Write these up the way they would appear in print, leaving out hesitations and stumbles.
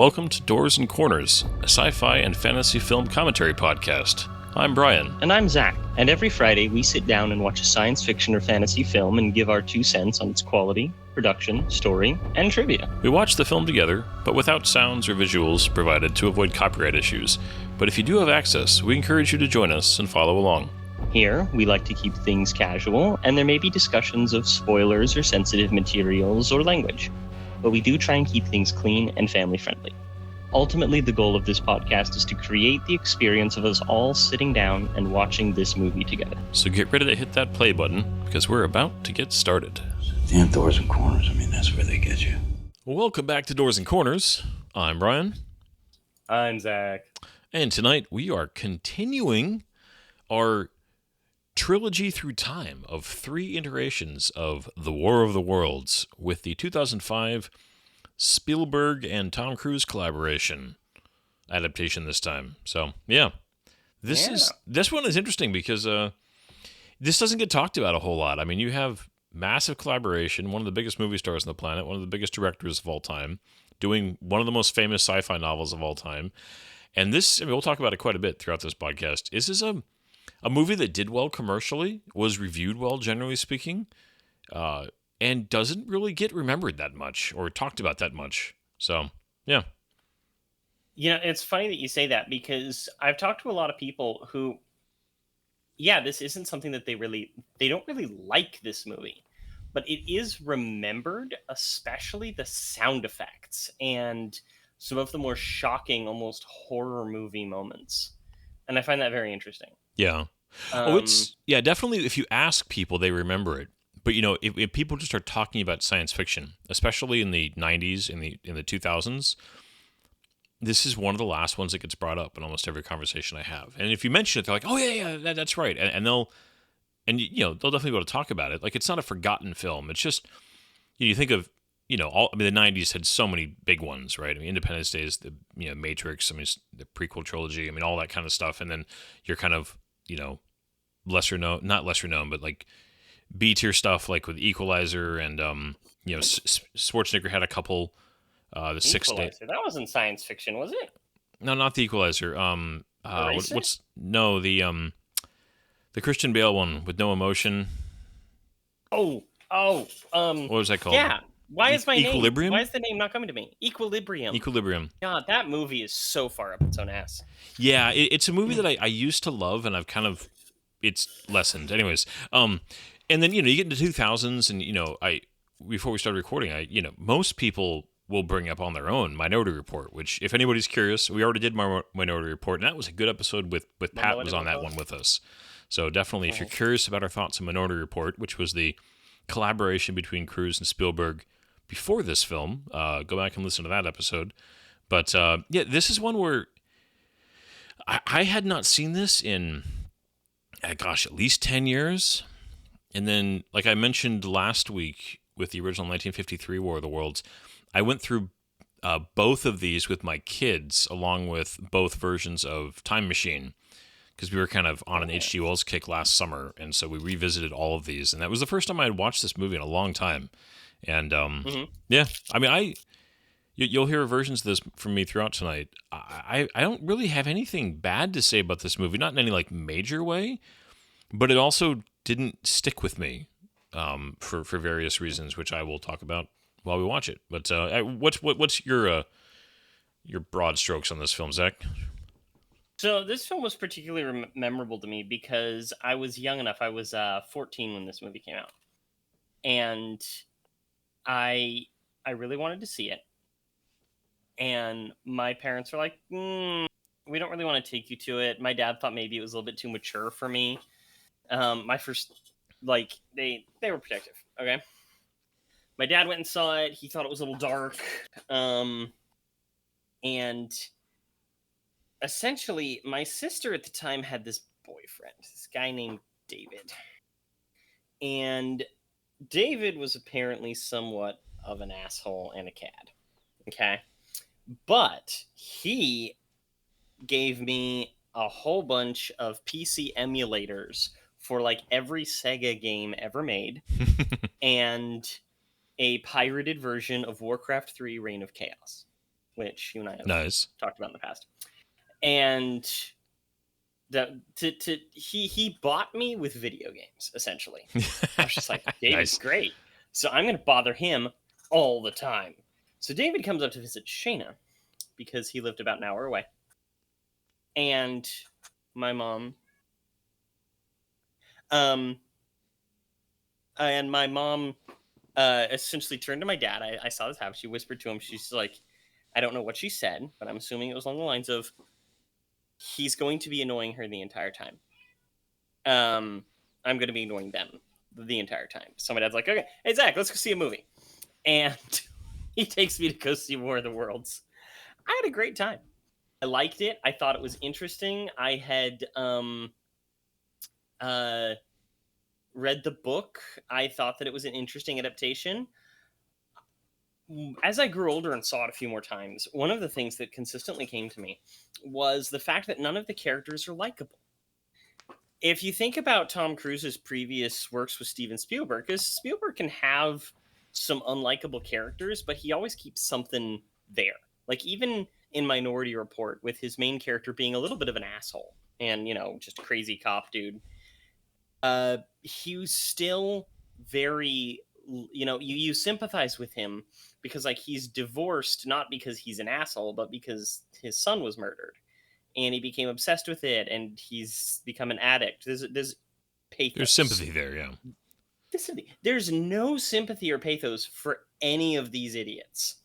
welcome to Doors and Corners, a sci-fi and fantasy film commentary podcast. I'm Brian. And I'm Zach. And every Friday, we sit down and watch a science fiction or fantasy film and give our 2 cents on its quality, production, story, and trivia. We watch the film together, but without sounds or visuals provided to avoid copyright issues. But if you do have access, we encourage you to join us and follow along. Here, we like to keep things casual, and there may be discussions of spoilers or sensitive materials or language. But we do try and keep things clean and family-friendly. Ultimately, the goal of this podcast is to create the experience of us all sitting down and watching this movie together. So get ready to hit that play button, because we're about to get started. Damn Doors and Corners, that's where they get you. Welcome back to Doors and Corners. I'm Brian. I'm Zach. And tonight we are continuing our trilogy through time of 3 iterations of The War of the Worlds with the 2005 Spielberg and Tom Cruise collaboration adaptation this time. So, yeah. This one is interesting because this doesn't get talked about a whole lot. I mean, you have massive collaboration, one of the biggest movie stars on the planet, one of the biggest directors of all time, doing one of the most famous sci-fi novels of all time. And this, we'll talk about it quite a bit throughout this podcast. This is a movie that did well commercially, was reviewed well, generally speaking, and doesn't really get remembered that much or talked about that much. So, yeah. You know, it's funny that you say that because I've talked to a lot of people who, this isn't something that they don't really like this movie, but it is remembered, especially the sound effects and some of the more shocking, almost horror movie moments. And I find that very interesting. Yeah. Definitely. If you ask people, they remember it. But if people just start talking about science fiction, especially in the 90s, in the 2000s, this is one of the last ones that gets brought up in almost every conversation I have. And if you mention it, they're like, "Oh yeah, that's right," and they'll definitely be able to talk about it. Like, it's not a forgotten film. It's just you think of the 90s had so many big ones, right? Independence Day is the Matrix. The prequel trilogy. All that kind of stuff, and then you're kind of not lesser known, but like B-tier stuff, like with Equalizer and Schwarzenegger had a couple. The Sixth Day. That wasn't science fiction, was it? No, not the Equalizer. The Christian Bale one with no emotion. What was that called? Yeah. Why is Equilibrium? Why is the name not coming to me? Equilibrium. God, that movie is so far up its own ass. Yeah, it's a movie that I used to love, and I've kind of it's lessened. Anyways, and then you get into 2000s, and before we started recording, most people will bring up on their own Minority Report, which, if anybody's curious, we already did Minority Report, and that was a good episode with Pat was on that one with us. So definitely, if you're curious about our thoughts on Minority Report, which was the collaboration between Cruise and Spielberg before this film, go back and listen to that episode. But this is one where I had not seen this in, at least 10 years. And then, like I mentioned last week with the original 1953 War of the Worlds, I went through both of these with my kids, along with both versions of Time Machine, because we were kind of on an H.G. Wells kick last summer, and so we revisited all of these, and that was the first time I had watched this movie in a long time. And you'll hear versions of this from me throughout tonight. I don't really have anything bad to say about this movie, not in any major way, but it also didn't stick with me for various reasons, which I will talk about while we watch it. But what's your broad strokes on this film, Zach? So this film was particularly memorable to me because I was young enough. I was 14 when this movie came out, and I really wanted to see it. And my parents were like, "We don't really want to take you to it." My dad thought maybe it was a little bit too mature for me. My first, they were protective. Okay. My dad went and saw it. He thought it was a little dark. And essentially, my sister at the time had this boyfriend, this guy named David. And David was apparently somewhat of an asshole and a cad. Okay? But he gave me a whole bunch of PC emulators for every Sega game ever made. And a pirated version of Warcraft 3 Reign of Chaos. which you and I have Nice. talked about in the past. And he bought me with video games, essentially. I was just like, David's Nice. great. So I'm going to bother him all the time. So David comes up to visit Shayna because he lived about an hour away. And my mom... essentially turned to my dad. I saw this happen. She whispered to him. She's like, I don't know what she said, but I'm assuming it was along the lines of, he's going to be annoying her the entire time. I'm going to be annoying them the entire time. So my dad's like, okay, hey, Zach, let's go see a movie. And he takes me to go see War of the Worlds. I had a great time. I liked it. I thought it was interesting. I had read the book. I thought that it was an interesting adaptation. As I grew older and saw it a few more times, one of the things that consistently came to me was the fact that none of the characters are likable. If you think about Tom Cruise's previous works with Steven Spielberg, because Spielberg can have some unlikable characters, but he always keeps something there. Like even in Minority Report, with his main character being a little bit of an asshole and, you know, just a crazy cop dude, he was still very, you know, you sympathize with him because, like, he's divorced, not because he's an asshole, but because his son was murdered. And he became obsessed with it, and he's become an addict. There's pathos. There's sympathy there, yeah. There's no sympathy or pathos for any of these idiots.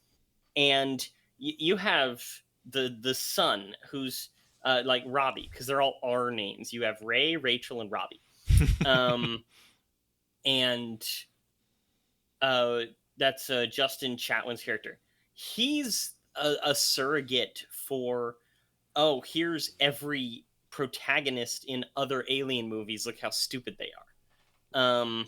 And you have the son who's like Robbie, because they're all R names. You have Ray, Rachel, and Robbie. And that's Justin Chatwin's character. He's a surrogate for, oh, here's every protagonist in other Alien movies. Look how stupid they are.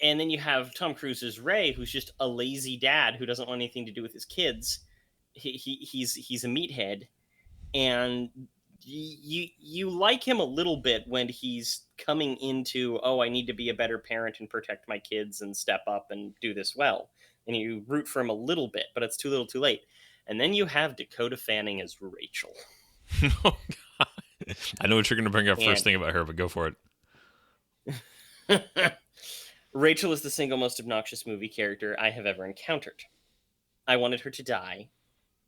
And then you have Tom Cruise's Ray, who's just a lazy dad who doesn't want anything to do with his kids. He's a meathead, and you like him a little bit when he's coming into, oh, I need to be a better parent and protect my kids and step up and do this well. And you root for him a little bit, but it's too little too late. And then you have Dakota Fanning as Rachel. Oh, God. I know what you're going to bring up first thing about her, but go for it. Rachel is the single most obnoxious movie character I have ever encountered. I wanted her to die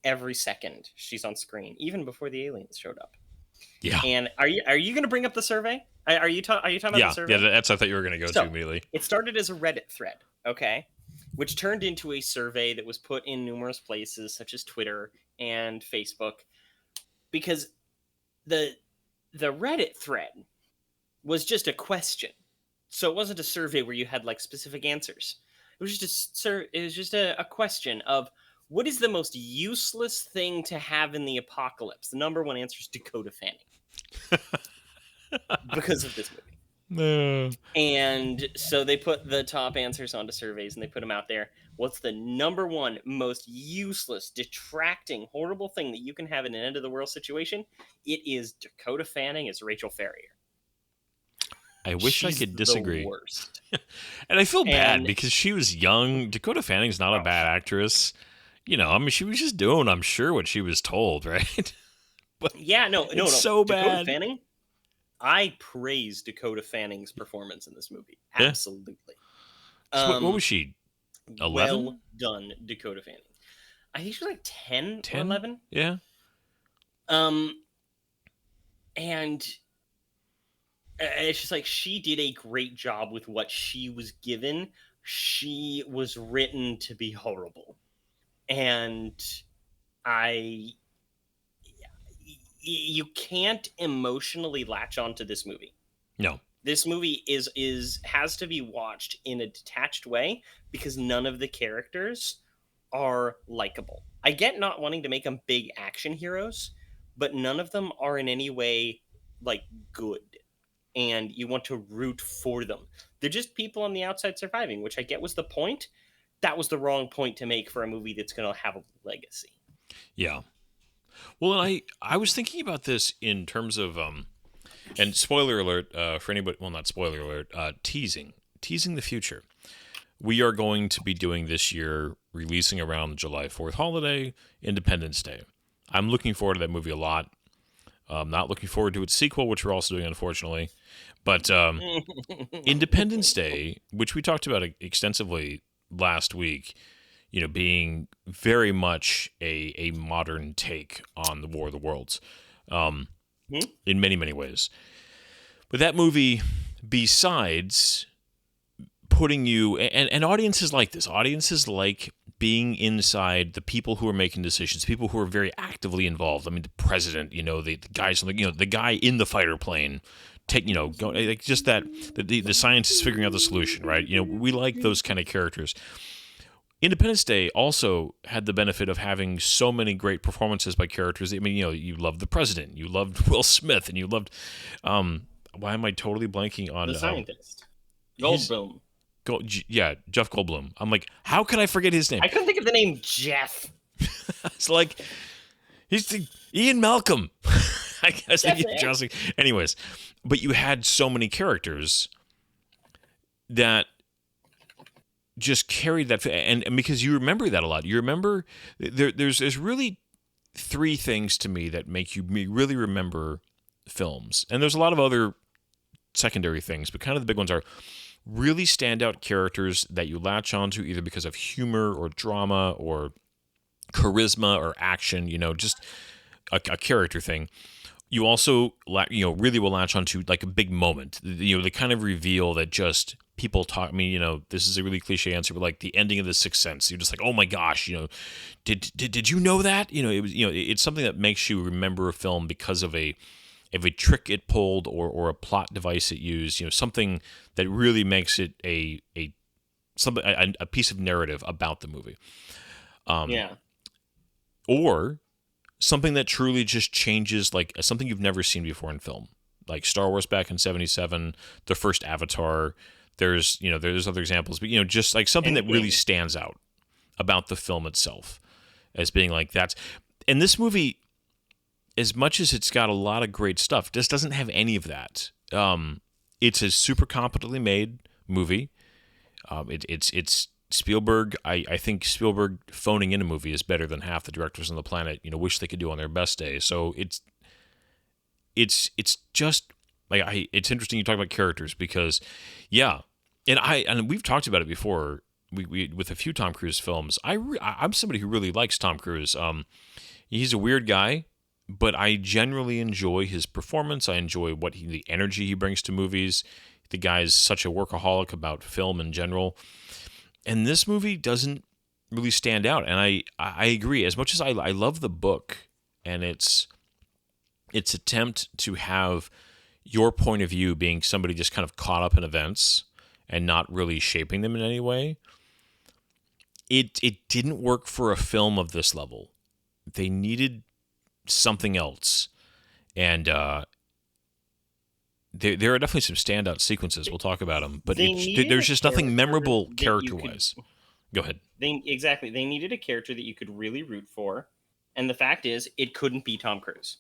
every second she's on screen, even before the aliens showed up. Yeah. And are you going to bring up the survey? Are you talking about the survey? Yeah, that's what I thought you were going to go to immediately. It started as a Reddit thread, okay, which turned into a survey that was put in numerous places, such as Twitter and Facebook, because the Reddit thread was just a question. So it wasn't a survey where you had like specific answers. It was just a question of, what is the most useless thing to have in the apocalypse? The number one answer is Dakota Fanning. Because of this movie. No. And so they put the top answers onto surveys and they put them out there. What's the number one most useless, detracting, horrible thing that you can have in an end of the world situation? It is Dakota Fanning as Rachel Ferrier. I wish I could disagree. The worst. And I feel bad because she was young. Dakota Fanning's not a bad actress. You know, I mean, she was just doing, I'm sure, what she was told, right? But yeah, no. So Dakota bad. Fanning, I praise Dakota Fanning's performance in this movie. Absolutely. So what was she? 11? Well done, Dakota Fanning. I think she was like 10 or 11. Yeah. And it's just like, she did a great job with what she was given. She was written to be horrible. And you can't emotionally latch onto this movie. No. This movie has to be watched in a detached way because none of the characters are likable. I get not wanting to make them big action heroes, but none of them are in any way like good. And you want to root for them. They're just people on the outside surviving, which I get was the point. That was the wrong point to make for a movie that's going to have a legacy. Yeah. Well, I was thinking about this in terms of, and spoiler alert for anybody, well, not spoiler alert, teasing the future. We are going to be doing this year releasing around the July 4th holiday, Independence Day. I'm looking forward to that movie a lot. Not looking forward to its sequel, which we're also doing, unfortunately. But Independence Day, which we talked about extensively last week, being very much a modern take on the War of the Worlds in many, many ways. But that movie, besides putting you, and audiences like this, audiences like being inside the people who are making decisions, people who are very actively involved. I mean, the president, the guys, the guy in the fighter plane, like just that, the scientists figuring out the solution, right? We like those kind of characters. Independence Day also had the benefit of having so many great performances by characters. I mean, you loved the president, you loved Will Smith, and you loved, why am I totally blanking on the scientist? Goldblum. Jeff Goldblum. I'm like, how could I forget his name? I couldn't think of the name Jeff. It's like, he's the Ian Malcolm. I guess. Anyways, but you had so many characters that just carried that, and because you remember that a lot. You remember, there's really three things to me that make you really remember films. And there's a lot of other secondary things, but kind of the big ones are really standout characters that you latch onto either because of humor or drama or charisma or action, just a character thing. You also, really will latch onto like a big moment, the kind of reveal that just people talk. I mean, this is a really cliche answer, but like the ending of The Sixth Sense, you're just like, oh my gosh, did you know that? It was, it's something that makes you remember a film because of a trick it pulled or a plot device it used, something that really makes it a piece of narrative about the movie. Or something that truly just changes, like something you've never seen before in film, like Star Wars back in '77, the first Avatar. There's other examples, but just like something that really stands out about the film itself as being like that's. And this movie, as much as it's got a lot of great stuff, just doesn't have any of that. It's a super competently made movie. It's Spielberg. I think Spielberg phoning in a movie is better than half the directors on the planet, wish they could do on their best day. So it's just like it's interesting you talk about characters because, yeah, and we've talked about it before. We with a few Tom Cruise films. I'm somebody who really likes Tom Cruise. He's a weird guy, but I generally enjoy his performance. I enjoy the energy he brings to movies. The guy's such a workaholic about film in general. And this movie doesn't really stand out. And I agree. As much as I love the book and its attempt to have your point of view being somebody just kind of caught up in events and not really shaping them in any way, it didn't work for a film of this level. They needed something else. And there are definitely some standout sequences. We'll talk about them. But there's just nothing memorable character-wise. Go ahead. Exactly. They needed a character that you could really root for. And the fact is, it couldn't be Tom Cruise.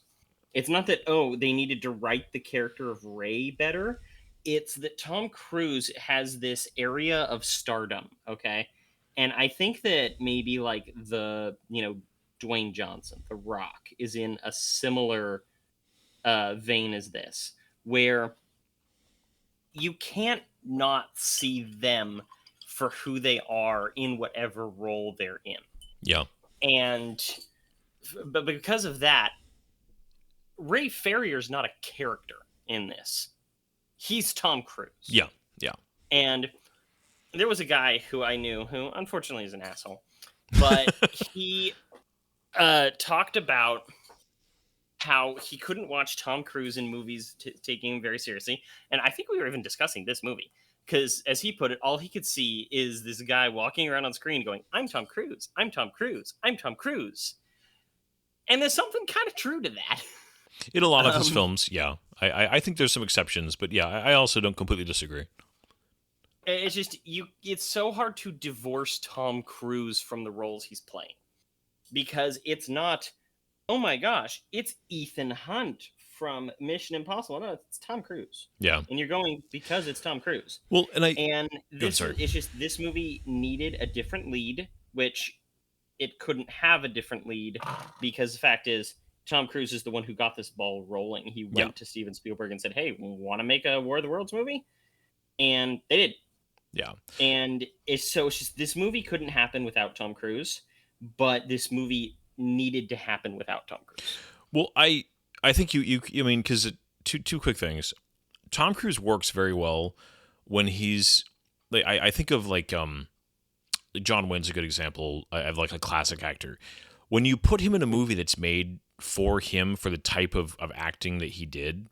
It's not that, they needed to write the character of Rey better. It's that Tom Cruise has this area of stardom, okay? And I think that maybe like Dwayne Johnson, The Rock, is in a similar vein as this, where you can't not see them for who they are in whatever role they're in. Yeah. But because of that, Ray Ferrier's not a character in this. He's Tom Cruise. Yeah, yeah. And there was a guy who I knew who, unfortunately, is an asshole, but he talked about how he couldn't watch Tom Cruise in movies taking him very seriously. And I think we were even discussing this movie because, as he put it, all he could see is this guy walking around on screen going, "I'm Tom Cruise. I'm Tom Cruise. I'm Tom Cruise." And there's something kind of true to that. In a lot of his films, yeah. I think there's some exceptions, but yeah, I also don't completely disagree. It's just, it's so hard to divorce Tom Cruise from the roles he's playing. Because it's not, oh my gosh, it's Ethan Hunt from Mission Impossible. No, it's Tom Cruise. Yeah. And you're going because it's Tom Cruise. Well, it's just, this movie needed a different lead. which it couldn't have a different lead because the fact is Tom Cruise is the one who got this ball rolling. He went to Steven Spielberg and said, "Hey, want to make a War of the Worlds movie?" And they did. Yeah. And it's just this movie couldn't happen without Tom Cruise, but this movie needed to happen without Tom Cruise. Well, I think you I mean, because two quick things. Tom Cruise works very well when he's like I think of like John Wayne's a good example of like a classic actor. When you put him in a movie that's made for him for the type of acting that he did,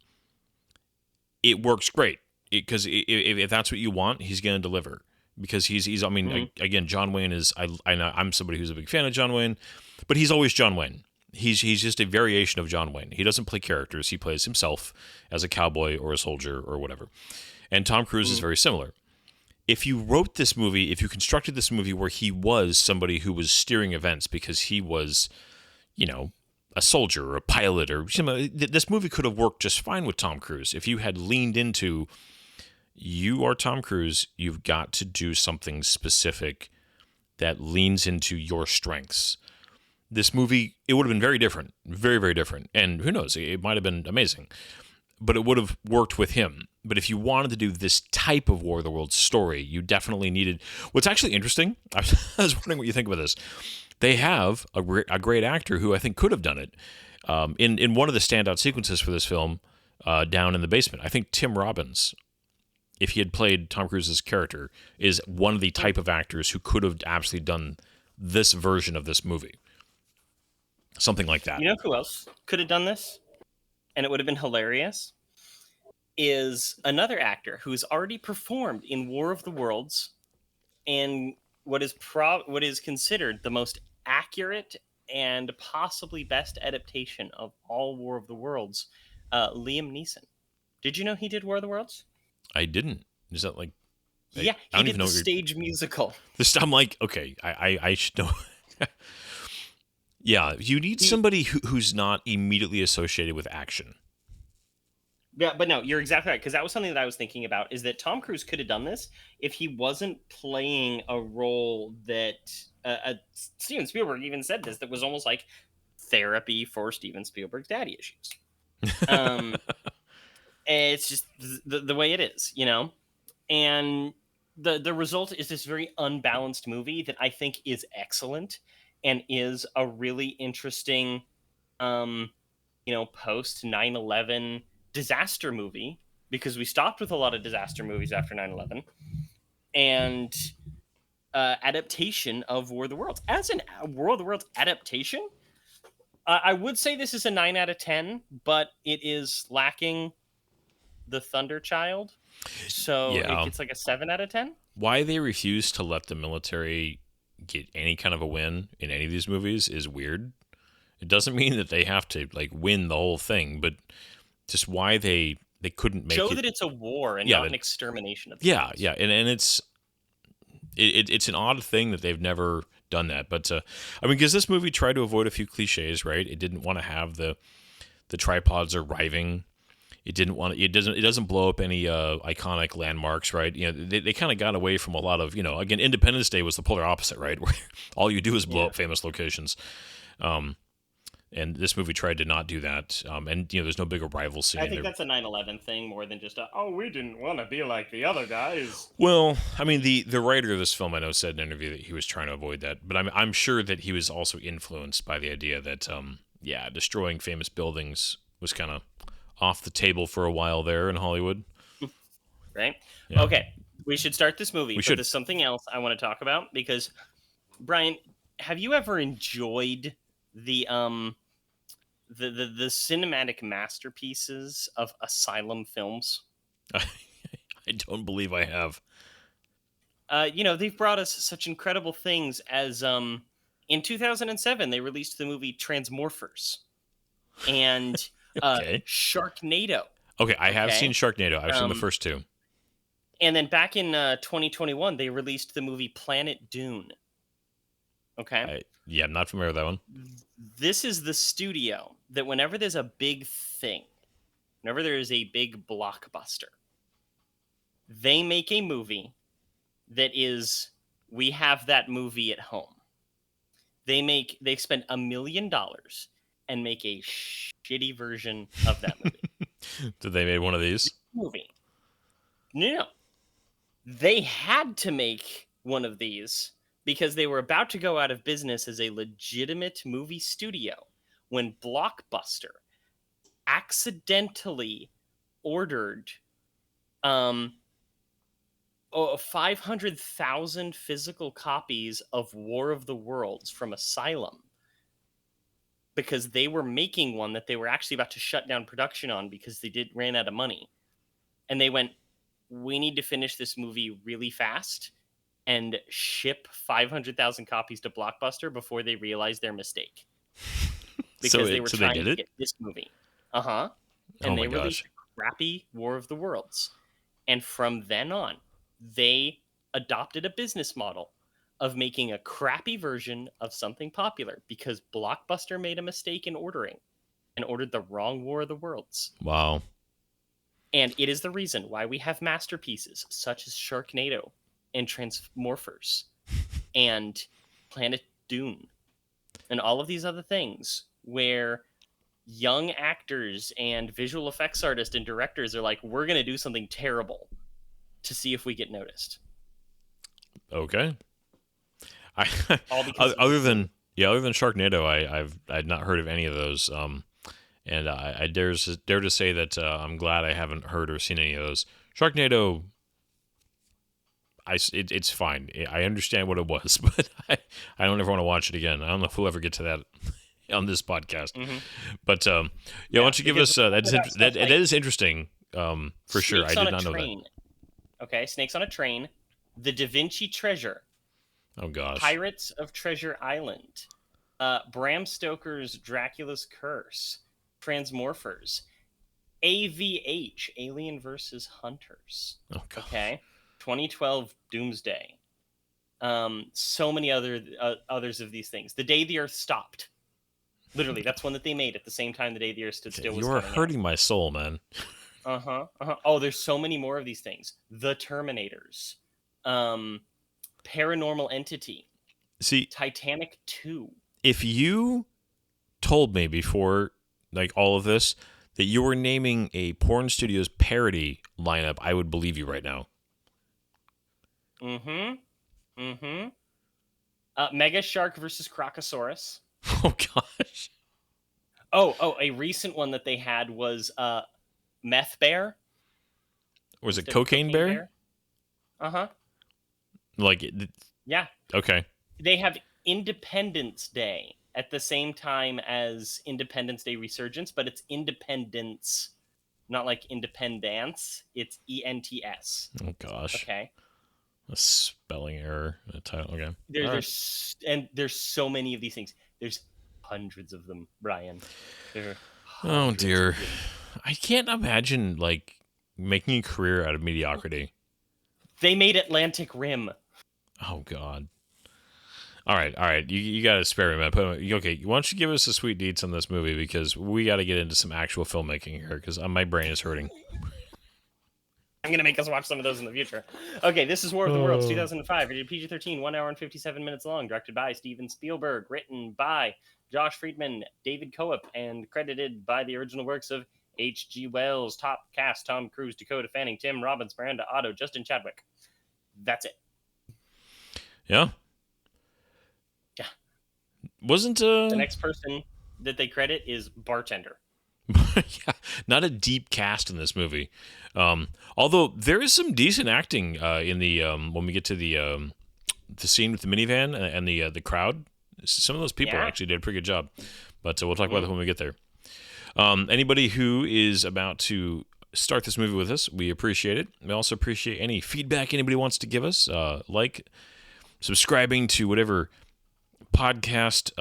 it works great. Because if that's what you want, he's going to deliver. Because he's I mean, again, John Wayne is I know I'm somebody who's a big fan of John Wayne, but he's always John Wayne. He's just a variation of John Wayne. He doesn't play characters. He plays himself as a cowboy or a soldier or whatever. And Tom Cruise is very similar. If you wrote this movie, if you constructed this movie where he was somebody who was steering events because he was, you know, a soldier or a pilot or this movie could have worked just fine with Tom Cruise if you had leaned into, you are Tom Cruise, you've got to do something specific that leans into your strengths. This movie, it would have been very different, very, very different. And who knows, it might have been amazing, but it would have worked with him. But if you wanted to do this type of War of the Worlds story, you definitely needed, what's actually interesting, I was wondering what you think about this. They have a great actor who I think could have done it. In one of the standout sequences for this film, down in the basement, I think Tim Robbins, if he had played Tom Cruise's character, is one of the type of actors who could have absolutely done this version of this movie. Something like that. You know who else could have done this? And it would have been hilarious? Is another actor who's already performed in War of the Worlds and what is considered the most accurate and possibly best adaptation of all War of the Worlds, Liam Neeson. Did you know he did War of the Worlds? I didn't. Is that like... Yeah, he did the stage musical. I'm like, okay, I should know. Yeah, you need somebody who's not immediately associated with action. Yeah, but no, you're exactly right, because that was something that I was thinking about, is that Tom Cruise could have done this if he wasn't playing a role that Steven Spielberg even said this, that was almost like therapy for Steven Spielberg's daddy issues. It's just the way it is, you know? And the result is this very unbalanced movie that I think is excellent and is a really interesting, post 9/11 disaster movie, because we stopped with a lot of disaster movies after 9/11, and adaptation of War of the Worlds. As a War of the Worlds adaptation, I would say this is a 9 out of 10, but it is lacking the Thunder Child, so it gets like a 7 out of 10. Why they refuse to let the military get any kind of a win in any of these movies is weird. It doesn't mean that they have to like win the whole thing, but just why they couldn't make show that it's a war and not an extermination of the humans. And it's an odd thing that they've never done that. But I mean, because this movie tried to avoid a few cliches, right? It didn't want to have the tripods arriving. It didn't want to, it doesn't blow up any iconic landmarks, right? You know, they kind of got away from a lot of, again, Independence Day was the polar opposite, right? Where all you do is blow up famous locations. And this movie tried to not do that. And there's no bigger rival scene. I think that's a 9/11 thing more than just we didn't want to be like the other guys. Well, I mean, the writer of this film, I know, said in an interview that he was trying to avoid that, but I'm sure that he was also influenced by the idea that destroying famous buildings was kind of off the table for a while there in Hollywood. Right? Yeah. Okay, we should start this movie. But there's something else I want to talk about, because Brian, have you ever enjoyed the cinematic masterpieces of Asylum Films? I don't believe I have. They've brought us such incredible things as in 2007 they released the movie Transmorphers and Sharknado. Okay, I have seen Sharknado. I've seen the first two. And then back in 2021 they released the movie Planet Dune. Okay. I'm not familiar with that one. This is the studio that whenever there's a big thing, whenever there is a big blockbuster, they make a movie that is, we have that movie at home. they spend $1 million and make a shitty version of that movie. Did they made one of these? Movie. No. They had to make one of these because they were about to go out of business as a legitimate movie studio when Blockbuster accidentally ordered 500,000 physical copies of War of the Worlds from Asylum because they were making one that they were actually about to shut down production on because they ran out of money. And they went, we need to finish this movie really fast and ship 500,000 copies to Blockbuster before they realized their mistake. Because they were trying to get this movie. Uh-huh. And they released a crappy War of the Worlds. And from then on, they adopted a business model of making a crappy version of something popular because Blockbuster made a mistake in ordering and ordered the wrong War of the Worlds. Wow. And it is the reason why we have masterpieces such as Sharknado and Transmorphers and Planet Dune and all of these other things where young actors and visual effects artists and directors are like, we're going to do something terrible to see if we get noticed. Okay. Other than Sharknado, I've not heard of any of those. And I dare to say that I'm glad I haven't heard or seen any of those. Sharknado, it's fine. I understand what it was, but I don't ever want to watch it again. I don't know if we'll ever get to that on this podcast. Mm-hmm. But why don't you give us that is interesting for sure. I did not know that. Okay, Snakes on a Train, The Da Vinci Treasure. Oh gosh. Pirates of Treasure Island, Bram Stoker's Dracula's Curse, Transmorphers, AVH, Alien vs. Hunters. Oh god. Okay, 2012 Doomsday. So many others of these things. The Day the Earth Stopped. Literally, that's one that they made at the same time the Day the Earth stood still. You are hurting my soul, man. Oh, there's so many more of these things. The Terminators. Paranormal Entity. See, Titanic 2. If you told me before, like all of this, that you were naming a porn studio's parody lineup, I would believe you right now. Mega Shark versus Crocosaurus. Oh gosh. Oh, a recent one that they had was Meth Bear. Was it Cocaine Bear? Uh-huh. Yeah. Okay. They have Independence Day at the same time as Independence Day Resurgence, but it's Independence, not like Independence. It's ENTS. Oh gosh. Okay. A spelling error. A title. Okay. There's so many of these things. There's hundreds of them, Brian. Oh dear. I can't imagine making a career out of mediocrity. They made Atlantic Rim. Oh god. All right. You got to spare me, man. Okay, why don't you give us the sweet deets on this movie because we got to get into some actual filmmaking here because my brain is hurting. I'm going to make us watch some of those in the future. Okay, this is War of the Worlds, 2005. Rated PG-13, 1 hour and 57 minutes long. Directed by Steven Spielberg. Written by Josh Friedman, David Coop, and credited by the original works of H.G. Wells. Top cast, Tom Cruise, Dakota Fanning, Tim Robbins, Miranda Otto, Justin Chadwick. That's it. Yeah. Yeah. Wasn't the next person that they credit is bartender. Yeah, not a deep cast in this movie. Although there is some decent acting in the when we get to the scene with the minivan and the crowd. Some of those people actually did a pretty good job. But we'll talk about that when we get there. Anybody who is about to start this movie with us, we appreciate it. We also appreciate any feedback anybody wants to give us, subscribing to whatever podcast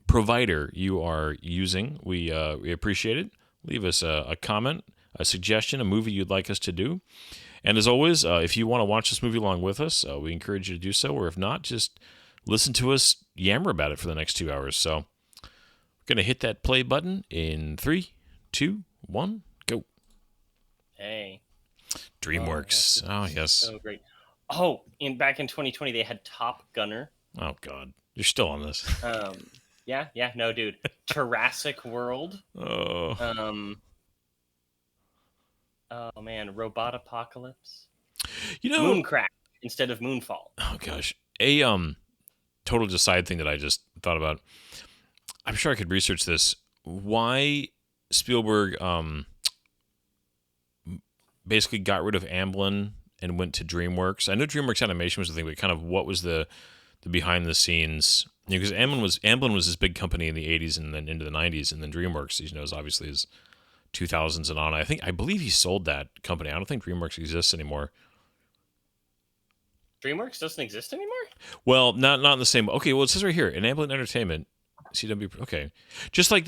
provider you are using. We appreciate it. Leave us a comment, a suggestion, a movie you'd like us to do. And as always, if you want to watch this movie along with us, we encourage you to do so. Or if not, just listen to us yammer about it for the next 2 hours. So we're going to hit that play button in 3, 2, 1, go. Hey. DreamWorks. Oh, yes. So great. Oh, back in 2020, they had Top Gunner Oh God, you're still on this. Yeah, no, dude. Jurassic World. Oh, Oh man, Robot Apocalypse. you know. Mooncraft instead of Moonfall. Oh gosh, a total just side thing that I just thought about. I'm sure I could research this. Why Spielberg basically got rid of Amblin and went to DreamWorks. I know DreamWorks Animation was the thing, but kind of what was the behind the scenes? Because Amblin was this big company in the 80s and then into the 90s, and then DreamWorks, is obviously is 2000s and on. I believe he sold that company. I don't think DreamWorks exists anymore. DreamWorks doesn't exist anymore? Well, not in the same. Okay, well it says right here, Amblin Entertainment. CW. Okay, just like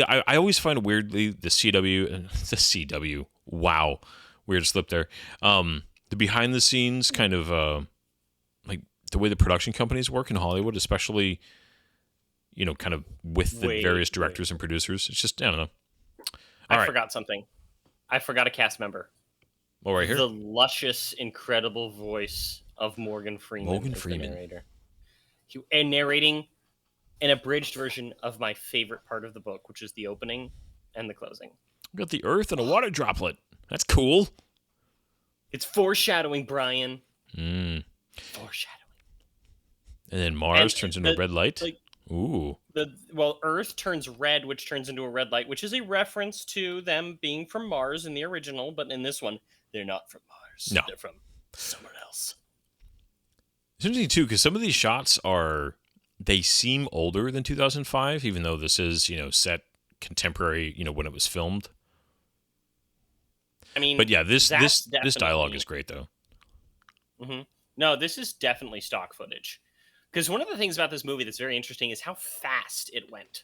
I always find weirdly the CW, the CW. Wow, weird slip there. The behind the scenes kind of like the way the production companies work in Hollywood, especially kind of with the various directors and producers. It's just I don't know. I forgot something. I forgot a cast member. Oh, right here. The luscious, incredible voice of Morgan Freeman. Morgan Freeman. Narrator. And narrating an abridged version of my favorite part of the book, which is the opening and the closing. We got the Earth and a water droplet. That's cool. It's foreshadowing, Brian. Foreshadowing. And then Mars turns into a red light. Ooh. Earth turns red, which turns into a red light, which is a reference to them being from Mars in the original, but in this one, they're not from Mars. No. They're from somewhere else. It's interesting, too, because some of these shots they seem older than 2005, even though this is, set contemporary, when it was filmed. I mean, but yeah, this dialogue is great, though. Mm-hmm. No, this is definitely stock footage. Because one of the things about this movie that's very interesting is how fast it went.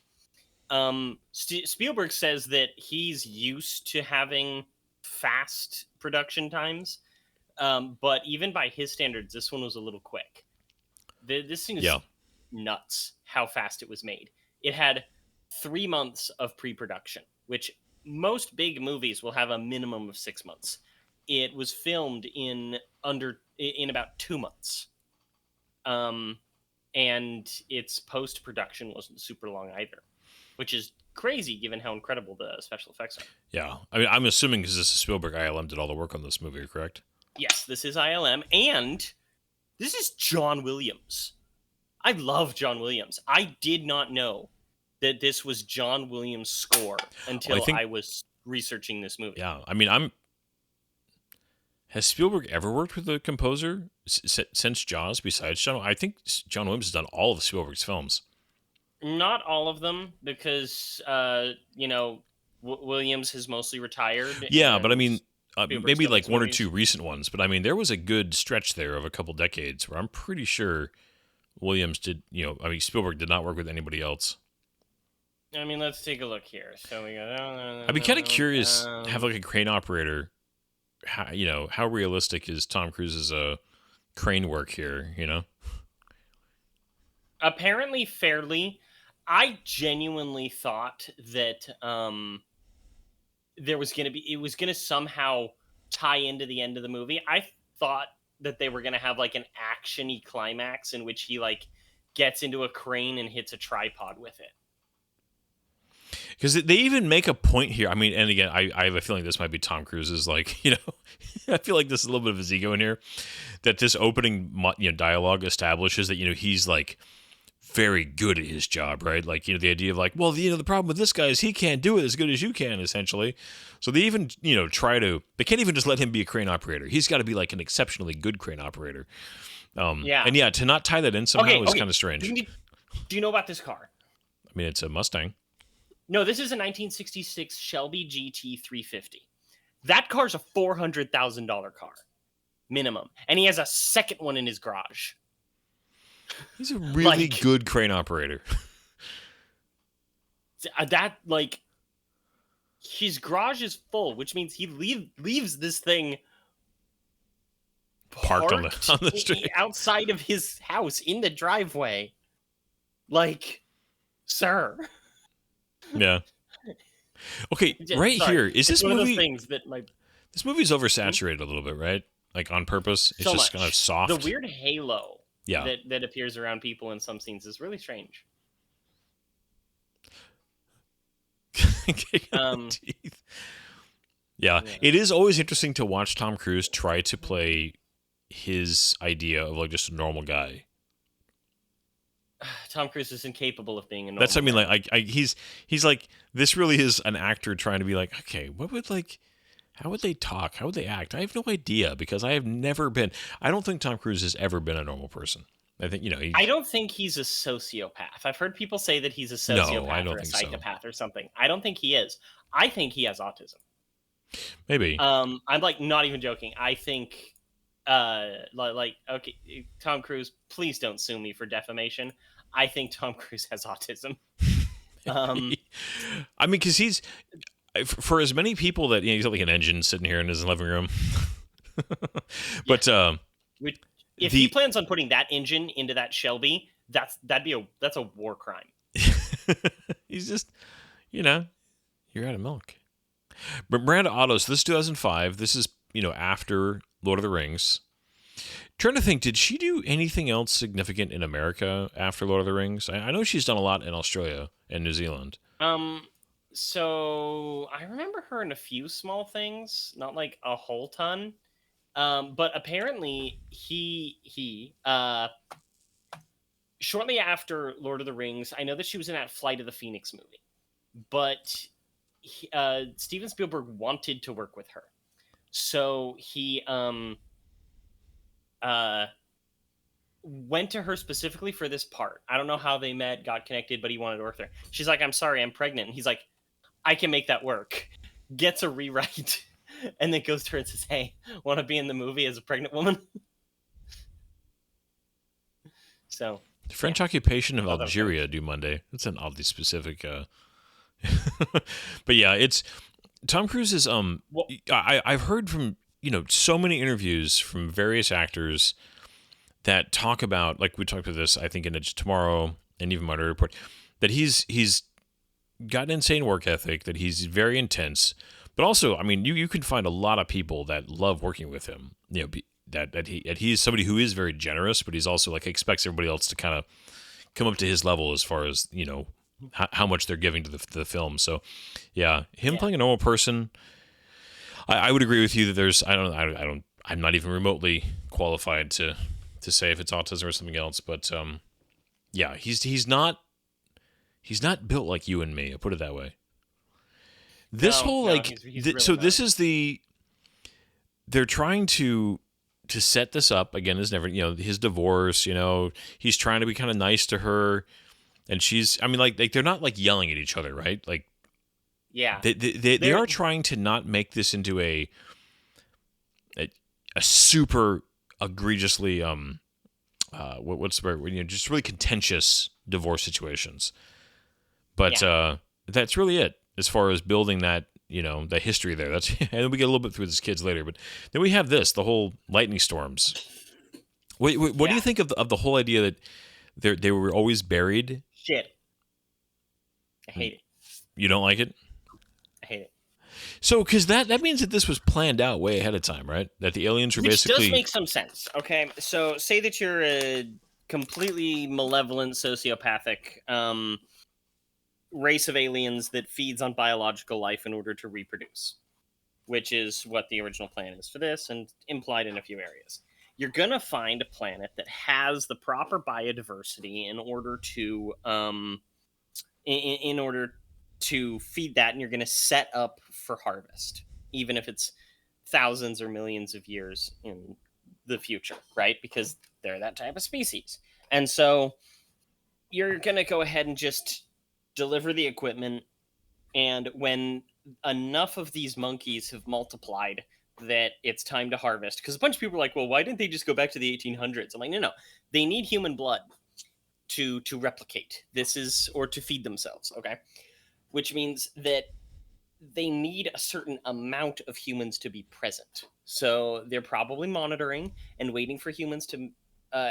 Spielberg says that he's used to having fast production times, but even by his standards, this one was a little quick. This thing is nuts how fast it was made. It had 3 months of pre-production, which most big movies will have a minimum of 6 months. It was filmed in about 2 months. And its post-production wasn't super long either, which is crazy given how incredible the special effects are. Yeah. I mean, I'm assuming because this is Spielberg, ILM did all the work on this movie, correct? Yes, this is ILM, and this is John Williams. I love John Williams. I did not know that this was John Williams' score until I was researching this movie. Yeah, I mean, has Spielberg ever worked with a composer since Jaws besides John? I think John Williams has done all of Spielberg's films. Not all of them, because, Williams has mostly retired. Yeah, but I mean, maybe like one or two recent ones. But I mean, there was a good stretch there of a couple decades where I'm pretty sure Williams did, Spielberg did not work with anybody else. I mean, let's take a look here. So we got. I'd be kind of curious, have like a crane operator. How realistic is Tom Cruise's crane work here? Apparently, fairly. I genuinely thought that it was going to somehow tie into the end of the movie. I thought that they were going to have like an action-y climax in which he like gets into a crane and hits a tripod with it. Because they even make a point here. I mean, and again, I have a feeling this might be Tom Cruise's, like, I feel like there's a little bit of his ego in here. That this opening dialogue establishes that, he's like very good at his job, right? Like, the idea of like, well, the problem with this guy is he can't do it as good as you can, essentially. So they even, they can't even just let him be a crane operator. He's got to be like an exceptionally good crane operator. Yeah. And yeah, to not tie that in somehow is kind of strange. Do you know about this car? I mean, it's a Mustang. No, this is a 1966 Shelby GT 350. That car's a $400,000 car, minimum. And he has a second one in his garage. He's a really good crane operator. His garage is full, which means he leaves this thing parked on the street outside of his house in the driveway. Like, sir. Yeah. Okay, right here is this movie. One of those things that this movie's oversaturated a little bit, right? Like on purpose. It's so just much. kind of soft. The weird halo Yeah. that appears around people in some scenes is really strange. Teeth. Yeah, Yeah. it is always interesting to watch Tom Cruise try to play his idea of like just a normal guy. Tom Cruise is incapable of being a normal That's I mean, guy. like he's like this really is an actor trying to be like, okay, what would like, how would they talk? How would they act? I have no idea because I have never been. I don't think Tom Cruise has ever been a normal person. I think I don't think he's a sociopath. I've heard people say that he's a sociopath No, I don't or a think so. psychopath or something. I don't think he is. I think he has autism. Maybe. I'm like not even joking. I think okay, Tom Cruise, please don't sue me for defamation. I think Tom Cruise has autism. I mean, because he's for as many people that he's got like an engine sitting here in his living room. But if he plans on putting that engine into that Shelby, that's a war crime. he's just, you're out of milk. But Miranda Otto, so this is 2005. This is, after Lord of the Rings. Trying to think, did she do anything else significant in America after Lord of the Rings? I know she's done a lot in Australia and New Zealand. So I remember her in a few small things, not like a whole ton. But apparently he shortly after Lord of the Rings, I know that she was in that Flight of the Phoenix movie, but Steven Spielberg wanted to work with her, so he went to her specifically for this part. I don't know how they met, got connected, but he wanted to work there. She's like, "I'm sorry, I'm pregnant." And he's like, "I can make that work." Gets a rewrite, and then goes to her and says, "Hey, want to be in the movie as a pregnant woman?" So the French occupation of Algeria due Monday. That's an oddly specific. But yeah, it's Tom Cruise is. I've heard from so many interviews from various actors that talk about, like we talked about this, I think in Edge Tomorrow and even Minority Report, that he's got an insane work ethic, that he's very intense, but also, I mean, you can find a lot of people that love working with him. That he's somebody who is very generous, but he's also like expects everybody else to kind of come up to his level as far as how much they're giving to the film. So, yeah, playing a normal person, I would agree with you that there's I'm not even remotely qualified to say if it's autism or something else, but yeah, he's not built like you and me. I'll put it that way. This this is they're trying to set this up again as never, his divorce, he's trying to be kind of nice to her, and she's, I mean, like they're not like yelling at each other, right? Like, yeah, they are trying to not make this into a super egregiously what's the word, just really contentious divorce situations. But that's really it as far as building that, the history there. That's and we get a little bit through this kids later, but then we have the whole lightning storms. What do you think of the whole idea that they were always buried? Shit, I hate it. You don't like it? I hate it. So, because that means that this was planned out way ahead of time, right? That the aliens were Which basically... does make some sense. Okay, so say that you're a completely malevolent, sociopathic race of aliens that feeds on biological life in order to reproduce, which is what the original plan is for this, and implied in a few areas. You're gonna find a planet that has the proper biodiversity in order to in order to feed that, and you're gonna set up for harvest, even if it's thousands or millions of years in the future, right? Because they're that type of species. And so you're gonna go ahead and just deliver the equipment, and when enough of these monkeys have multiplied that it's time to harvest, because a bunch of people are like, well, why didn't they just go back to the 1800s? I'm like, no, they need human blood to replicate. This is, or to feed themselves, okay? Which means that they need a certain amount of humans to be present. So they're probably monitoring and waiting for humans to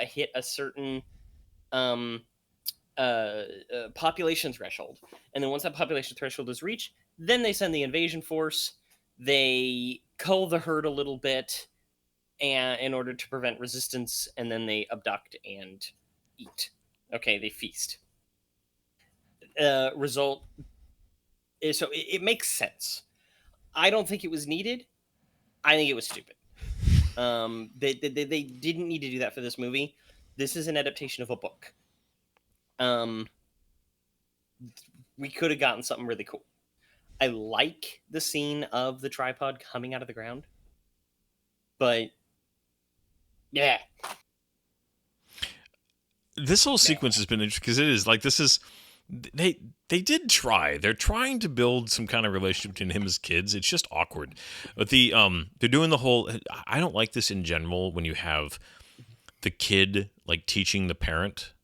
hit a certain population threshold. And then once that population threshold is reached, then they send the invasion force. They cull the herd a little bit, and in order to prevent resistance, and then they abduct and eat. Okay, they feast. Result is, so it makes sense. I don't think it was needed. I think it was stupid. They didn't need to do that for this movie. This is an adaptation of a book. We could have gotten something really cool. I like the scene of the tripod coming out of the ground, but yeah, This whole sequence has been interesting because it is like this is they did try. They're trying to build some kind of relationship between him and his kids. It's just awkward. But they're doing the whole. I don't like this in general when you have the kid like teaching the parent,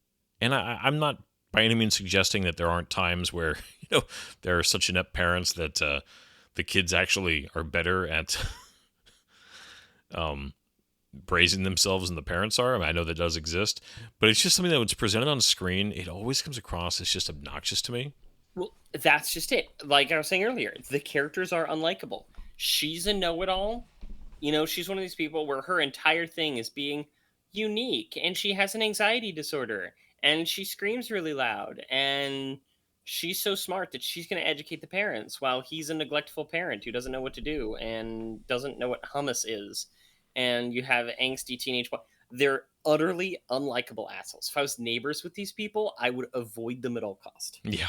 and I'm not by any means suggesting that there aren't times where there are such inept parents that the kids actually are better at praising themselves than the parents are. I mean, I know that does exist, but it's just something that was presented on screen. It always comes across as just obnoxious to me. well, that's just it. Like I was saying earlier, the characters are unlikable. She's a know-it-all. She's one of these people where her entire thing is being unique, and she has an anxiety disorder, and she screams really loud, and she's so smart that she's going to educate the parents while he's a neglectful parent who doesn't know what to do and doesn't know what hummus is. And you have angsty teenage boy. They're utterly unlikable assholes. If I was neighbors with these people, I would avoid them at all cost. Yeah.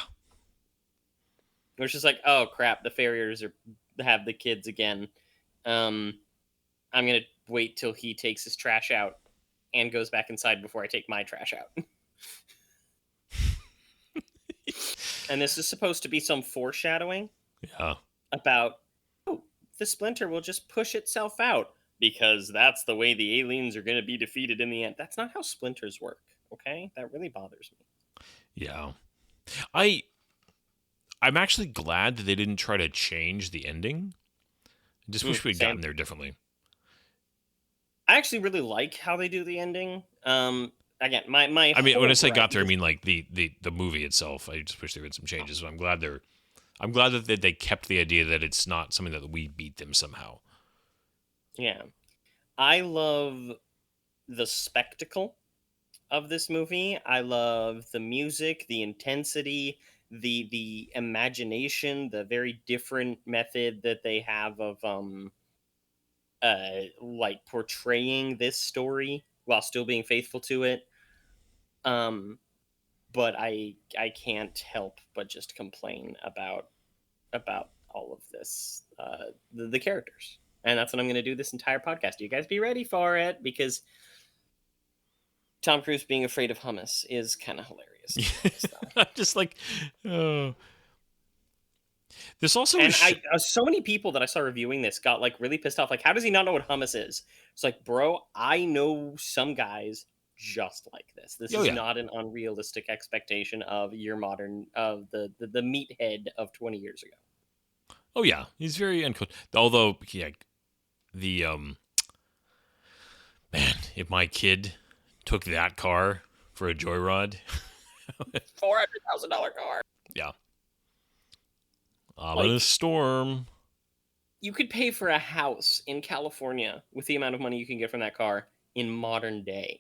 It's just like, oh crap, the farriers have the kids again. I'm gonna wait till he takes his trash out and goes back inside before I take my trash out. And this is supposed to be some foreshadowing about, the splinter will just push itself out because that's the way the aliens are going to be defeated in the end. That's not how splinters work, okay? That really bothers me. Yeah. I'm actually glad that they didn't try to change the ending. I just wish we'd gotten there differently. I actually really like how they do the ending. Again, my I mean, when I say got there, I mean like the movie itself. I just wish there had some changes. So I'm glad that they kept the idea that it's not something that we beat them somehow. Yeah. I love the spectacle of this movie. I love the music, the intensity, the imagination, the very different method that they have of like portraying this story while still being faithful to it. But I can't help but just complain about all of this, the characters. And that's what I'm going to do this entire podcast. You guys be ready for it, because Tom Cruise being afraid of hummus is kind of hilarious. Just like, oh. This also and so many people that I saw reviewing this got like really pissed off. Like, how does he not know what hummus is? It's like, bro, I know some guys just like this. This is not an unrealistic expectation of your modern of the meathead of 20 years ago. Oh yeah, he's very uncool. Although, man, if my kid took that car for a joyride, $400,000 car. Yeah. In a storm. You could pay for a house in California with the amount of money you can get from that car in modern day.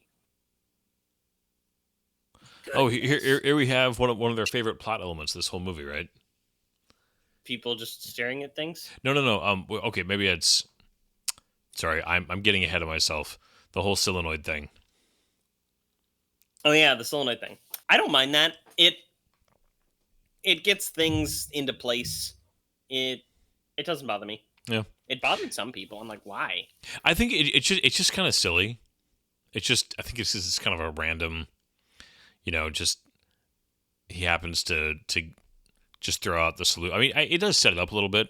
Oh, here we have one of their favorite plot elements of this whole movie, right? People just staring at things? No. Okay, maybe it's... Sorry, I'm getting ahead of myself. The whole solenoid thing. Oh yeah, the solenoid thing. I don't mind that. It gets things into place. It doesn't bother me. Yeah. It bothered some people. I'm like, why? I think it's just kind of silly. I think it's just kind of a random, just he happens to just throw out the salute. I mean, it does set it up a little bit.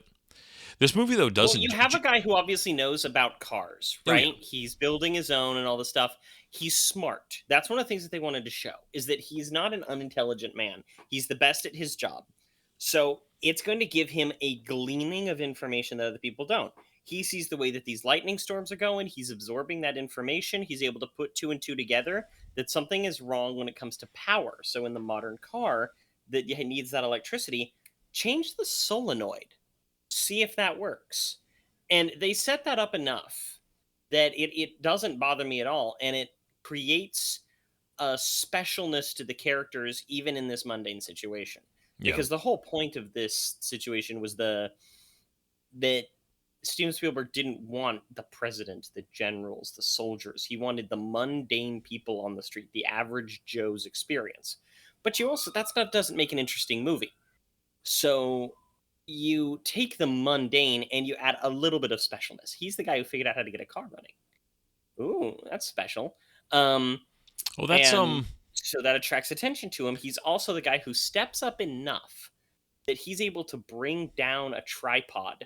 This movie, though, doesn't... Well, you have a guy who obviously knows about cars, right? Oh, yeah. He's building his own and all this stuff. He's smart. That's one of the things that they wanted to show, is that he's not an unintelligent man. He's the best at his job. So it's going to give him a gleaning of information that other people don't. He sees the way that these lightning storms are going. He's absorbing that information. He's able to put two and two together, that something is wrong when it comes to power. So in the modern car that needs that electricity, change the solenoid. See if that works. And they set that up enough that it doesn't bother me at all, and it creates a specialness to the characters even in this mundane situation. Yeah. Because the whole point of this situation was that Steven Spielberg didn't want the president, the generals, the soldiers. He wanted the mundane people on the street, the average Joe's experience. But you also that stuff doesn't make an interesting movie. So you take the mundane and you add a little bit of specialness. He's the guy who figured out how to get a car running. Ooh, that's special. Well, that's And so that attracts attention to him. He's also the guy who steps up enough that he's able to bring down a tripod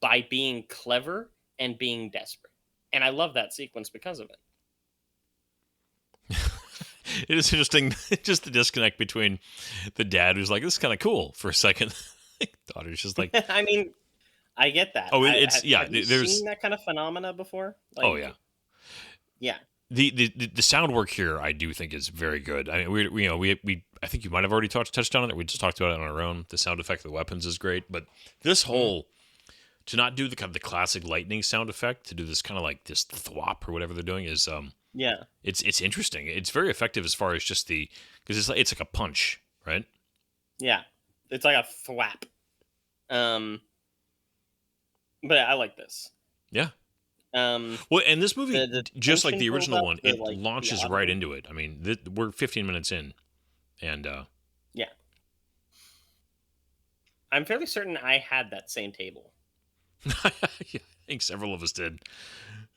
by being clever and being desperate. And I love that sequence because of it. it is interesting, just the disconnect between the dad who's like, "This is kind of cool" for a second. Daughter's just like, I mean, I get that. "Oh, I- it's have, yeah." Have you There's seen that kind of phenomena before? oh yeah. Yeah. The sound work here, I do think, is very good. I mean, we I think you might have already touched on it. We just talked about it on our own. The sound effect of the weapons is great, but this whole to not do the kind of the classic lightning sound effect, to do this kind of like this thwop or whatever they're doing is Yeah. it's interesting. It's very effective as far as just the because it's like a punch, right? Yeah. It's like a thwap. But I like this. Yeah. Um, Well, and this movie, the just like tension the original build-up, one, the, it like, launches the right audio. into it. I mean, we're 15 minutes in, and Yeah. I'm fairly certain I had that same table. I think several of us did.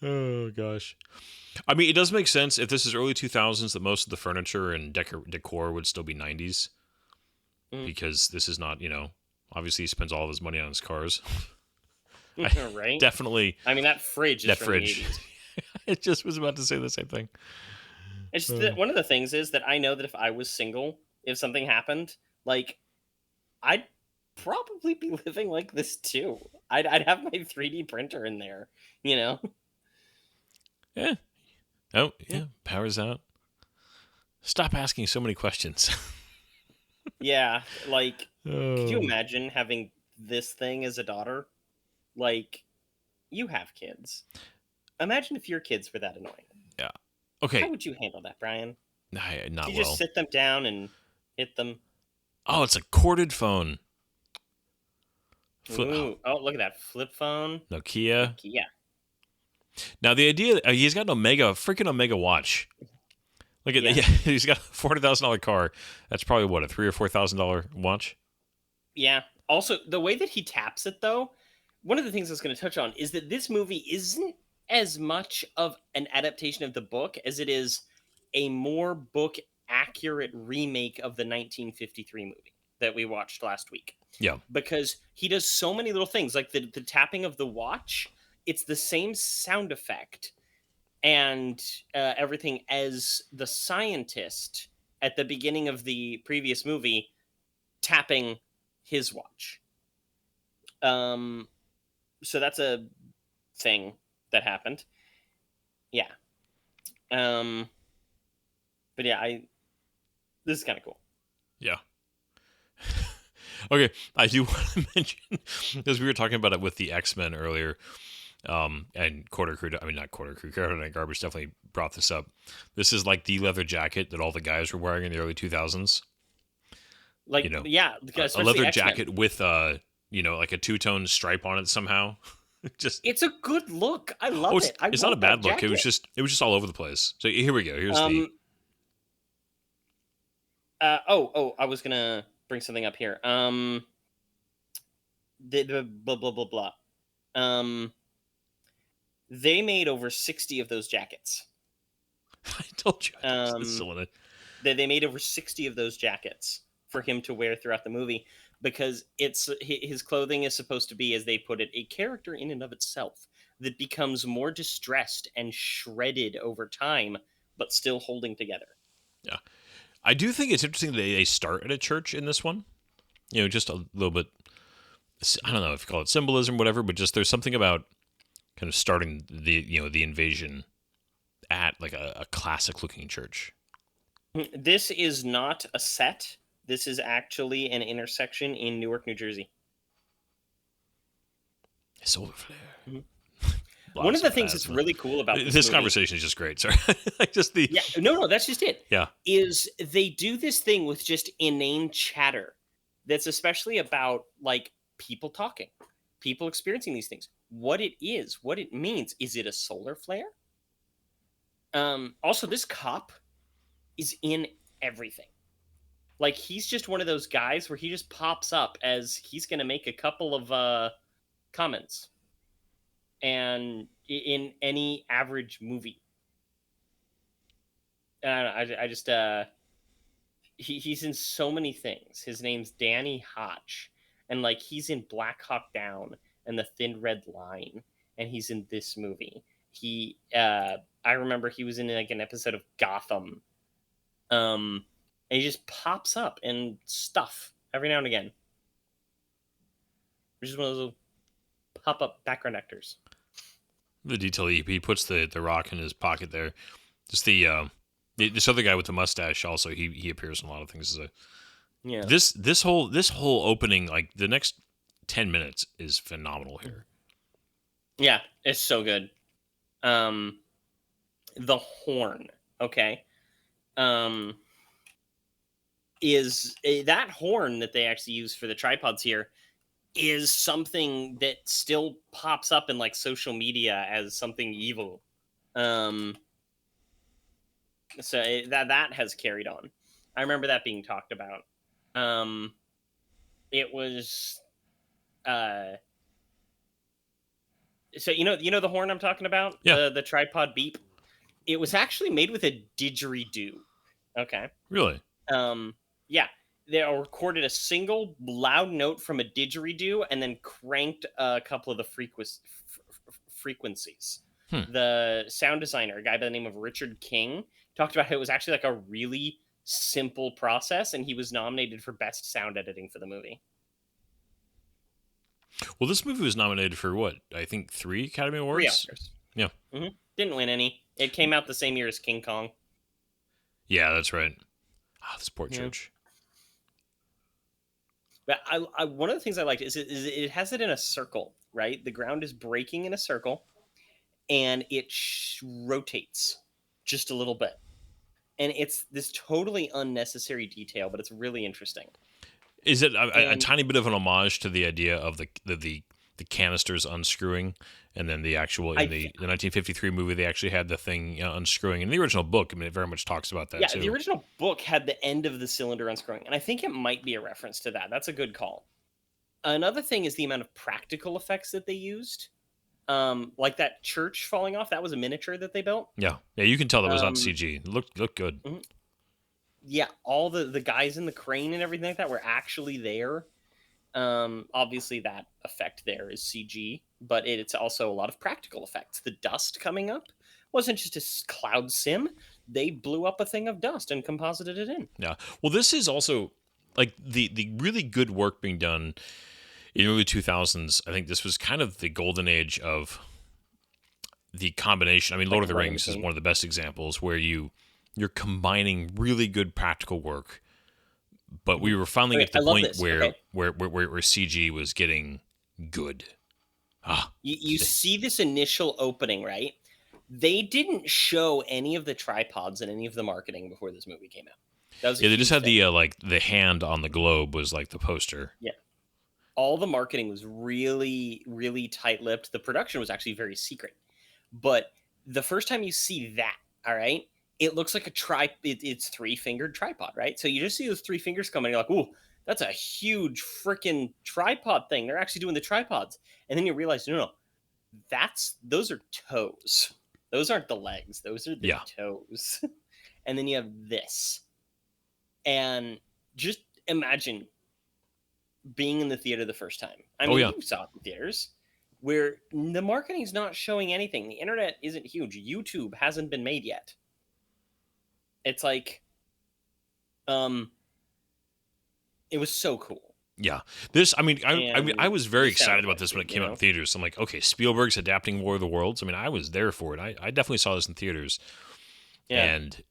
Oh gosh. I mean, it does make sense if this is early 2000s that most of the furniture and decor would still be 90s Mm. because this is not, obviously he spends all of his money on his cars. Right? Definitely I mean, that fridge is that from fridge. the 80s. I just was about to say the same thing. It's just that one of the things is that I know that if I was single, if something happened, like, I'd probably be living like this too. I'd have my 3D printer in there, you know? Yeah. Oh, yeah. Power's out. Stop asking so many questions. Yeah, like, could you Oh. imagine having this thing as a daughter? Like, you have kids. Imagine if your kids were that annoying. Okay. How would you handle that, Brian? Not Do you well. just sit them down and hit them? Oh, it's a corded phone. Ooh, oh, look at that flip phone. Nokia. Yeah. Now the idea he's got an freaking Omega watch. Look at Yeah. that. Yeah, he's got a $400,000 car. That's probably what, a $3,000 or $4,000 watch. Yeah. Also, the way that he taps it, though, one of the things I was going to touch on is that this movie isn't as much of an adaptation of the book as it is a more book accurate remake of the 1953 movie that we watched last week. Yeah. Because he does so many little things, like the tapping of the watch. It's the same sound effect and everything as the scientist at the beginning of the previous movie tapping his watch. So that's a thing that happened. Yeah. But yeah, this is kind of cool. Yeah. Okay, I do want to mention because we were talking about it with the X-Men earlier, and Quarter Crew. I mean, not Quarter Crew. Carrot and Garbage definitely brought this up. This is like the leather jacket that all the guys were wearing in the early 2000s. Like, yeah, A especially leather X-Men. jacket with like a two-tone stripe on it somehow. Just It's a good look. I love it. It's not a bad look. It was just all over the place. So here we go. Here's the. I was gonna bring something up here. The blah blah blah blah. They made over 60 of those jackets. I told you. It's still in it. They made over 60 of those jackets for him to wear throughout the movie because his clothing is supposed to be, as they put it, a character in and of itself that becomes more distressed and shredded over time, but still holding together. Yeah. I do think it's interesting that they start at a church in this one. Just a little bit, I don't know if you call it symbolism or whatever, but just there's something about kind of starting the invasion at like a classic looking church. This is not a set. This is actually an intersection in Newark, New Jersey. Solar flare. One of the things paths, that's but really cool about this movie, conversation is just great. Sorry, like just the yeah, no, that's just it. yeah. Is they do this thing with just inane chatter that's especially about like people talking, people experiencing these things, what it is, what it means. Is it a solar flare? Also, this cop is in everything. Like, he's just one of those guys where he just pops up as he's going to make a couple of comments, and in any average movie, I just he's in so many things. His name's Danny Hotch, and like he's in Black Hawk Down and The Thin Red Line, and he's in this movie. I remember he was in like an episode of Gotham. And he just pops up in stuff every now and again. Which is one of those little pop-up background actors. The detail he puts the rock in his pocket there. Just this other guy with the mustache also he appears in a lot of things. Yeah. This whole opening, like the next 10 minutes is phenomenal here. Yeah, it's so good. The horn, okay, is that horn that they actually use for the tripods here is something that still pops up in like social media as something evil. So that has carried on. I remember that being talked about. It was so you know the horn I'm talking about? Yeah. The tripod beep. It was actually made with a didgeridoo. Okay. Really? Yeah. They recorded a single loud note from a didgeridoo and then cranked a couple of the frequencies. The sound designer, a guy by the name of Richard King, talked about how it was actually like a really simple process, and he was nominated for Best Sound Editing for the movie. Well, this movie was nominated for what? I think 3 Academy Awards? 3 Oscars. Yeah. Mm-hmm. Didn't win any. It came out the same year as King Kong. Yeah, that's right. This poor church. But I one of the things I liked is it has it in a circle, right? The ground is breaking in a circle, and it rotates just a little bit. And it's this totally unnecessary detail, but it's really interesting. Is it a tiny bit of an homage to the idea of the canisters unscrewing, and then the actual in the 1953 movie they actually had the thing unscrewing? In the original book, I mean, it very much talks about that. Yeah, too. The original book had the end of the cylinder unscrewing, and I think it might be a reference to that. That's a good call. Another thing is the amount of practical effects that they used. Like that church falling off, that was a miniature that they built. Yeah, you can tell that was not CG. It looked good. Mm-hmm. Yeah, all the guys in the crane and everything like that were actually there. Obviously that effect there is CG, but it's also a lot of practical effects. The dust coming up wasn't just a cloud sim. They blew up a thing of dust and composited it in. Yeah. Well, this is also like the really good work being done in the early 2000s. I think this was kind of the golden age of the combination. I mean, Lord of the Rings is one of the best examples where you're combining really good practical work, but we were finally at the point where CG was getting good. You see this initial opening, right? They didn't show any of the tripods in any of the marketing before this movie came out. That was they just had the like the hand on the globe was like the poster. Yeah. All the marketing was really, really tight-lipped. The production was actually very secret. But the first time you see that, all right, it looks like it's 3-fingered tripod, right? So you just see those 3 fingers coming, and you're like, ooh, that's a huge freaking tripod thing. They're actually doing the tripods. And then you realize, no, those are toes. Those aren't the legs. Those are the toes. And then you have this. And just imagine being in the theater the first time. I mean, you saw it in theaters where the marketing is not showing anything. The internet isn't huge. YouTube hasn't been made yet. It's like, it was so cool. Yeah, this. I mean, I was very excited about this when it came out in theaters. I'm like, okay, Spielberg's adapting War of the Worlds. I mean, I was there for it. I definitely saw this in theaters, and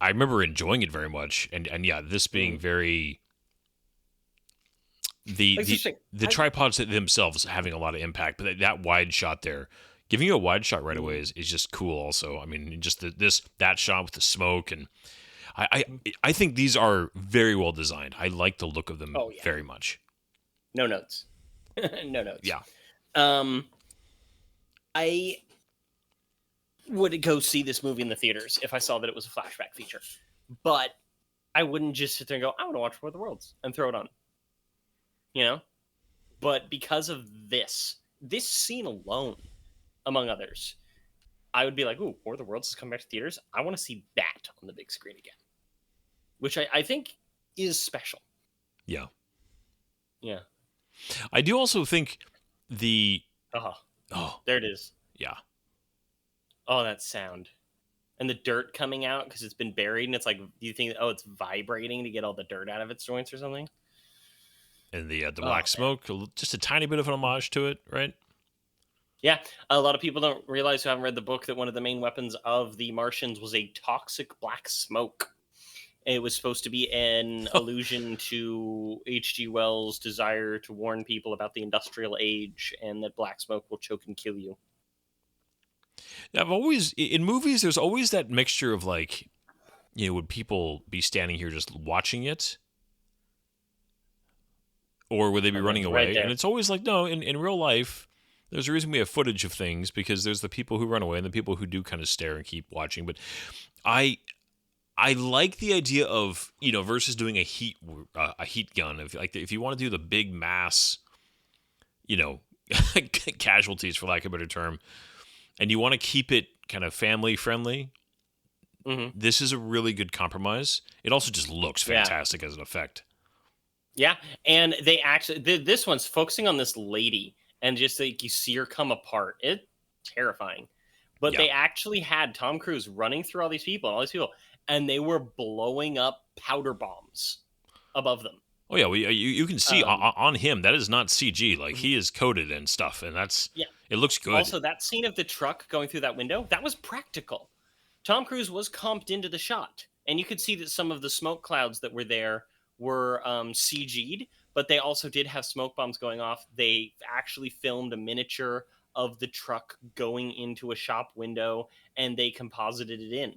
I remember enjoying it very much. And yeah, this being very the Like, the, seriously, the tripods themselves having a lot of impact, but that wide shot there, giving you a wide shot right away is just cool. Also, I mean, just that shot with the smoke, and I think these are very well designed. I like the look of them Oh, yeah. very much. No notes. No notes. Yeah. I would go see this movie in the theaters if I saw that it was a flashback feature, but I wouldn't just sit there and go, I want to watch War of the Worlds and throw it on. You know? But because of this scene alone, among others, I would be like, ooh, War of the Worlds is coming back to theaters. I want to see that on the big screen again. Which I think is special. Yeah. Yeah. I do also think the There it is. yeah. Oh, that sound. And the dirt coming out because it's been buried, and it's like, do you think, it's vibrating to get all the dirt out of its joints or something? And the black smoke, just a tiny bit of an homage to it, right? Yeah, a lot of people don't realize who haven't read the book that one of the main weapons of the Martians was a toxic black smoke. It was supposed to be an allusion to H.G. Wells' desire to warn people about the industrial age and that black smoke will choke and kill you. I've always, in movies, there's always that mixture of like, would people be standing here just watching it? Or would they be running away? And it's always like, no, in real life, there's a reason we have footage of things, because there's the people who run away and the people who do kind of stare and keep watching. But I like the idea of, versus doing a heat gun. If you want to do the big mass, casualties, for lack of a better term, and you want to keep it kind of family friendly, this is a really good compromise. It also just looks fantastic as an effect. Yeah, and they actually, this one's focusing on this lady, and just like you see her come apart. It's terrifying. But they actually had Tom Cruise running through all these people, and they were blowing up powder bombs above them. Oh yeah, well, you can see on him, that is not CG. Like, he is coated and stuff, and it looks good. Also, that scene of the truck going through that window, that was practical. Tom Cruise was comped into the shot, and you could see that some of the smoke clouds that were there were CG'd, but they also did have smoke bombs going off. They actually filmed a miniature of the truck going into a shop window, and they composited it in.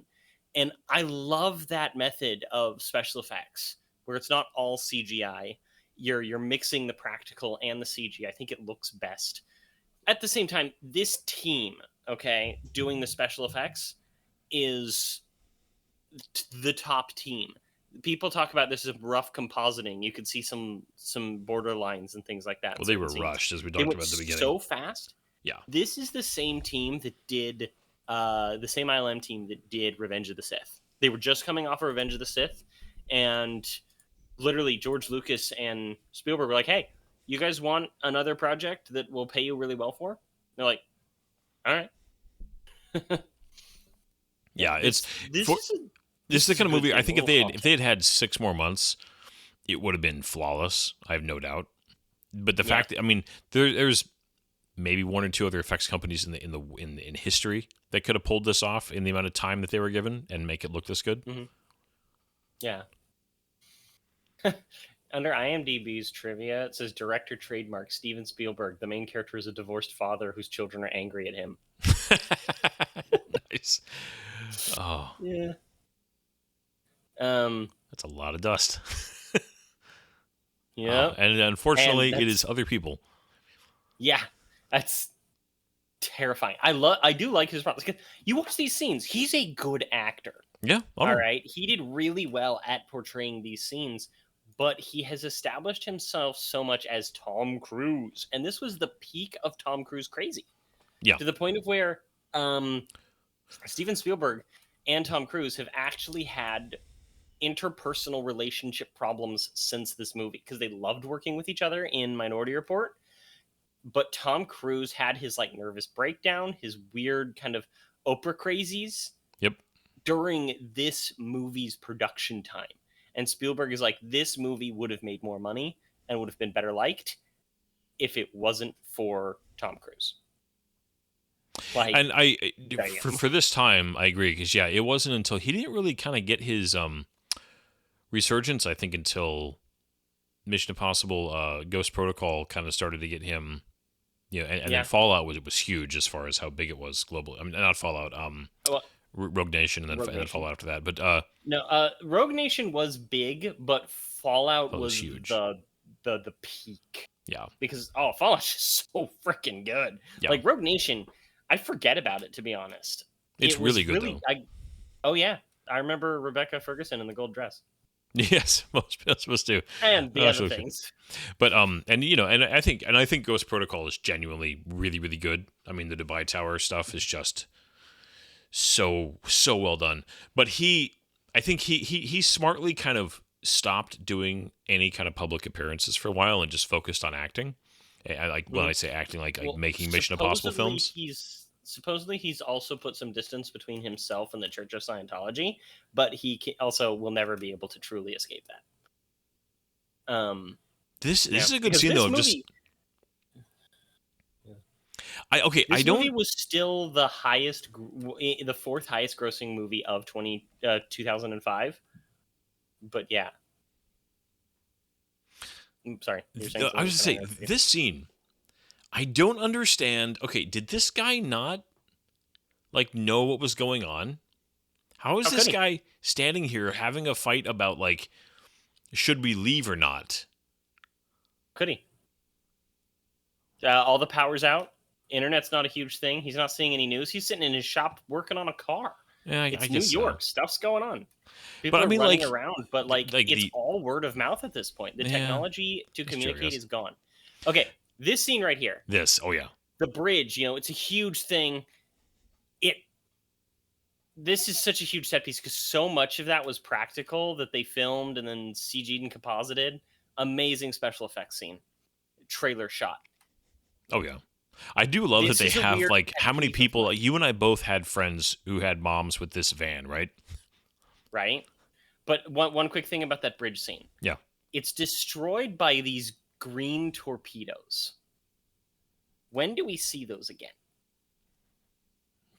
And I love that method of special effects, where it's not all CGI. You're mixing the practical and the CG. I think it looks best. At the same time, this team, doing the special effects is the top team. People talk about this as rough compositing. You could see some border lines and things like that. Well, they were rushed, as we talked about at the beginning. So fast. Yeah. This is the same team that did the same ILM team that did Revenge of the Sith. They were just coming off of Revenge of the Sith, and literally George Lucas and Spielberg were like, "Hey, you guys want another project that will pay you really well for?" And they're like, "All right." Yeah, this is the kind of movie. I think if they had 6 more months, it would have been flawless. I have no doubt. But the fact that, there's maybe 1 or 2 other effects companies in history that could have pulled this off in the amount of time that they were given and make it look this good. Mm-hmm. Yeah. Under IMDb's trivia, it says director trademark Steven Spielberg. The main character is a divorced father whose children are angry at him. Nice. Oh. Yeah. That's a lot of dust. Yeah. And unfortunately, it is other people. Yeah. That's terrifying. I do like his response. You watch these scenes, he's a good actor. Yeah. All right. He did really well at portraying these scenes, but he has established himself so much as Tom Cruise. And this was the peak of Tom Cruise crazy. Yeah. To the point of where Steven Spielberg and Tom Cruise have actually had interpersonal relationship problems since this movie, because they loved working with each other in Minority Report. But Tom Cruise had his nervous breakdown, his weird kind of Oprah crazies. Yep. During this movie's production time. And Spielberg is like, this movie would have made more money and would have been better liked if it wasn't for Tom Cruise. And for this time, I agree, because it wasn't until he didn't really kind of get his resurgence, I think, until Mission Impossible, Ghost Protocol kind of started to get him, and Yeah. then Fallout was huge as far as how big it was globally. I mean, not Fallout, Well, Rogue Nation, and then Rogue and then Nation. Fallout after that. But No, Rogue Nation was big, but Fallout Oh, it was was huge. the peak. yeah, Because Fallout's just so freaking good. Yeah. Like Rogue Nation, I forget about it, to be honest. it's It was really good though. Oh yeah, I remember Rebecca Ferguson in the gold dress Yes, most do. and the That's other okay. things. But and I think Ghost Protocol is genuinely really, really good. I mean, the Dubai Tower stuff is just so well done. But I think he smartly kind of stopped doing any kind of public appearances for a while and just focused on acting. I like when I say acting, like Well, making Mission Impossible supposedly films. Supposedly he's also put some distance between himself and the Church of Scientology, but he also will never be able to truly escape that. This is a good because scene this though. movie, I This don't. movie was still the fourth highest grossing movie of 2005. But yeah. Sorry. You're saying I was just saying something? this scene. I don't understand. Okay, did this guy not like know what was going on? How is How this could he? guy standing here having a fight about like should we leave or not? Could he? All the power's out. Internet's not a huge thing. He's not seeing any news. He's sitting in his shop working on a car. Yeah, I It's New guess so. York. Stuff's going on. People But I are mean, running like- around, but like it's the- all word of mouth at this point. The Yeah, technology to that's true, I communicate guess. is gone. Okay, this scene right here, This. Oh yeah. the bridge. It's a huge thing. This is such a huge set piece because so much of that was practical that they filmed and then CG'd and composited. Amazing special effects scene. Trailer shot. Oh yeah. I do love This that is they a have weird like how many technique of people. life. You and I both had friends who had moms with this van, right? Right? But one quick thing about that bridge scene. Yeah. It's destroyed by these green torpedoes. When do we see those again?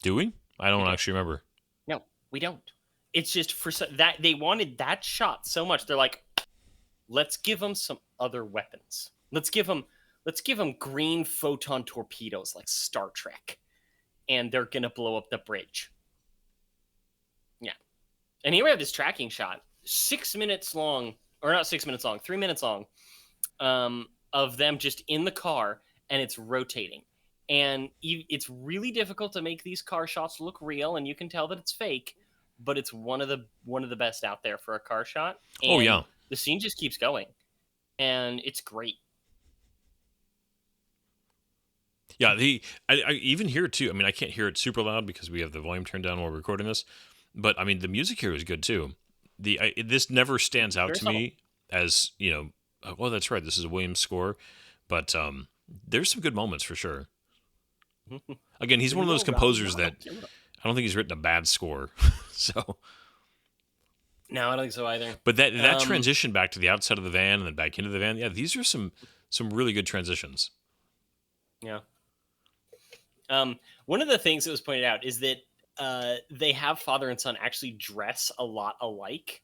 Do we? I don't We do. actually remember. No, we don't. It's just that they wanted that shot so much. They're like, let's give them some other weapons. Let's give them green photon torpedoes like Star Trek, and they're gonna blow up the bridge. Yeah, and here we have this tracking shot, 6 minutes long, or not 6 minutes long, 3 minutes long, of them just in the car, and it's rotating. And it's really difficult to make these car shots look real, and you can tell that it's fake, but it's one of the best out there for a car shot. And Oh yeah. the scene just keeps going, and it's great. Yeah, I even here too. I mean, I can't hear it super loud because we have the volume turned down while we're recording this. But I mean, the music here is good too. This never stands out Very to me as well, that's right. This is a Williams score, but there's some good moments for sure. Again, he's one of those composers that I don't think he's written a bad score. So, No, I don't think so either. but that Um, transition back to the outside of the van and then back into the van, yeah, these are some really good transitions. Yeah. One of the things that was pointed out is that they have father and son actually dress a lot alike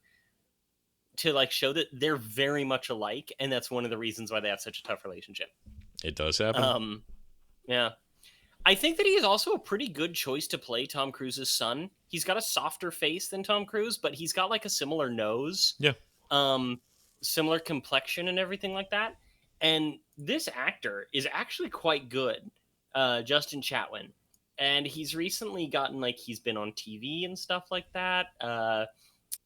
to like show that they're very much alike, and that's one of the reasons why they have such a tough relationship. It does happen. Yeah. I think that he is also a pretty good choice to play Tom Cruise's son. He's got a softer face than Tom Cruise, but he's got like a similar nose. Yeah. Similar complexion and everything like that. And this actor is actually quite good, Justin Chatwin. And he's recently gotten he's been on TV and stuff like that.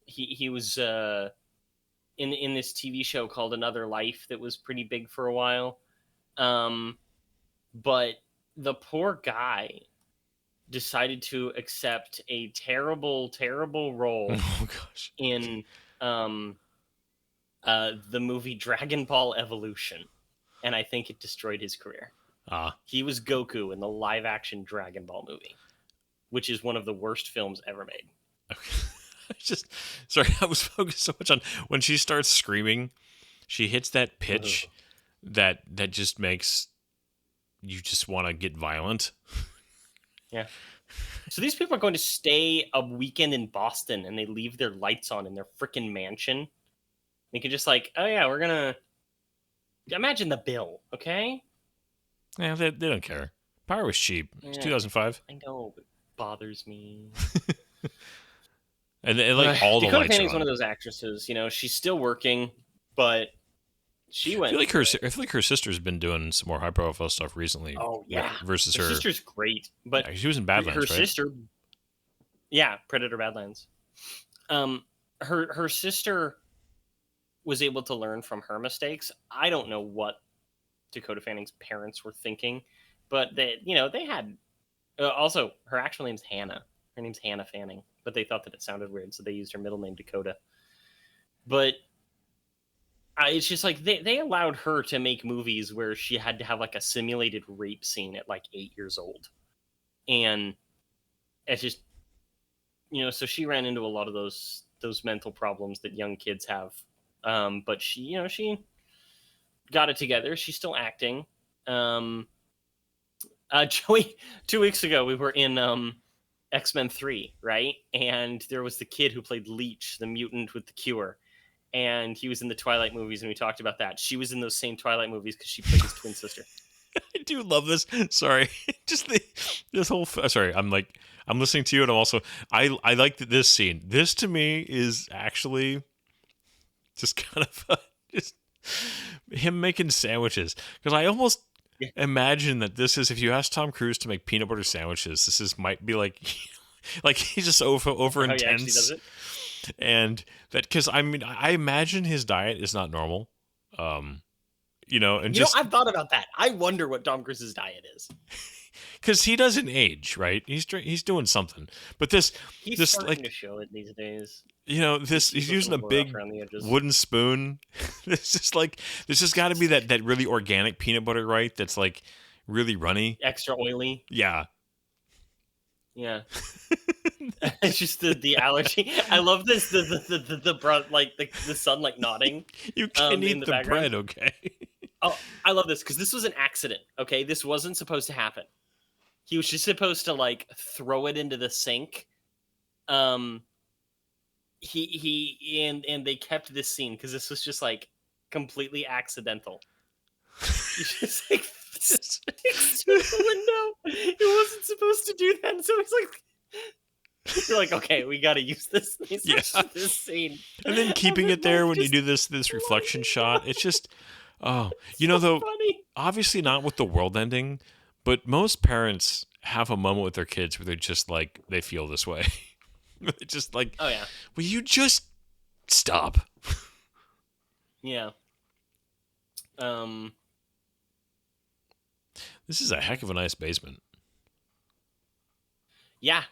He was in this TV show called Another Life that was pretty big for a while. But the poor guy decided to accept a terrible, terrible role Oh gosh. in the movie Dragon Ball Evolution, and I think it destroyed his career. He was Goku in the live-action Dragon Ball movie, which is one of the worst films ever made. Sorry, I was focused so much on when she starts screaming. She hits that pitch that just makes you just want to get violent. Yeah. So these people are going to stay a weekend in Boston, and they leave their lights on in their freaking mansion. They can just oh yeah, we're gonna Imagine the bill, okay? Yeah, they don't care. Power was cheap. It was Yeah. 2005. I know, it bothers me. And like all the Dakota lights are Fanning's on. one of those actresses, she's still working, but she I went. feel like her sister's been doing some more high profile stuff recently. Oh yeah, versus her her. sister's great, but Yeah, she was in her Badlands, right? sister, yeah, Predator Badlands. Her sister was able to learn from her mistakes. I don't know what Dakota Fanning's parents were thinking, but they had. Also, her actual name's Hannah. Her name's Hannah Fanning, but they thought that it sounded weird, so they used her middle name Dakota. But it's just like they allowed her to make movies where she had to have like a simulated rape scene at like 8 years old, and it's just so she ran into a lot of those mental problems that young kids have. But she got it together. She's still acting. Joey, 2 weeks ago we were in X-Men 3, right? And there was the kid who played Leech, the mutant with the cure. And he was in the Twilight movies, and we talked about that. She was in those same Twilight movies because she played his twin sister. I do love this. Sorry, just this whole. Sorry, I'm listening to you, and I'm also I like this scene. This to me is actually just kind of just him making sandwiches, because I almost imagine that this is, if you ask Tom Cruise to make peanut butter sandwiches, this might be like like he's just over intense. He actually does it. And that, because I mean, I imagine his diet is not normal. And I've thought about that. I wonder what Tom Cruise's diet is. Because he doesn't age, right? He's doing something. But he's starting to show it these days. He's using a big wooden spoon. It's just like, there's just got to be that really organic peanut butter, right? That's like really runny, extra oily. Yeah. Yeah. It's just the allergy. I love this the sun like nodding. You can eat the bread, okay? Oh, I love this because this was an accident. Okay, this wasn't supposed to happen. He was just supposed to like throw it into the sink. He they kept this scene because this was just like completely accidental. He just like the window. He wasn't supposed to do that, so he's like. You're like, okay, we got to use this scene. And then keeping it there when you do this reflection shot, it's just, though, funny. Obviously not with the world ending, but most parents have a moment with their kids where they're just like, they feel this way. They're just like, oh yeah, will you just stop? Yeah. This is a heck of a nice basement. Yeah.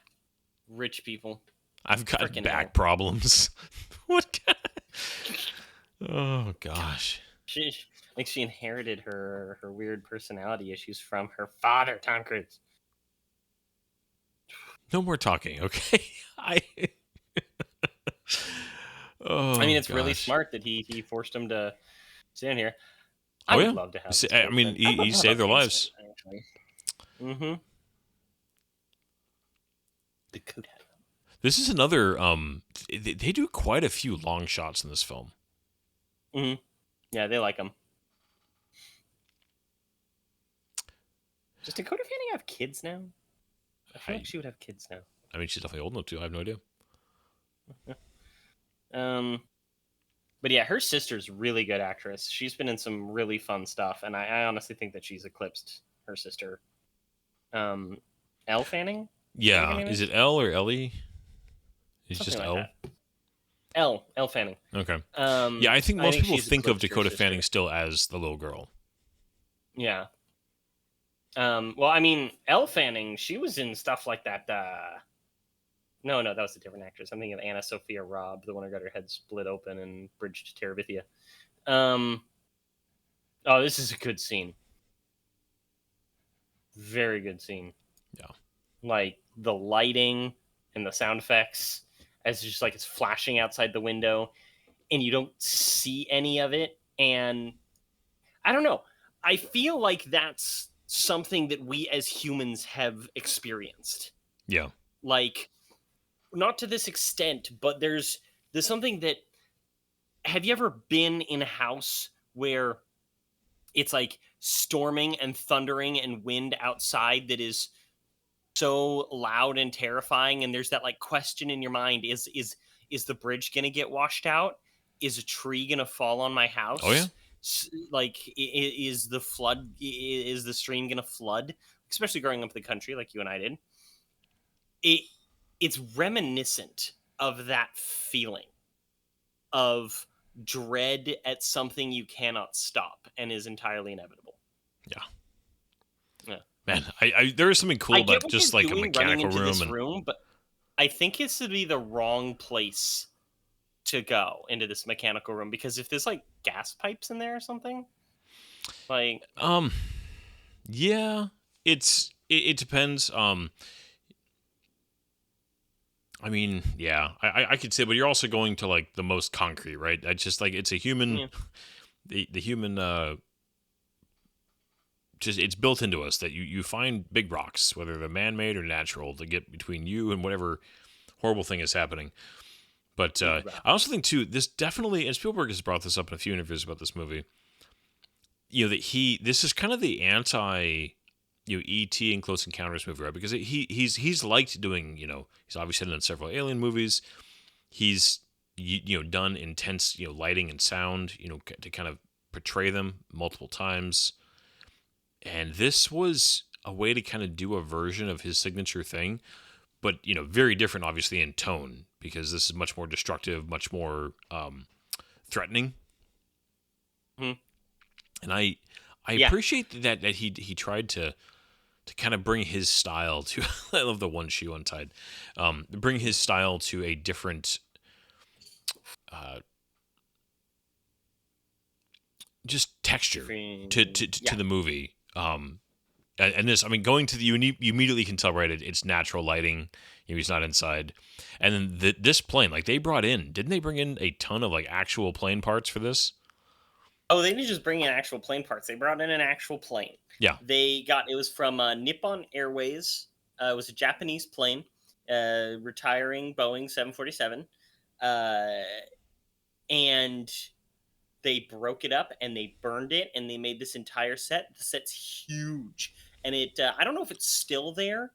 Rich people. I've got back problems. What? Oh gosh. She inherited her weird personality issues from her father, Tom Cruise. No more talking, okay? I mean, it's really smart that he forced him to stand here. I would love to have. I mean, he saved their lives. Actually. Mm-hmm. The coat hat. This is another. They do quite a few long shots in this film. Mm-hmm. Yeah, they like them. Does Dakota Fanning have kids now? I feel like she would have kids now. I mean, she's definitely old enough to. I have no idea. But yeah, her sister's really good actress. She's been in some really fun stuff, and I honestly think that she's eclipsed her sister. Elle Fanning? Yeah, is it Elle or Ellie? It's something just like Elle. Elle Fanning. Okay. Yeah, I think most people think of Dakota Fanning still as the little girl. Yeah. Well, I mean, Elle Fanning, she was in stuff like that. No, that was a different actress. I'm thinking of Anna Sophia Robb, the one who got her head split open and bridged to Terabithia. Oh, this is a good scene. Very good scene. Yeah. Like the lighting and the sound effects as just like it's flashing outside the window and you don't see any of it. And I don't know. I feel like that's something that we as humans have experienced. Yeah. Like, not to this extent, but there's something that, have you ever been in a house where it's like storming and thundering and wind outside that is so loud and terrifying, and there's that like question in your mind: is the bridge gonna get washed out? Is a tree gonna fall on my Oh yeah. house? Like, is the flood? Is the stream gonna flood? Especially growing up in the country, like you and I did. It it's reminiscent of that feeling of dread at something you cannot stop and is entirely inevitable. Yeah. Yeah. Man, there is something cool I get about what just you're like a doing running mechanical into room this and room, but I think this would be the wrong place to go into this mechanical room, because if there's like gas pipes in there or something, like yeah, it depends. I mean, yeah, I could say, but you're also going to like the most concrete, right? I just like it's a human, yeah. the human, just it's built into us that you find big rocks, whether they're man made or natural, to get between you and whatever horrible thing is happening. But Big rock. I also think too, this definitely, and Spielberg has brought this up in a few interviews about this movie. This is kind of the anti, E.T. and Close Encounters movie, right? Because he's liked doing, he's obviously done several Alien movies. He's done intense lighting and sound, to kind of portray them multiple times. And this was a way to kind of do a version of his signature thing, but very different, obviously, in tone, because this is much more destructive, much more threatening. Hmm. And I Yeah. appreciate that he tried to kind of bring his style to I love the one shoe untied, bring his style to a different just texture to the movie. And this, I mean, going to the you immediately can tell, right? It's natural lighting. He's not inside. And then this plane, like didn't they bring in a ton of like actual plane parts for this? Oh, they didn't just bring in actual plane parts. They brought in an actual plane. Yeah. It was from Nippon Airways. It was a Japanese plane, retiring Boeing 747. And they broke it up and they burned it and they made this entire set. The set's huge. And I don't know if it's still there,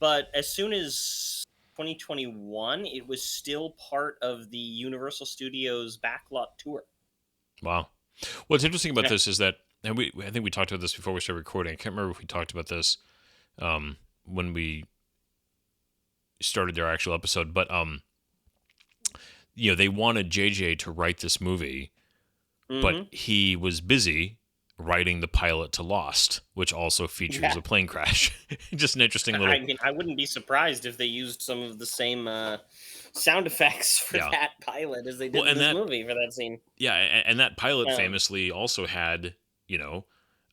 but as soon as 2021, it was still part of the Universal Studios backlot tour. Wow. What's interesting about Yeah. this is that, and I think we talked about this before we started recording. I can't remember if we talked about this when we started their actual episode, but they wanted JJ to write this movie, but he was busy writing the pilot to Lost, which also features a plane crash. Just an interesting little. I mean, I wouldn't be surprised if they used some of the same sound effects for that pilot as they did in this movie for that scene. Yeah, and that pilot famously also had,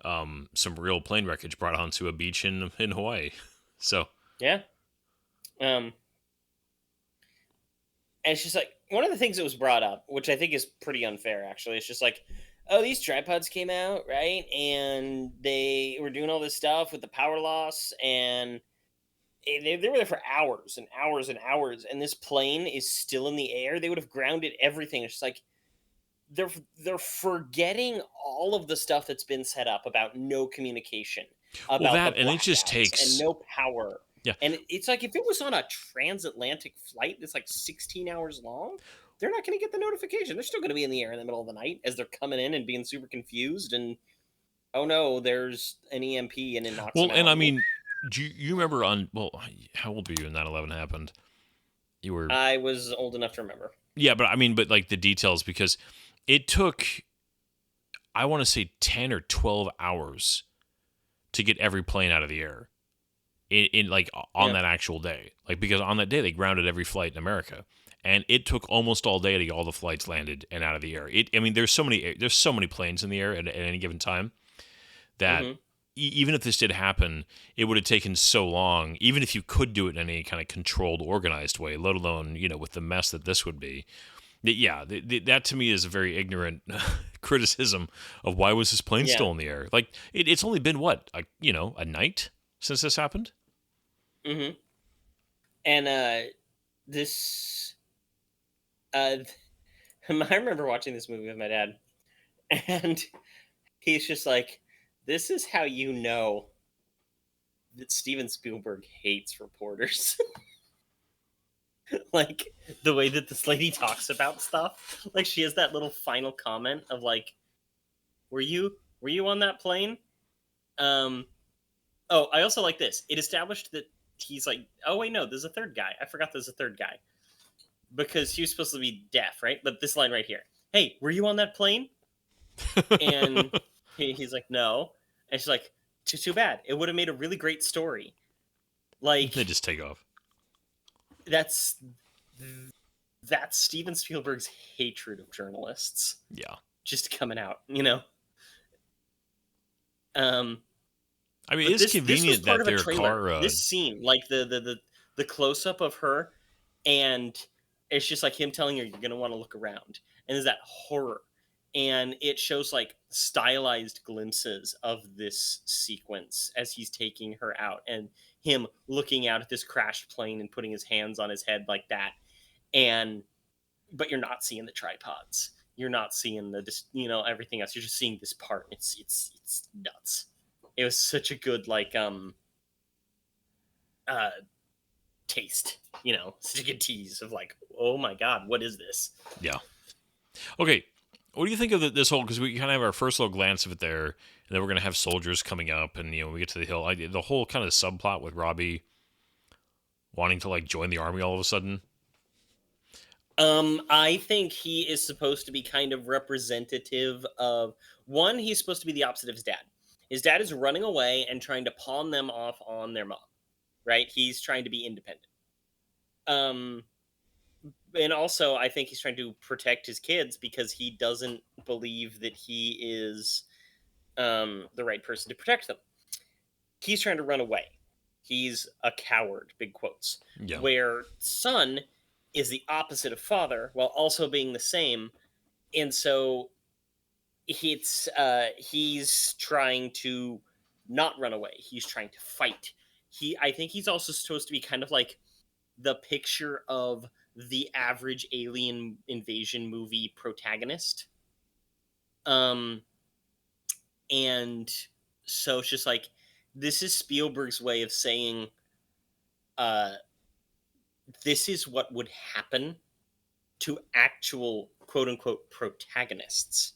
some real plane wreckage brought onto a beach in Hawaii. So yeah, and it's just like one of the things that was brought up, which I think is pretty unfair. Actually, it's just like, oh, these tripods came out, right, and they were doing all this stuff with the power loss, and they were there for hours and hours and hours, and this plane is still in the air. They would have grounded everything. It's just like they're forgetting all of the stuff that's been set up about no communication, about that, and it just takes and no power. Yeah, and it's like if it was on a transatlantic flight that's like 16 hours long, they're not going to get the notification. They're still going to be in the air in the middle of the night as they're coming in and being super confused. And oh no, there's an EMP and it knocks them out. And I mean, do you remember how old were you when 9/11 happened? I was old enough to remember. Yeah, but I mean, but like the details, because it took, I want to say 10 or 12 hours to get every plane out of the air in like on that actual day. Like, because on that day they grounded every flight in America, and it took almost all day to get all the flights landed and out of the air. I mean, there's so many planes in the air at any given time that even if this did happen, it would have taken so long, even if you could do it in any kind of controlled, organized way, let alone, with the mess that this would be. That to me is a very ignorant criticism of why was this plane still in the air. Like, it's only been a night since this happened. Mm-hmm. And this, I remember watching this movie with my dad, and he's just like, this is how you know that Steven Spielberg hates reporters. Like the way that this lady talks about stuff. Like she has that little final comment of like, were you on that plane? Oh, I also like this. It established that he's like, oh wait, no, there's a third guy. I forgot there's a third guy. Because he was supposed to be deaf, right? But this line right here. Hey, were you on that plane? And he's like, no. And she's like, too bad. It would have made a really great story. Like They just take off. that's Steven Spielberg's hatred of journalists Yeah. just coming out, you know. I mean, But it's this was convenient part that of a their trailer. car. This scene, like the close up of her, and it's just like him telling her, "You're gonna want to look around," and there's that horror, and it shows like stylized glimpses of this sequence as he's taking her out, and him looking out at this crashed plane and putting his hands on his head like that, but you're not seeing the tripods. You're not seeing everything else. You're just seeing this part. It's nuts. It was such a good taste, such a good tease of like, oh my god, what is this? Yeah. Okay. What do you think of this whole? Because we kind of have our first little glance of it there, and then we're gonna have soldiers coming up, and we get to the hill. The whole kind of subplot with Robbie wanting to like join the army all of a sudden. I think he is supposed to be kind of representative of one. He's supposed to be the opposite of his dad. His dad is running away and trying to pawn them off on their mom, right? He's trying to be independent. And also, I think he's trying to protect his kids because he doesn't believe that he is the right person to protect them. He's trying to run away. He's a coward, big quotes. Yeah. Where son is the opposite of father while also being the same. And so he's trying to not run away. He's trying to fight. I think he's also supposed to be kind of like the picture of the average alien invasion movie protagonist. And so it's just like, this is Spielberg's way of saying, this is what would happen to actual quote unquote protagonists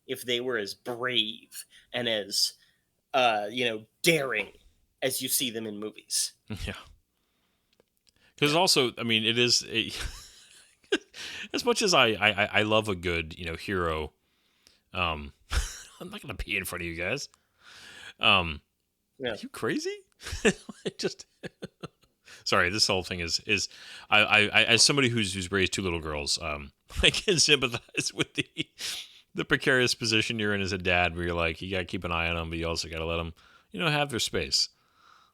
if they were as brave and as daring as you see them in movies. Yeah. Because also, I mean, it is as much as I love a good hero. I'm not gonna pee in front of you guys. Yeah. Are you crazy? Just sorry. This whole thing is I as somebody who's raised two little girls, I can sympathize with the precarious position you're in as a dad, where you're like, you gotta keep an eye on them, but you also gotta let them have their space.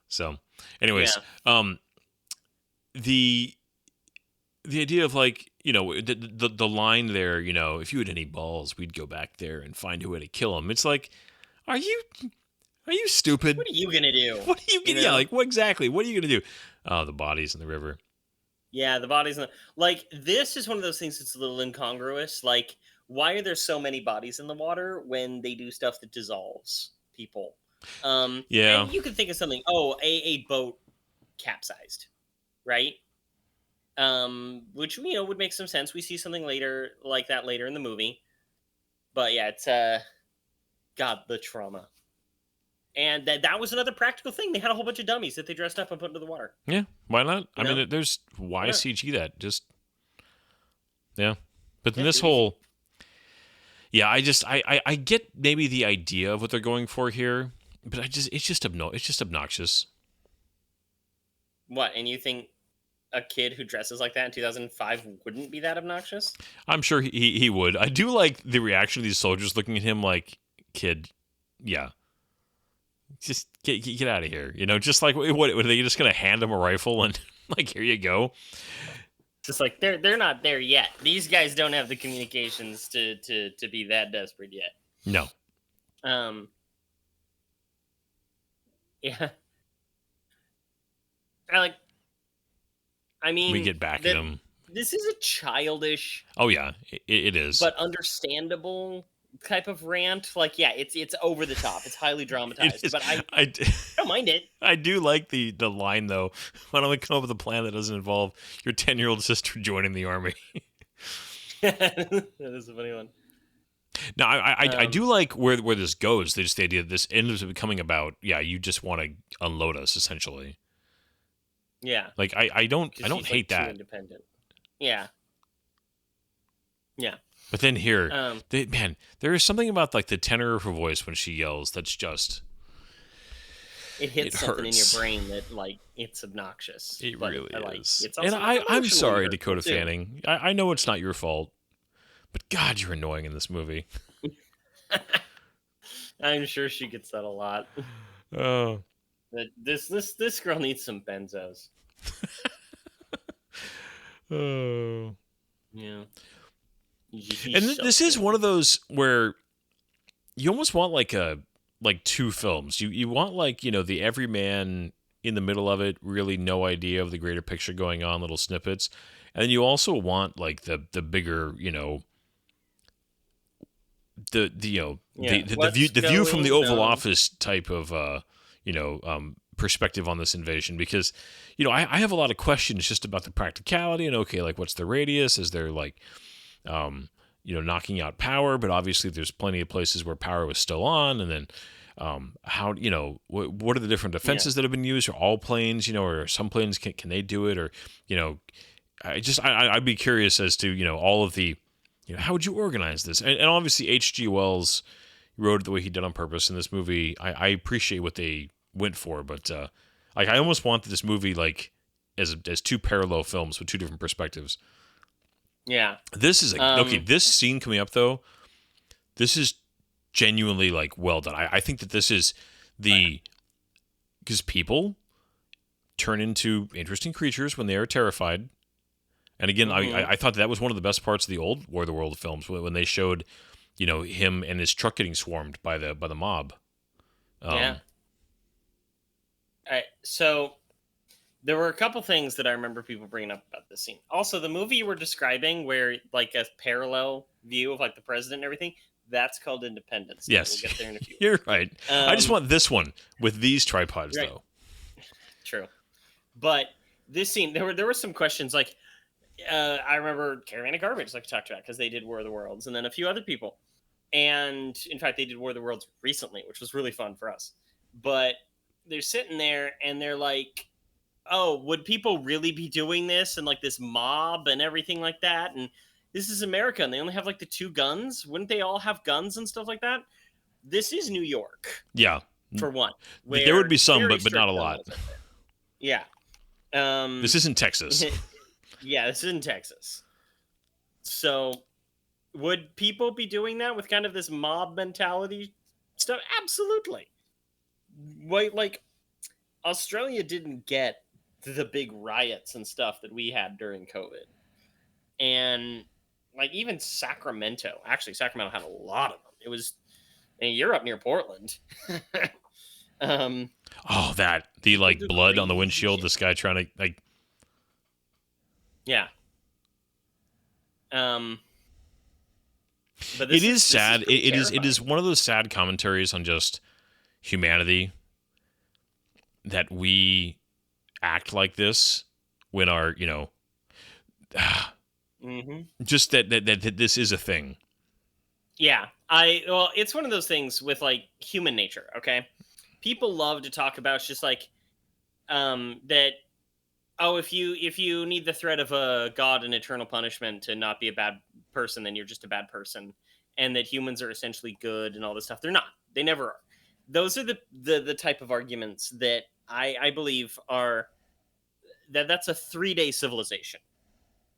So, anyways, the idea of like the line there, if you had any balls, we'd go back there and find a way to kill him. It's like, are you stupid? What are you gonna do? What are you gonna? Yeah, like what exactly? What are you gonna do? Oh, the bodies in the river. Yeah, the bodies like this is one of those things that's a little incongruous. Like, why are there so many bodies in the water when they do stuff that dissolves people? Yeah, and you could think of something. Oh, a boat capsized, right? Which would make some sense. We see something later like that later in the movie, but yeah, it's God, the trauma. And that was another practical thing. They had a whole bunch of dummies that they dressed up and put into the water. Yeah, why not? I mean, there's why CG that? Just but then this whole I get maybe the idea of what they're going for here, but it's just obnoxious. What? And you think a kid who dresses like that in 2005 wouldn't be that obnoxious? I'm sure he would. I do like the reaction of these soldiers looking at him like, kid, yeah. Just get out of here, just like what are they just gonna hand him a rifle and like, here you go? Just like they're not there yet. These guys don't have the communications to be that desperate yet. No. Yeah. I mean, we get back at him. This is a childish. Oh yeah, it is. But understandable type of rant. Like, yeah, it's over the top. It's highly It dramatized, is. but I I, d- don't mind it. I do like the line though. Why don't we come up with a plan that doesn't involve your 10-year-old sister joining the army? That is a funny one. Now, I Um, do like where this goes. Just the idea that this ends up becoming about, yeah, you just want to unload us essentially. yeah, Like I don't because she's hate like too that. independent. Yeah, yeah. But then here, Um, man, there is something about like the tenor of her voice when she yells that's just it it hits something in your hurts. brain that like it's obnoxious, It but really I like is. it's And also like I'm emotionally sorry, hurtful Dakota too. Fanning. I know it's not your fault, but God, you're annoying in this movie. I'm sure she gets that a lot. Oh. But this girl needs some benzos. Oh. Yeah, she's And so this is good. one of those where you almost want like two films. You want like, the everyman in the middle of it, really no idea of the greater picture going on, little snippets. And then you also want like the bigger, the Yeah, the view what's from the going Oval on? Office type of perspective on this invasion, because I have a lot of questions just about the practicality and, okay, like what's the radius, is there like knocking out power, but obviously there's plenty of places where power was still on, and then how what are the different Yeah, defenses that have been used? Are all planes, or some planes can they do it, or I'd be curious as to all of the how would you organize this, and obviously H.G. Wells wrote it the way he did on purpose in this movie. I appreciate what they went for, but like I almost want this movie like as two parallel films with two different perspectives. yeah. This is okay. Um, This scene coming up though, this is genuinely like well done. I think that this is the because people turn into interesting creatures when they are terrified. And again, mhm. I thought that was one of the best parts of the old War of the World films when they showed, him and his truck getting swarmed by the mob. Yeah. Um, All right. So there were a couple things that I remember people bringing up about this scene. Also, the movie you were describing, where like a parallel view of like the president and everything, that's called Independence Day. We'll yes, get there in a few. you're right. I just Um, want this one with these tripods right. though. True. But this scene, there were some questions like I remember Caravan of Garbage, like I talked about, because they did War of the Worlds, and then a few other people. And in fact, they did War of the Worlds recently, which was really fun for us. But they're sitting there and they're like, "Oh, would people really be doing this and like this mob and everything like that?" And this is America, and they only have like the two guns. Wouldn't they all have guns and stuff like that? This is New York, Yeah, for one, there would where be some, very but not strict a gun lot. laws out there. Yeah. This isn't Texas. Yeah, this is in Texas. So, would people be doing that with kind of this mob mentality stuff? Absolutely. Wait, like Australia didn't get the big riots and stuff that we had during COVID, and like even Sacramento. Actually, Sacramento had a lot of them. It was, and you're up near Portland. um, Oh, the people like do blood on the crazy windshield. shit. This guy trying to like. Yeah. Um, but It is this is sad. pretty It is terrifying. one of those sad commentaries on just humanity that we act like this when our Hmm. just that this is a thing. Yeah, well, it's one of those things with like human nature. Okay, people love to talk about it's just like that. Oh, if you need the threat of a god and eternal punishment to not be a bad person, then you're just a bad person, and that humans are essentially good and all this stuff. They're not. They never are. Those are the type of arguments that I believe are that's a 3-day civilization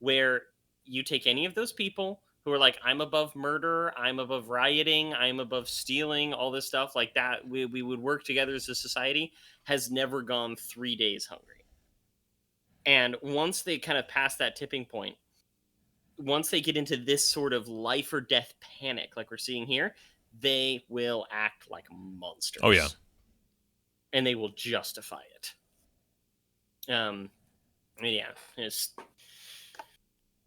where you take any of those people who are like, I'm above murder, I'm above rioting, I'm above stealing, all this stuff like that. We would work together as a society, has never gone 3 days hungry. And once they kind of pass that tipping point, once they get into this sort of life or death panic, like we're seeing here, they will act like Oh yeah. monsters and they will justify it. Yeah,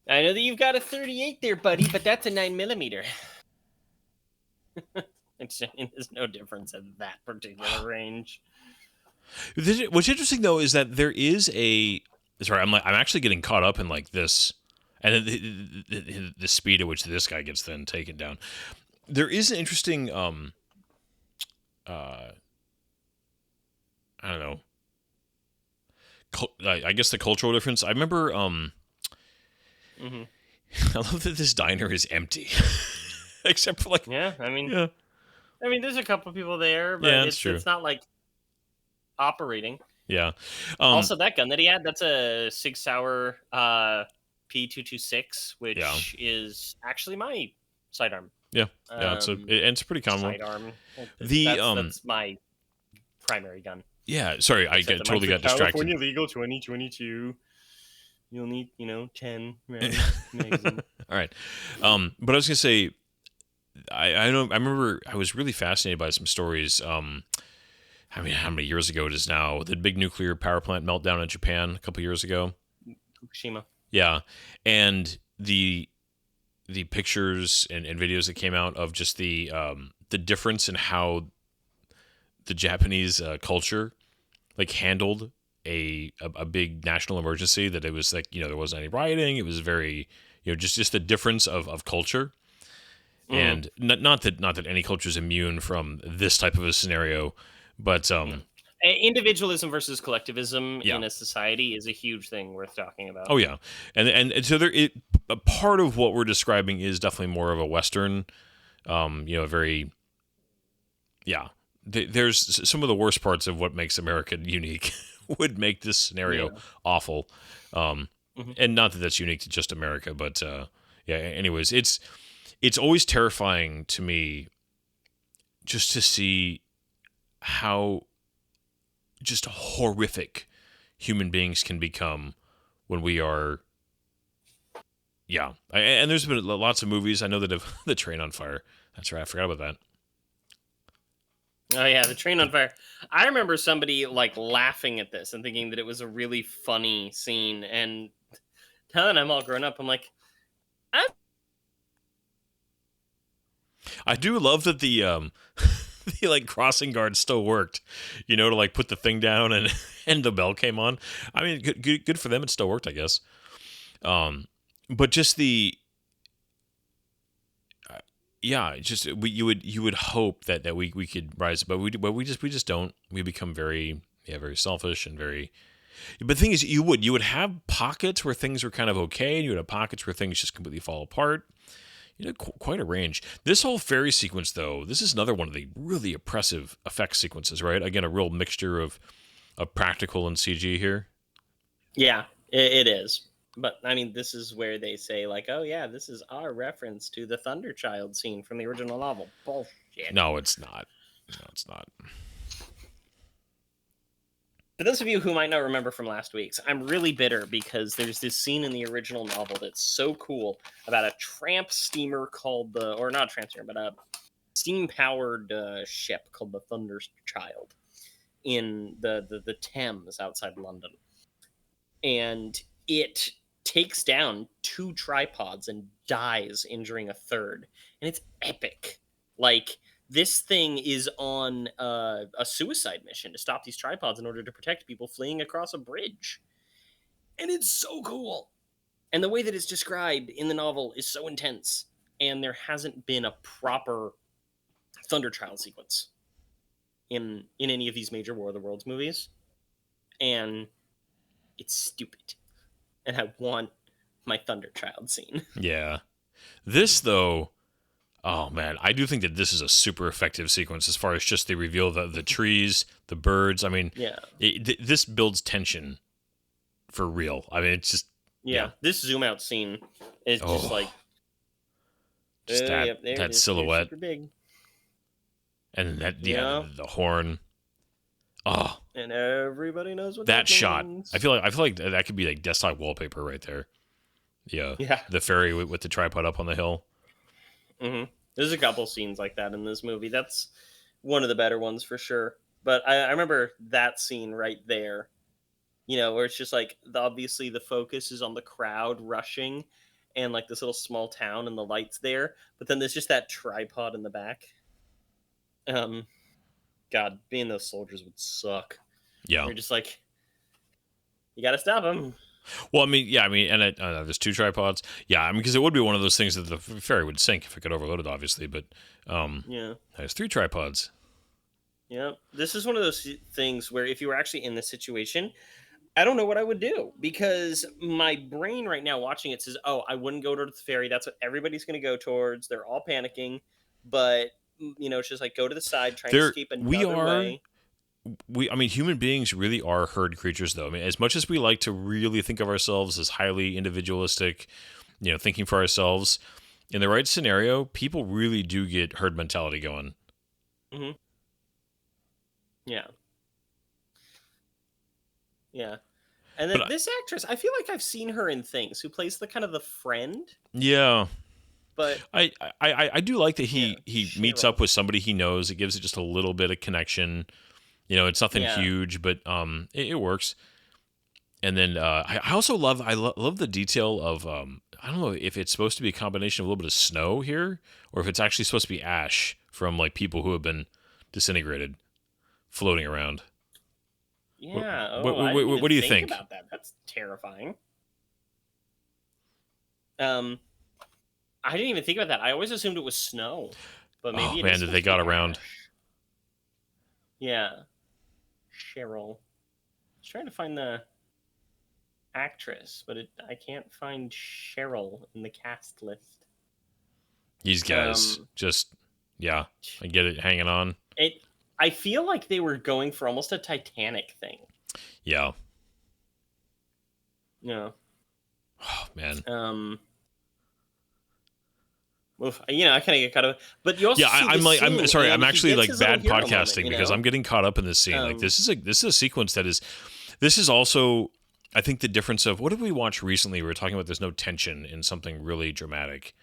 I know that you've got a 38 there, buddy, but that's a 9mm. There's no difference at that particular range. What's interesting though is that there is a. Sorry, I'm actually getting caught up in like this, and the speed at which this guy gets then taken down. There is an interesting I don't know. I guess the cultural difference. I remember Hmm. I love that this diner is empty, except for like Yeah, I mean, yeah there's a couple people there, but yeah that's true it's not like operating. yeah Also, that gun that he had, that's a Sig Sauer P226, yeah which is actually my sidearm. yeah yeah it's a pretty common one. Sidearm. The That's my primary gun. yeah sorry I Except that totally got mine's for distracted. California legal 2022. You'll need 10 round magazine. All right, but I was gonna say I know I remember I was really fascinated by some stories. I mean, how many years ago it is now? The big nuclear power plant meltdown in Japan a couple years ago. Fukushima. Yeah, and the pictures and videos that came out of just the difference in how the Japanese culture like handled a big national emergency. That it was like there wasn't any rioting. It was very just the difference of culture. And not that any culture is immune from this type of a scenario, but Individualism versus collectivism Yeah. in a society is a huge thing worth talking about. oh yeah, and so a part of what we're describing is definitely more of a Western, very yeah. There's some of the worst parts of what makes America unique would make this scenario Yeah. awful, Mhm. and not that that's unique to just America, but yeah. Anyways, it's always terrifying to me just to see how just horrific human beings can become when we are and there's been lots of movies I know that have The Train on Fire. That's right, I forgot about that. Oh yeah, the train on fire. I remember somebody like laughing at this and thinking that it was a really funny scene. And now that I'm all grown up, I'm like, I do love that the the like crossing guard still worked, to like put the thing down and and the bell came on. I mean, good for them. It still worked, I guess. But just just you would hope that we could rise, but we just don't. We become very very selfish and very. But the thing is, you would have pockets where things were kind of okay, and you would have pockets where things just completely fall apart. Quite a range. This whole ferry sequence, though, this is another one of the really oppressive effect sequences, right? Again, a real mixture of practical and CG here. yeah, it is. But I mean, this is where they say like, oh yeah, this is our reference to the Thunderchild scene from the original novel. Bullshit. No, it's not. No, it's not. For those of you who might not remember from last week's, I'm really bitter because there's this scene in the original novel that's so cool about a tramp steamer called or not a tramp steamer, but a steam-powered ship called the Thunderchild in the Thames outside London. And it takes down 2 tripods and dies, injuring a third. And it's epic. Like, this thing is on a suicide mission to stop these tripods in order to protect people fleeing across a bridge. And it's so cool. And the way that it's described in the novel is so intense. And there hasn't been a proper Thunderchild sequence in any of these major War of the Worlds movies. And it's stupid. And I want my Thunderchild scene. Yeah. This, though, oh, man, I do think that this is a super effective sequence as far as just the reveal of the trees, the birds. I mean, Yeah. This builds tension for real. I mean, it's just, Yeah. This zoom out scene is just Oh. like, just that, yep, there it that is. They're silhouette super big. and that, Yeah. the horn. Oh, And everybody knows what that shot. means. I feel like that could be like desktop wallpaper right there. Yeah. Yeah. The ferry with the tripod up on the hill. Hmm. There's a couple scenes like that in this movie. That's one of the better ones for sure. But I remember that scene right there, where it's just like, obviously the focus is on the crowd rushing and like this little small town and the lights there. But then there's just that tripod in the back. Um, God, being those soldiers would suck. Yeah. You're just like, you got to stop them. Well, I mean, yeah, I mean, and there's 2 tripods. Yeah, I mean, because it would be one of those things that the ferry would sink if it got overloaded, obviously. But Yeah. there's 3 tripods. Yeah. This is one of those things where if you were actually in this situation, I don't know what I would do because my brain right now watching it says, "Oh, I wouldn't go to the ferry. That's what everybody's going to go towards. They're all panicking." But it's just like go to the side, try and There, escape we another are. way. I mean, human beings really are herd creatures, though. I mean, as much as we like to really think of ourselves as highly individualistic, thinking for ourselves, in the right scenario, people really do get herd mentality going. Mm-hmm. Yeah. Yeah. And then But this actress, I feel like I've seen her in things. Who plays the kind of the friend, yeah, but I do like that he meets Cheryl. up with somebody he knows. It gives it just a little bit of connection. It's nothing Yeah. huge, but it works. And then I also love the detail of I don't know if it's supposed to be a combination of a little bit of snow here, or if it's actually supposed to be ash from like people who have been disintegrated floating around. Yeah. What do you think? About that? That's terrifying. I didn't even think about that. I always assumed it was snow, but maybe Oh man, did they got around? Yeah. Cheryl. I was trying to find the actress, but I can't find Cheryl in the cast list. These guys yeah, I get it, hanging on. I feel like they were going for almost a Titanic thing. Yeah. Yeah. Oh man. Well, I kind of get caught up, but you also I'm sorry. I'm actually like bad podcasting moment, because I'm getting caught up in this scene. Like this is a sequence that is. This is also, I think, the difference of what did we watch recently? We were talking about there's no tension in something really dramatic.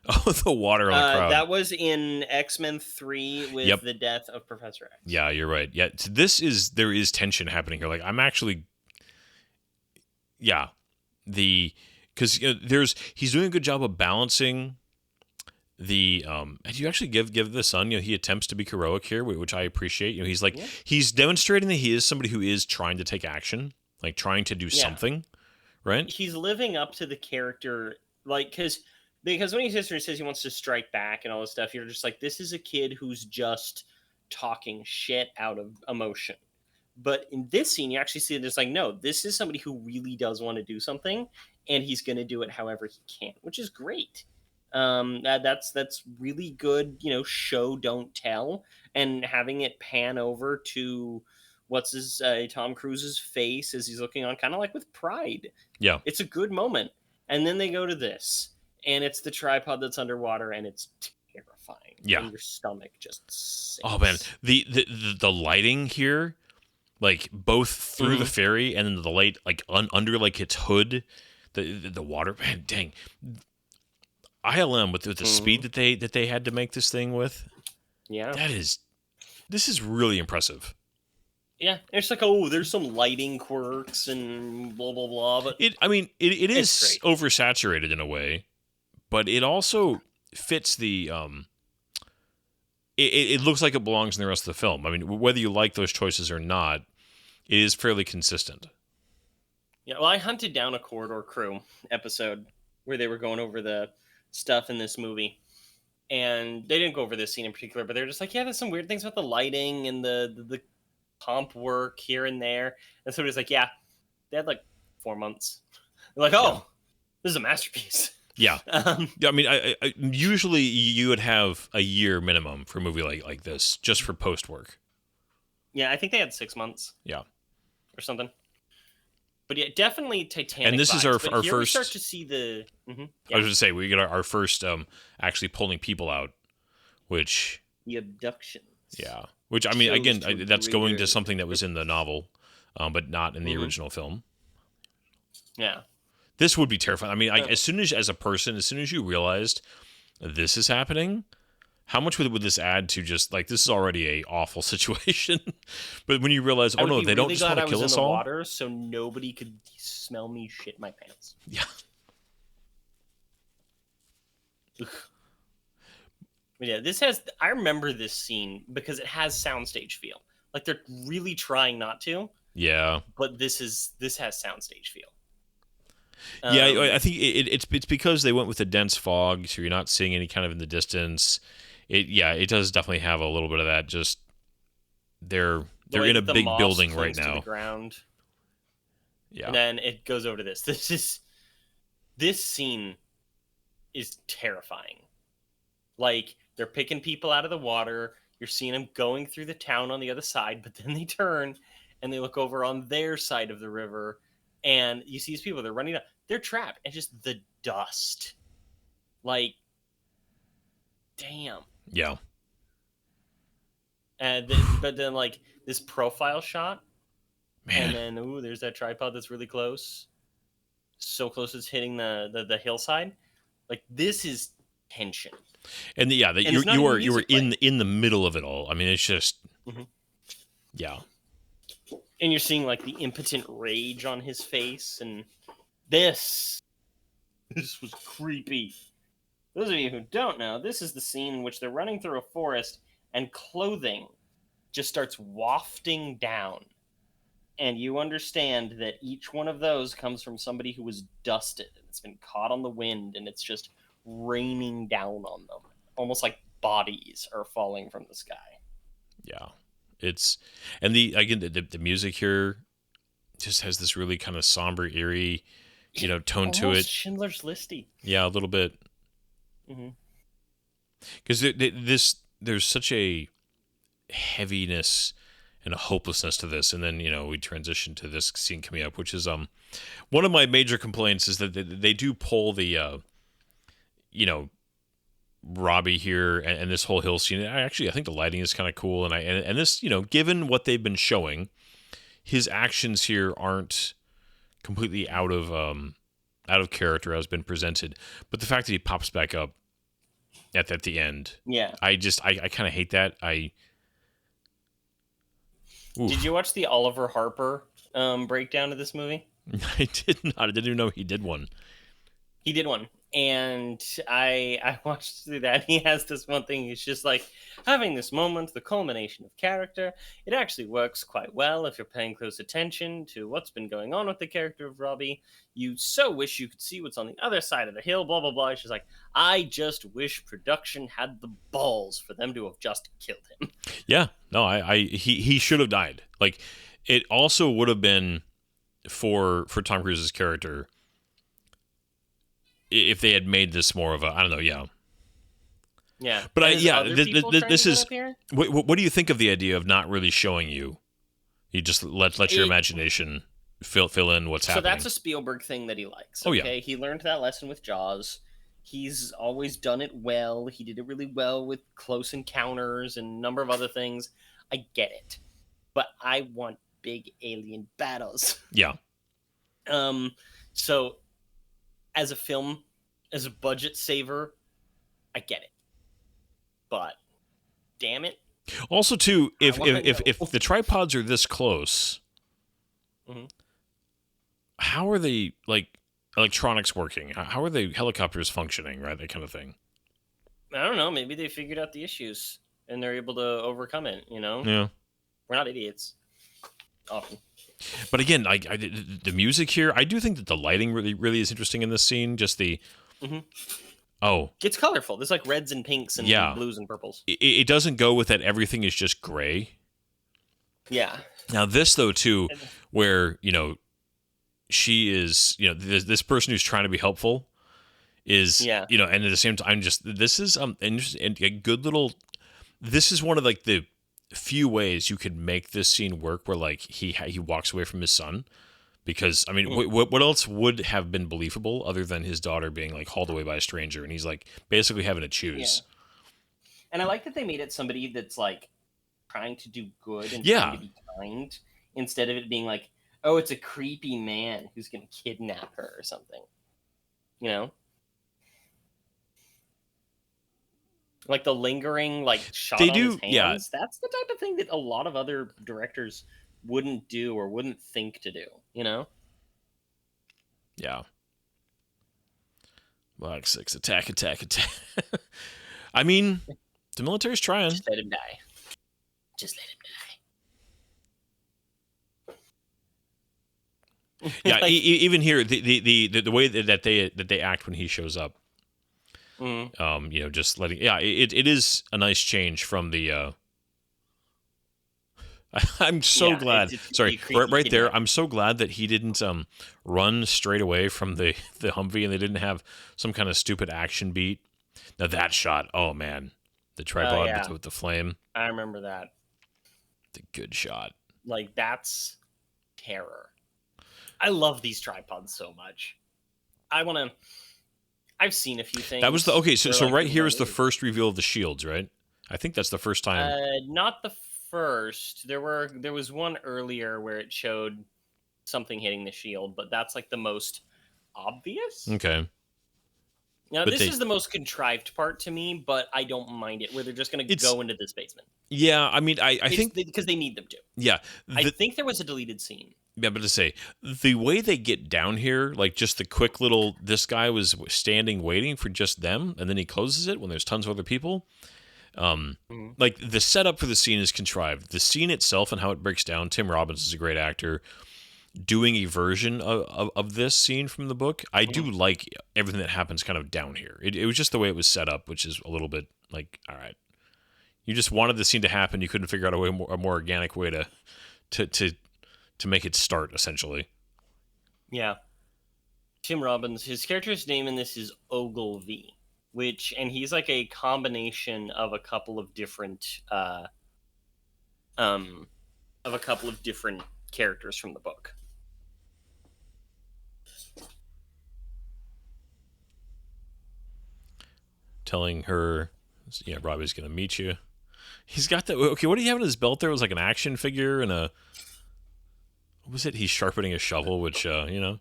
Oh, the water on the crowd. That was in X-Men 3 with the death of Professor X. Yeah, you're right. Yeah, so there is tension happening here. Like I'm actually, yeah, because he's doing a good job of balancing the and you actually give the son, he attempts to be heroic here, which I appreciate. He's like he's demonstrating that he is somebody who is trying to take action, like trying to do something, right? He's living up to the character, like because when he says he wants to strike back and all this stuff, you're just like, this is a kid who's just talking shit out of emotion. But in this scene, you actually see that it's like, no, this is somebody who really does want to do something, and he's going to do it however he can, which is great. That's really good, show don't tell, and having it pan over to what's his Tom Cruise's face as he's looking on, kind of like with pride. Yeah, it's a good moment, and then they go to this. And it's the tripod that's underwater, and it's terrifying. Yeah, and your stomach just sinks. Oh man, the lighting here, like both through the ferry and then the light, like under like its hood, the water. Man, dang, ILM with the speed that they had to make this thing with. Yeah, this is really impressive. Yeah, it's like, there's some lighting quirks and blah blah blah, but it is oversaturated in a way. But it also fits the. It looks like it belongs in the rest of the film. I mean, whether you like those choices or not, it is fairly consistent. Yeah, well, I hunted down a Corridor Crew episode where they were going over the stuff in this movie, and they didn't go over this scene in particular, but they're just like, yeah, there's some weird things about the lighting and the comp work here and there. And somebody's like, yeah, they had like 4 months. They're like, this is a masterpiece. Yeah, I mean, I usually you would have a year minimum for a movie like this, just for post work. Yeah, I think they had 6 months. Yeah, or something. But yeah, definitely Titanic. And this vibes. is our here first. We start to see the. I was going to say we get our first actually pulling people out, which the abductions. Yeah, which I mean, again, that's going to something that was in the novel, but not in the original film. Yeah. This would be terrifying. I mean, as soon as you realized this is happening, how much would this add to just like this is already a awful situation? But when you realize, oh no, they don't just want to kill us all. Water, so nobody could smell me shit my pants. Yeah. Yeah, I remember this scene because it has soundstage feel. Like they're really trying not to, Yeah. but this has soundstage feel. Yeah, I think it's because they went with a dense fog, so you're not seeing any kind of in the distance. It does definitely have a little bit of that. Just they're way in a that the big moss building right clings to the now. ground, Yeah, and then it goes over to this. This scene is terrifying. Like they're picking people out of the water. You're seeing them going through the town on the other side, but then they turn and they look over on their side of the river, and you see these people. They're running up. They're trapped, and just the dust. Like, damn. yeah, And then, but then like this profile shot, man. and then there's that tripod that's really close, so close it's hitting the hillside. Like this is tension. And that And you it's not you even are music in the middle of it all. I mean, it's just Mhm. yeah, And you're seeing like the impotent rage on his face, and this was creepy. Those of you who don't know, this is the scene in which they're running through a forest and clothing just starts wafting down. And you understand that each one of those comes from somebody who was dusted and it's been caught on the wind, and it's just raining down on them. Almost like bodies are falling from the sky. yeah. It's and the music here just has this really kind of somber, eerie, tone to Almost it. Schindler's Listy. Yeah, a little bit. Mm-hmm. Because there's such a heaviness and a hopelessness to this, and then we transition to this scene coming up, which is one of my major complaints is that they do pull the Robbie here and this whole hill scene. I think the lighting is kind of cool, and this given what they've been showing, his actions here aren't completely out of character as been presented, but the fact that he pops back up at the end, Yeah. I kind of hate that. Did you watch the Oliver Harper breakdown of this movie? I did not. I didn't even know he did one. He did one, and I watched through that. He has this one thing. He's just like having this moment, the culmination of character. It actually works quite well if you're paying close attention to what's been going on with the character of Robbie. You so wish you could see what's on the other side of the hill. Blah blah blah. It's just like, I just wish production had the balls for them to have just killed him. Yeah, no, he should have died. Like, it also would have been for Tom Cruise's character if they had made this more of a, I don't know, yeah. Yeah, But and this is. up here? What do you think of the idea of not really showing you? You just let your imagination fill in what's happening. So that's a Spielberg thing that he likes. Oh, yeah. Okay, he learned that lesson with Jaws. He's always done it well. He did it really well with Close Encounters and a number of other things. I get it, but I want big alien battles. Yeah. So as a film, as a budget saver, I get it. But damn it. Also, too, if wanna if the tripods are this close, Mhm. how are they, like, electronics working? How are the helicopters functioning? Right, that kind of thing. I don't know. Maybe they figured out the issues and they're able to overcome it. Yeah. We're not idiots. Often. But again, the music here, I do think that the lighting really is interesting in this scene. Just the Mhm. oh, It's colorful. There's like reds and pinks and Yeah. blues and purples. it doesn't go with that. Everything is just gray. Yeah. Now this though too, where she is this person who's trying to be helpful is Yeah. and at the same time this is and a good little. This is one of like the few ways you could make this scene work where like he walks away from his son, because I mean what else would have been believable other than his daughter being like hauled away by a stranger, and he's like basically having to choose. And I like that they made it somebody that's like trying to do good and Yeah. trying to be kind, instead of it being like, oh, it's a creepy man who's going to kidnap her or something. Like the lingering like shot They on do- his hands. yeah. That's the type of thing that a lot of other directors wouldn't do or wouldn't think to do. Yeah. Black 6 attack. I mean, The military's trying. Just let him die. Just let him die. Yeah, Like, even here, the way that they act when he shows up, mm, you know, just letting, yeah, it is a nice change from the. I'm so yeah, glad. it's Sorry, creepy right there. kidnapping. I'm so glad that he didn't run straight away from the Humvee, and they didn't have some kind of stupid action beat. Now that shot, oh man, the tripod yeah. with the flame, I remember that. the good shot. Like, that's terror. I love these tripods so much. I've seen a few things. That was the okay. So where, so like, right people here go, is the "Ooh." first reveal of the shields, right? I think that's the first time. Not the first. There was one earlier where it showed something hitting the shield, but that's like the most obvious. Okay, Now, but this they, is the most contrived part to me, but I don't mind it. Where they're just going to It's- go into this basement. yeah. I mean, I think because they need them to. yeah. I think there was a deleted scene. Yeah, but to say the way they get down here, like just the quick little, this guy was standing waiting for just them, and then he closes it when there's tons of other people. Like the setup for the scene is contrived. The scene itself and how it breaks down. Tim Robbins is a great actor. Doing a version of this scene from the book, I do like everything that happens kind of down here. It was just the way it was set up, which is a little bit like, all right, you just wanted the scene to happen. You couldn't figure out a more organic way to make it start, essentially. Yeah. Tim Robbins, his character's name in this is Ogilvy, and he's like a combination of a couple of different characters from the book. Telling her, yeah, Robbie's gonna meet you. He's got that. Okay, what do you have in his belt there? It was like an action figure and a. What was it? He's sharpening a shovel, which you know.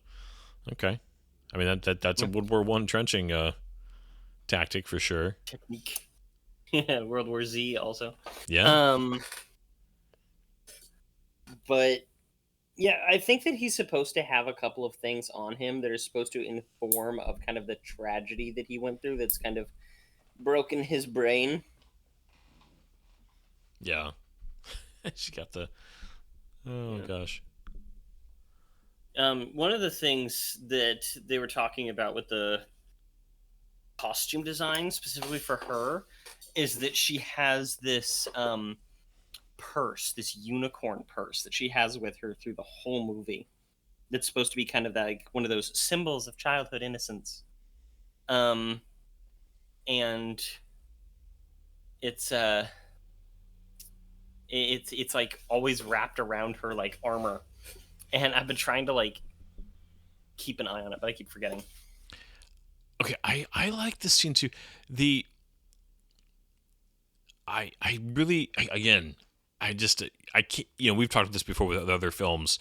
Okay, I mean that's a World War I trenching tactic for sure. Technique. Yeah, World War Z also. Yeah. But yeah, I think that he's supposed to have a couple of things on him that are supposed to inform of kind of the tragedy that he went through that's kind of broken his brain. Yeah. She got the. Oh gosh. One of the things that they were talking about with the costume design specifically for her is that she has this purse, this unicorn purse that she has with her through the whole movie. That's supposed to be kind of like one of those symbols of childhood innocence. And it's it's like always wrapped around her like armor. And I've been trying to like keep an eye on it, but I keep forgetting. Okay, I like this scene too. I really again I can't, you know, we've talked about this before with other films.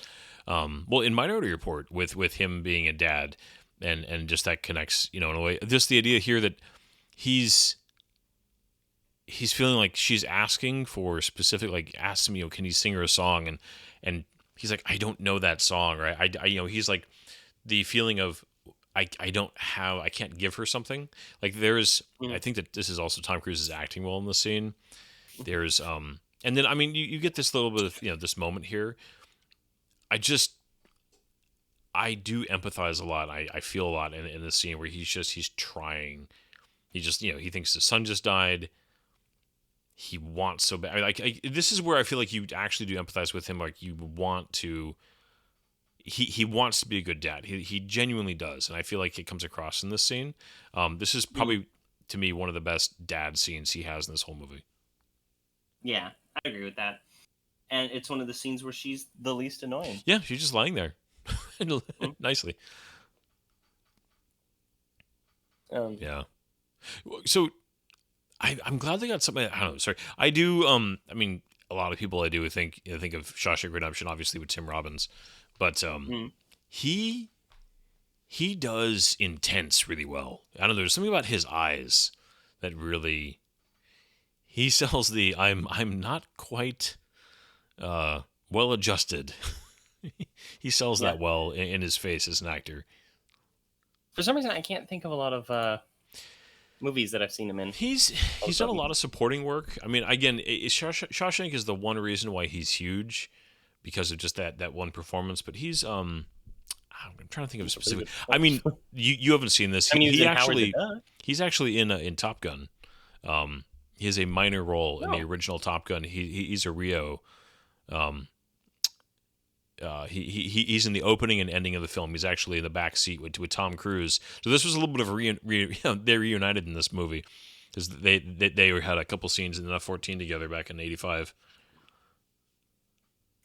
Well, in Minority Report with him being a dad and just that connects, you know, in a way. Just the idea here that he's feeling like she's asking for specific, like asks him, you know, can he sing her a song, and he's like, I don't know that song, right? I you know, he's like the feeling of I can't give her something. Like there's I think that this is also Tom Cruise's acting well in the scene. There's and then I mean you get this little bit of, you know, this moment here. I do empathize a lot. I feel a lot in the scene where he's trying. He just, you know, he thinks his son just died. He wants so bad. This is where I feel like you actually do empathize with him. Like you want to. He wants to be a good dad. He genuinely does, and I feel like it comes across in this scene. This is probably to me one of the best dad scenes he has in this whole movie. Yeah, I agree with that. And it's one of the scenes where she's the least annoying. Yeah, she's just lying there, nicely. Yeah. So I'm glad they got something. I don't know. Sorry, I do. I mean, a lot of people I do think of Shawshank Redemption, obviously with Tim Robbins, but he does intense really well. I don't know. There's something about his eyes that really he sells the I'm not quite well adjusted. He sells that well in his face as an actor. For some reason, I can't think of a lot of movies that I've seen him in. He's done a lot of supporting work. I mean, again, Shawshank is the one reason why he's huge, because of just that one performance. But I'm trying to think of a specific. I mean, you haven't seen this. I mean, He's actually in Top Gun. He has a minor role in the original Top Gun. He's a Rio. He's in the opening and ending of the film. He's actually in the back seat with Tom Cruise. So this was a little bit of they reunited in this movie, because they had a couple scenes in the F-14 together back in '85.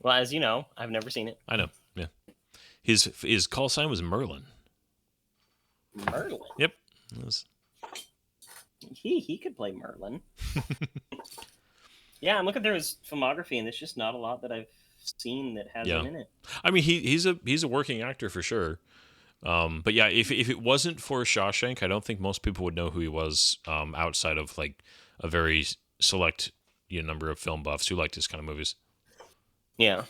Well, as you know, I've never seen it. I know. Yeah, his call sign was Merlin. Merlin. Yep. He could play Merlin. Yeah, I'm looking through his filmography, and there's just not a lot that I've seen that has him in it. I mean, he's a working actor for sure. But yeah, if it wasn't for Shawshank, I don't think most people would know who he was, outside of like a very select number of film buffs who liked his kind of movies. Yeah.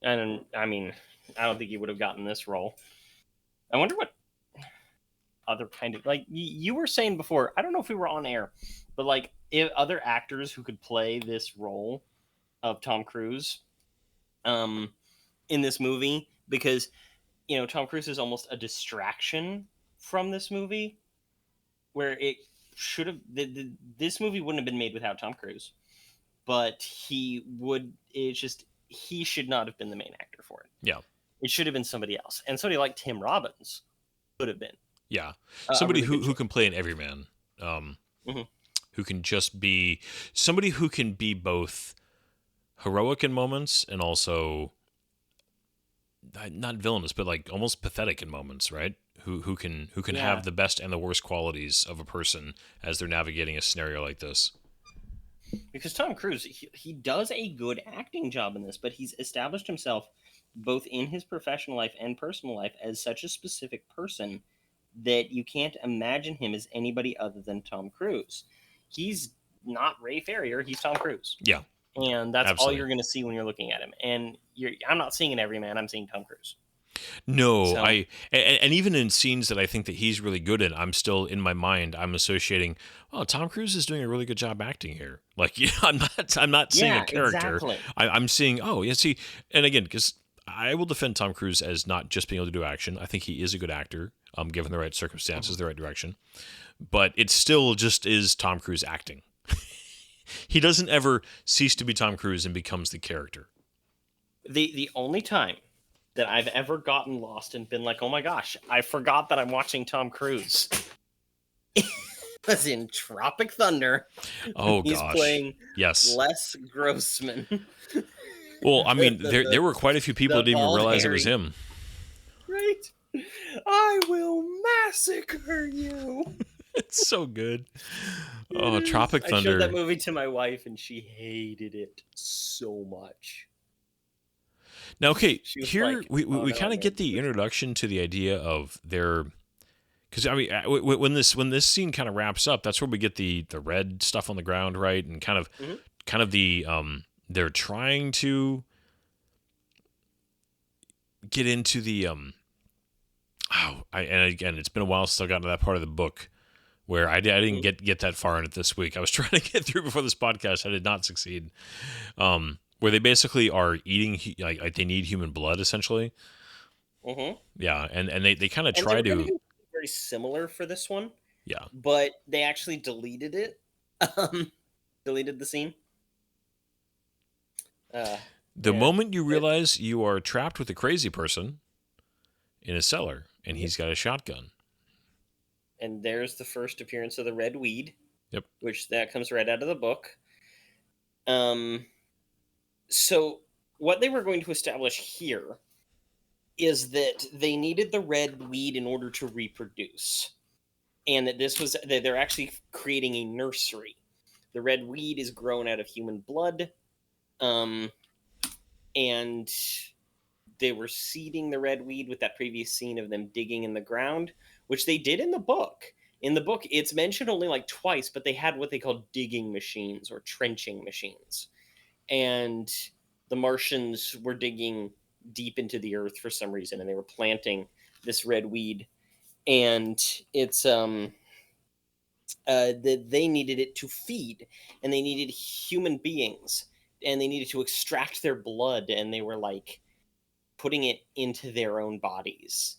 And I mean, I don't think he would have gotten this role. I wonder what other kind of, like you were saying before, I don't know if we were on air, but like if other actors who could play this role of Tom Cruise in this movie, because Tom Cruise is almost a distraction from this movie, where it should have this movie wouldn't have been made without Tom Cruise, but he should not have been the main actor for it. Yeah, it should have been somebody else, and somebody like Tim Robbins could have been. Yeah, somebody who can play an everyman, who can just be somebody who can be both heroic in moments and also not villainous, but like almost pathetic in moments, right? Who can have the best and the worst qualities of a person as they're navigating a scenario like this. Because Tom Cruise, he does a good acting job in this, but he's established himself both in his professional life and personal life as such a specific person that you can't imagine him as anybody other than Tom Cruise. He's not Ray Farrier, he's Tom Cruise. Yeah. And that's Absolutely. all you're going to see when you're looking at him. And I'm not seeing an everyman, I'm seeing Tom Cruise. No, and even in scenes that I think that he's really good in, I'm still in my mind, I'm associating, oh, Tom Cruise is doing a really good job acting here. Like, I'm not seeing a character. Exactly. I'm seeing, oh, yeah, see, and again, because I will defend Tom Cruise as not just being able to do action. I think he is a good actor, given the right circumstances, the right direction. But it still just is Tom Cruise acting. He doesn't ever cease to be Tom Cruise and becomes the character. The only time that I've ever gotten lost and been like, oh my gosh, I forgot that I'm watching Tom Cruise, was in Tropic Thunder. Oh, He's gosh. playing Yes. Les Grossman. Well, I mean, there were quite a few people that didn't even realize it was him. Right? I will massacre you. It's so good. Oh, Tropic Thunder. I showed that movie to my wife, and she hated it so much. Now, okay, She was here like, we "Oh, no, kind of man, get the introduction to the idea of their, because I mean, when this scene kind of wraps up, that's where we get the red stuff on the ground, right, and kind of the they're trying to get into the and again, it's been a while since I got to that part of the book where I didn't get that far in it this week. I was trying to get through before this podcast. I did not succeed. Where they basically are eating, like they need human blood, essentially. Mm-hmm. Yeah, and they kind of And try they were to. gonna do very similar for this one. Yeah. But they actually deleted it. Deleted the scene. The moment you realize you are trapped with a crazy person in a cellar and he's got a shotgun. And there's the first appearance of the red weed. Yep. Which that comes right out of the book. So what they were going to establish here is that they needed the red weed in order to reproduce. And that they're actually creating a nursery. The red weed is grown out of human blood. And they were seeding the red weed with that previous scene of them digging in the ground, which they did in the book. In the book, it's mentioned only like twice, but they had what they called digging machines or trenching machines. And the Martians were digging deep into the earth for some reason, and they were planting this red weed. And it's that they needed it to feed, and they needed human beings, and they needed to extract their blood, and they were like putting it into their own bodies,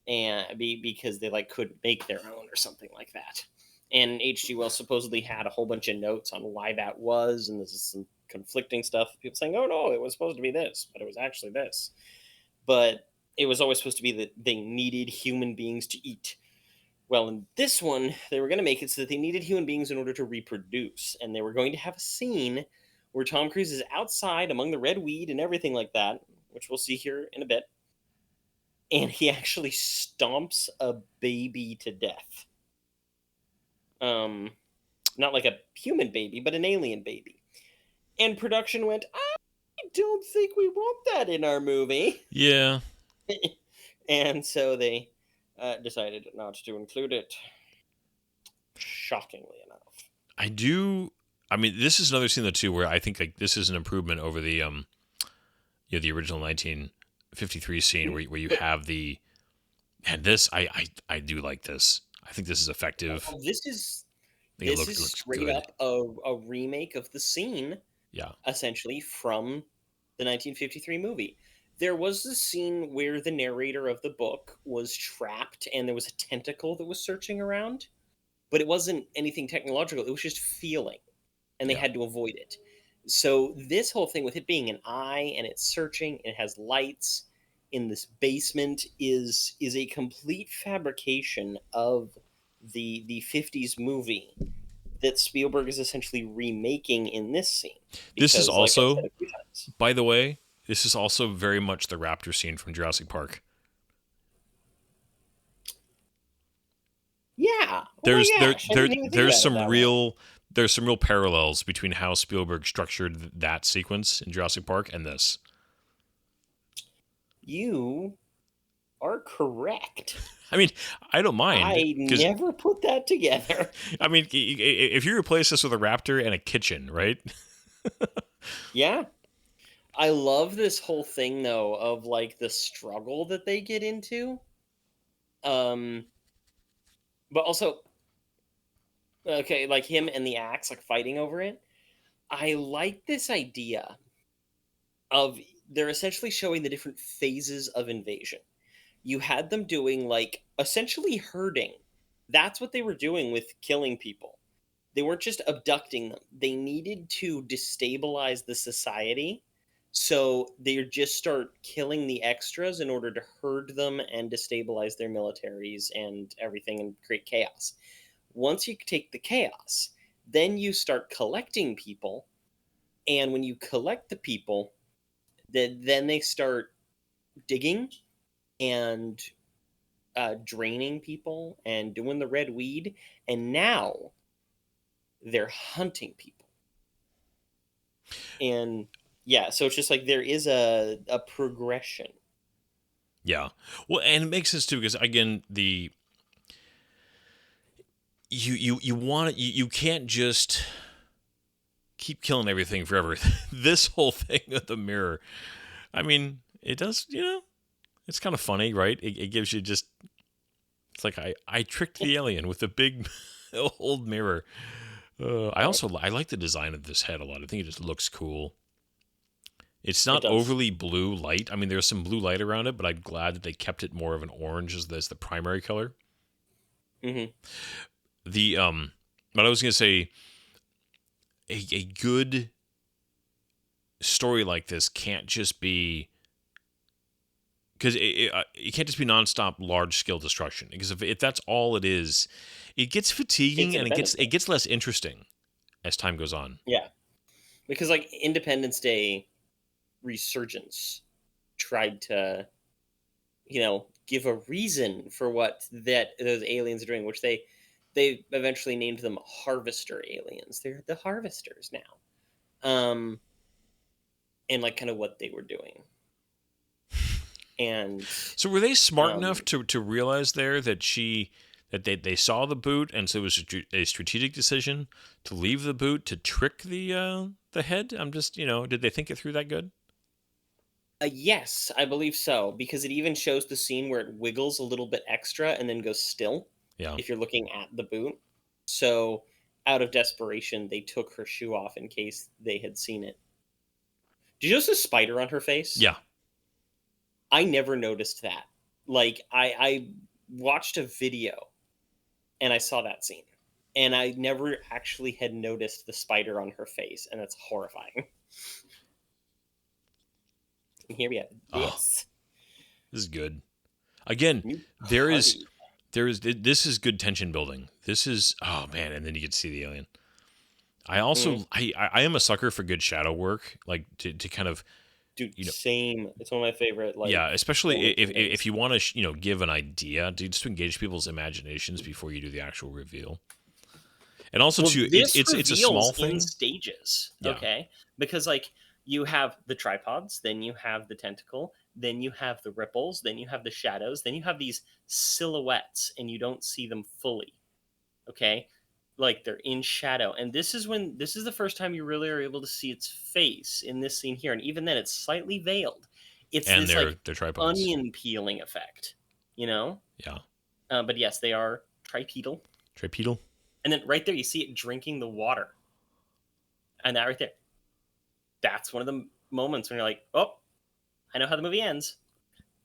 and because they like couldn't make their own or something like that. And H.G. Wells supposedly had a whole bunch of notes on why that was, and this is some conflicting stuff. People saying, "Oh no, it was supposed to be this, but it was actually this." But it was always supposed to be that they needed human beings to eat. Well, in this one, they were going to make it so that they needed human beings in order to reproduce, and they were going to have a scene where Tom Cruise is outside among the red weed and everything like that, which we'll see here in a bit, and he actually stomps a baby to death. Not like a human baby, but an alien baby. And production went, I don't think we want that in our movie. Yeah. And so they decided not to include it. Shockingly enough. I mean, this is another scene though too where I think like this is an improvement over the the original 1953 scene where you have the, and this I do like this. I think this is effective. This is I think this it is looks straight good. up a remake of the scene, Yeah. essentially from the 1953 movie. There was the scene where the narrator of the book was trapped and there was a tentacle that was searching around, but it wasn't anything technological. It was just feeling, and they Yeah. had to avoid it. So this whole thing with it being an eye and it's searching and it has lights in this basement is a complete fabrication of the 50s movie that Spielberg is essentially remaking in this scene. This is Because, like I said also, a few times, by the way, this is also very much the raptor scene from Jurassic Park. yeah. Oh my There's gosh, I didn't even think there's about it some that way. real parallels between how Spielberg structured that sequence in Jurassic Park and this. You are correct. I mean, I don't mind I because never put that together. I mean, if you replace this with a raptor and a kitchen, right? Yeah. I love this whole thing though of like the struggle that they get into. Um but also okay, like him and the axe like fighting over it. I like this idea of they're essentially showing the different phases of invasion. You had them doing like essentially herding. That's what they were doing with killing people. They weren't just abducting them. They needed to destabilize the society. So they just start killing the extras in order to herd them and destabilize their militaries and everything and create chaos. Once you take the chaos, then you start collecting people. And when you collect the people, then they start digging and draining people and doing the red weed. And now they're hunting people. And yeah, so it's just like there is a progression. Yeah. Well, and it makes sense too because again, you want it, you can't just keep killing everything forever. This whole thing with the mirror, I mean, it does, it's kind of funny, right? It gives you just, it's like I tricked the alien with a big old mirror. I like the design of this head a lot. I think it just looks cool. It's It not does. overly blue light. I mean, there's some blue light around it, but I'm glad that they kept it more of an orange as the primary color. Hmm. The but I was gonna say a good story like this can't just be because it can't just be nonstop large scale destruction because if that's all it is, it gets It's fatiguing and Independence it Day. gets less interesting as time goes on. Yeah, because like Independence Day Resurgence tried to, give a reason for what that those aliens are doing, which they eventually named them Harvester aliens. They're the Harvesters now. And like kind of what they were doing. And So were they smart enough um to realize there that they saw the boot and so it was a strategic decision to leave the boot to trick the head? I'm just did they think it through that good? yes, I believe so, because it even shows the scene where it wiggles a little bit extra and then goes still Yeah. if you're looking at the boot. So, out of desperation, they took her shoe off in case they had seen it. Did you notice a spider on her face? Yeah. I never noticed that. Like, I watched a video and I saw that scene. And I never actually had noticed the spider on her face, and that's horrifying. And here we have Oh. this. This is good. Again, New there is party. this is good tension building. This is, oh man, and then you get to see the alien. I also I am a sucker for good shadow work, like to kind of, Dude, you know, same. It's one of my favorite. Like, yeah, especially moments in if movies. you want to give an idea, just to engage people's imaginations before you do the actual reveal. And also Well, too, this it's a small reveals in thing. stages, Yeah. okay? Because like you have the tripods, then you have the tentacle, then you have the ripples, then you have the shadows, then you have these silhouettes, and you don't see them fully, okay? Like they're in shadow, and this is the first time you really are able to see its face in this scene here, and even then, it's slightly veiled. It's And this like they're tripods. onion peeling effect, you know? Yeah. But yes, they are tripedal. Tripedal. And then right there, you see it drinking the water. And that right there, that's one of the moments when you're like, oh, I know how the movie ends.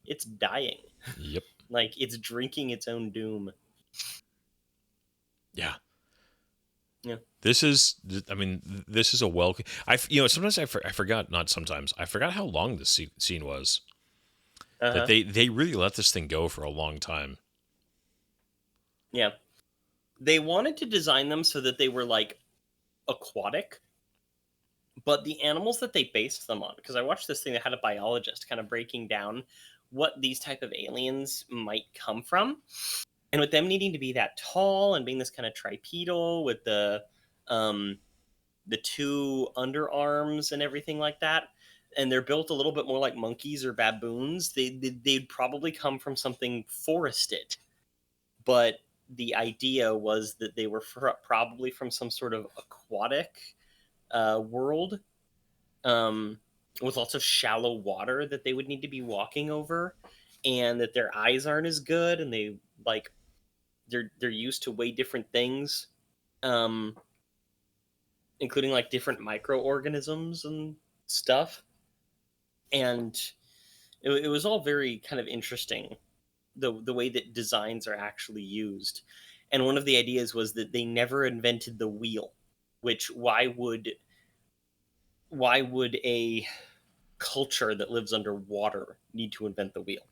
It's dying. Yep. Like, it's drinking its own doom. Yeah. Yeah. This is, I mean, this is a sometimes I forgot, not sometimes, I forgot how long this scene was. Uh-huh. That they really let this thing go for a long time. Yeah. They wanted to design them so that they were, like, aquatic. But the animals that they based them on, because I watched this thing that had a biologist kind of breaking down what these type of aliens might come from. And with them needing to be that tall and being this kind of tripedal with the two underarms and everything like that, and they're built a little bit more like monkeys or baboons, they'd probably come from something forested. But the idea was that they were probably from some sort of aquatic world with lots of shallow water that they would need to be walking over, and that their eyes aren't as good, and they like they're used to way different things, including like different microorganisms and stuff. And it was all very kind of interesting, the way that designs are actually used. And one of the ideas was that they never invented the wheel, which why would a culture that lives underwater need to invent the wheel?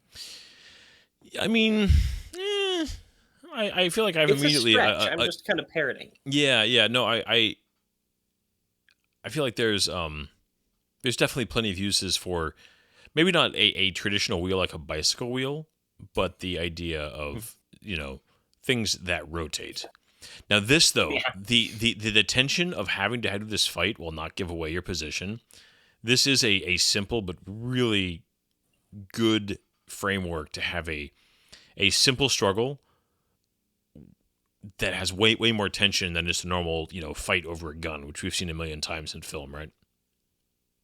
I mean, I feel like I've It's immediately. a stretch. I'm just kind of parroting. Yeah. No, I feel like there's definitely plenty of uses for maybe not a traditional wheel like a bicycle wheel, but the idea of things that rotate. Now this though, Yeah. the tension of having to have this fight will not give away your position. This is a simple but really good framework to have a simple struggle that has way more tension than just a normal fight over a gun, which we've seen a million times in film, right?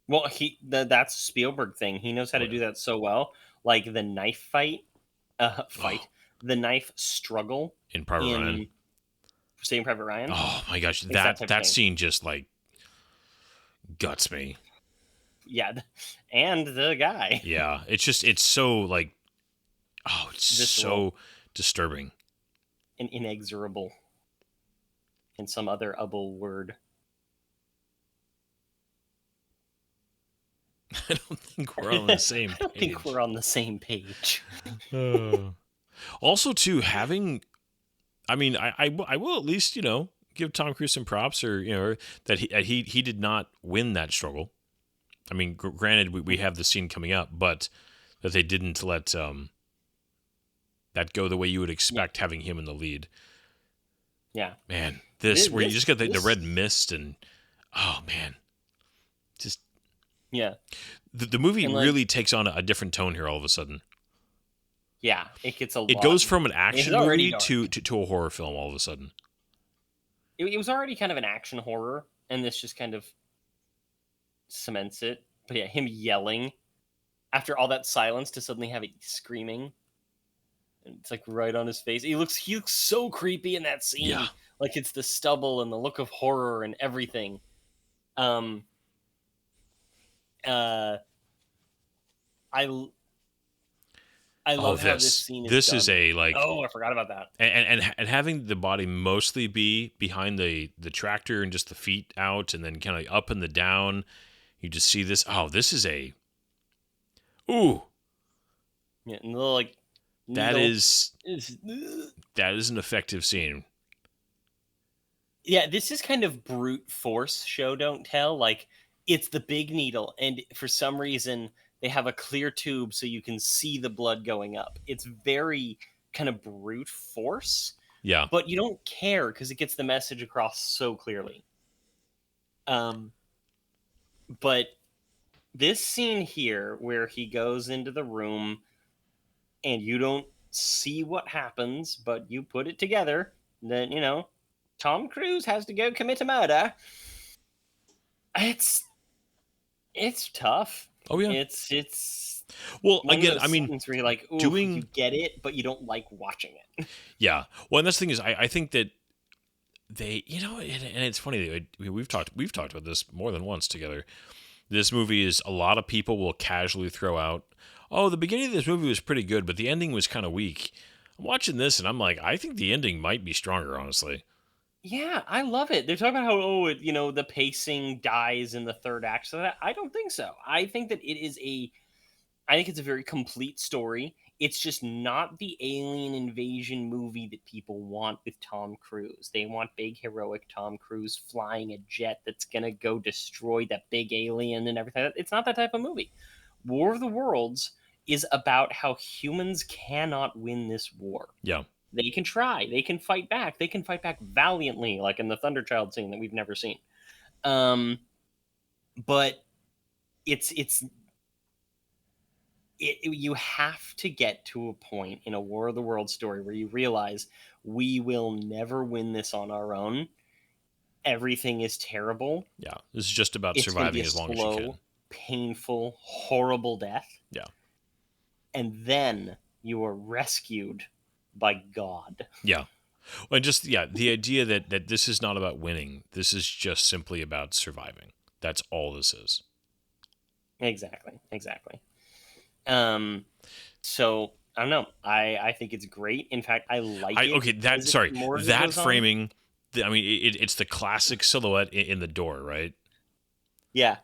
Well, that's a Spielberg thing. He knows how to do that so well. Like the knife the knife struggle In Private Ryan. Saving Private Ryan. Oh my gosh, It's that type of that thing. scene just like guts me. Yeah, and the guy. Yeah, it's so like, oh, it's Visceral. so disturbing. And inexorable. And some other word. I don't think we're on the same I don't page. think we're on the same page. Also, too, having, I mean, I will at least give Tom Cruise some props, or that he did not win that struggle. I mean, granted, we have the scene coming up, but that they didn't let that go the way you would expect, having him in the lead. Yeah. Man, where you just get the red mist and, oh man, just Yeah. the movie And, like, really takes on a different tone here all of a sudden. Yeah, it gets a lot. It goes from an action already movie dark. to a horror film all of a sudden. It was already kind of an action horror, and this just kind of cements it. But yeah, him yelling after all that silence to suddenly have it screaming. And it's like right on his face. He looks so creepy in that scene. Yeah. Like it's the stubble and the look of horror and everything. Um, uh, I I Oh, love how this scene is this done. is a like, Oh, I forgot about that. and having the body mostly be behind the tractor and just the feet out, and then kind of up and the down. You just see this. Oh, this is a. Ooh, Yeah, and the little like that needle is is. an effective scene. Yeah, this is kind of brute force show don't tell. Like it's the big needle, and for some reason they have a clear tube so you can see the blood going up. It's very kind of brute force, Yeah, but you don't care because it gets the message across so clearly. But this scene here where he goes into the room and you don't see what happens, but you put it together, then Tom Cruise has to go commit a murder. It's tough. Oh yeah. It's Well, one again, of I those mean, scenes where you're like, ooh, doing you get it, but you don't like watching it. yeah. Well, and that's the thing is, I think that they, and it's funny that we've talked about this more than once together. This movie is a lot of people will casually throw out, oh, the beginning of this movie was pretty good, but the ending was kind of weak. I'm watching this and I'm like, I think the ending might be stronger, honestly. Yeah, I love it. They're talking about how the pacing dies in the third act. So I don't think so. I think it's a very complete story. It's just not the alien invasion movie that people want with Tom Cruise. They want big heroic Tom Cruise flying a jet that's gonna go destroy that big alien and everything. It's not that type of movie. War of the Worlds is about how humans cannot win this war. Yeah. They can try. They can fight back. They can fight back valiantly, like in the Thunderchild scene that we've never seen. But you have to get to a point in a War of the Worlds story where you realize we will never win this on our own. Everything is terrible. Yeah. This is just about It's gonna be surviving a as long as you can. slow, painful, horrible death. Yeah. And then you are rescued by God. Yeah. And just, the idea that this is not about winning. This is just simply about surviving. That's all this is. Exactly. So I don't know. I think it's great. In fact, I like it. Okay, as it more as it that goes on. framing. I mean, it's the classic silhouette in the door, right? Yeah,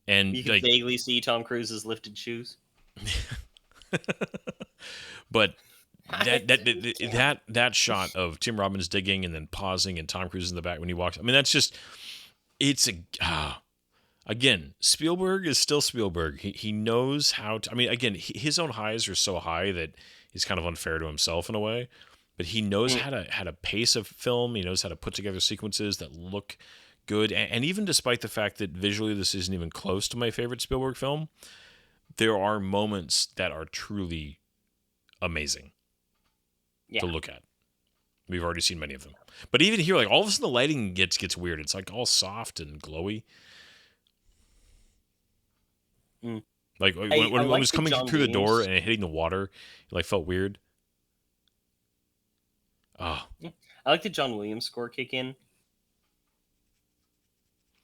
And you can like, vaguely see Tom Cruise's lifted shoes. but that shot of Tim Robbins digging and then pausing and Tom Cruise in the back when he walks. I mean, that's just again, Spielberg is still Spielberg. He knows how to. I mean, again, his own highs are so high that he's kind of unfair to himself in a way. But he knows how to pace a film. He knows how to put together sequences that look good. And even despite the fact that visually this isn't even close to my favorite Spielberg film, there are moments that are truly amazing to look at. We've already seen many of them. But even here, like all of a sudden the lighting gets weird. It's like all soft and glowy. Like when it was coming through the door and hitting the water, it like felt weird. Oh. I like the John Williams score kick in.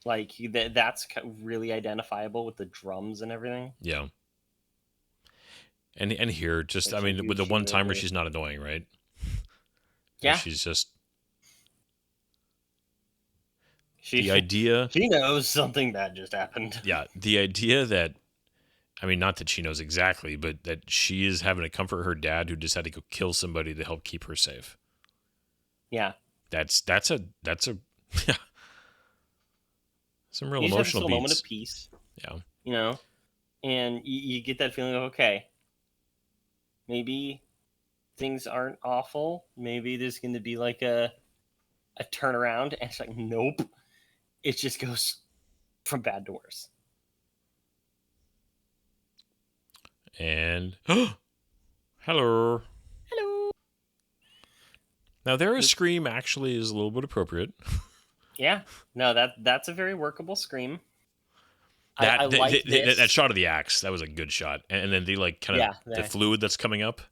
Like that's really identifiable with the drums and everything. Yeah. And here, just I mean, with the one time where she's not annoying, right? Yeah. She's just she knows something bad just happened. Yeah, the idea that, I mean, not that she knows exactly, but that she is having to comfort her dad who just had to go kill somebody to help keep her safe. Yeah. That's a yeah. Some real you emotional just have a beats. moment of peace. Yeah. And you get that feeling of, okay, maybe things aren't awful. Maybe there's going to be like a turnaround. And it's like, nope. It just goes from bad to worse. And hello. Now their scream actually is a little bit appropriate. Yeah. No, that's a very workable scream. That shot of the axe, that was a good shot. And then the like kind of the fluid that's coming up.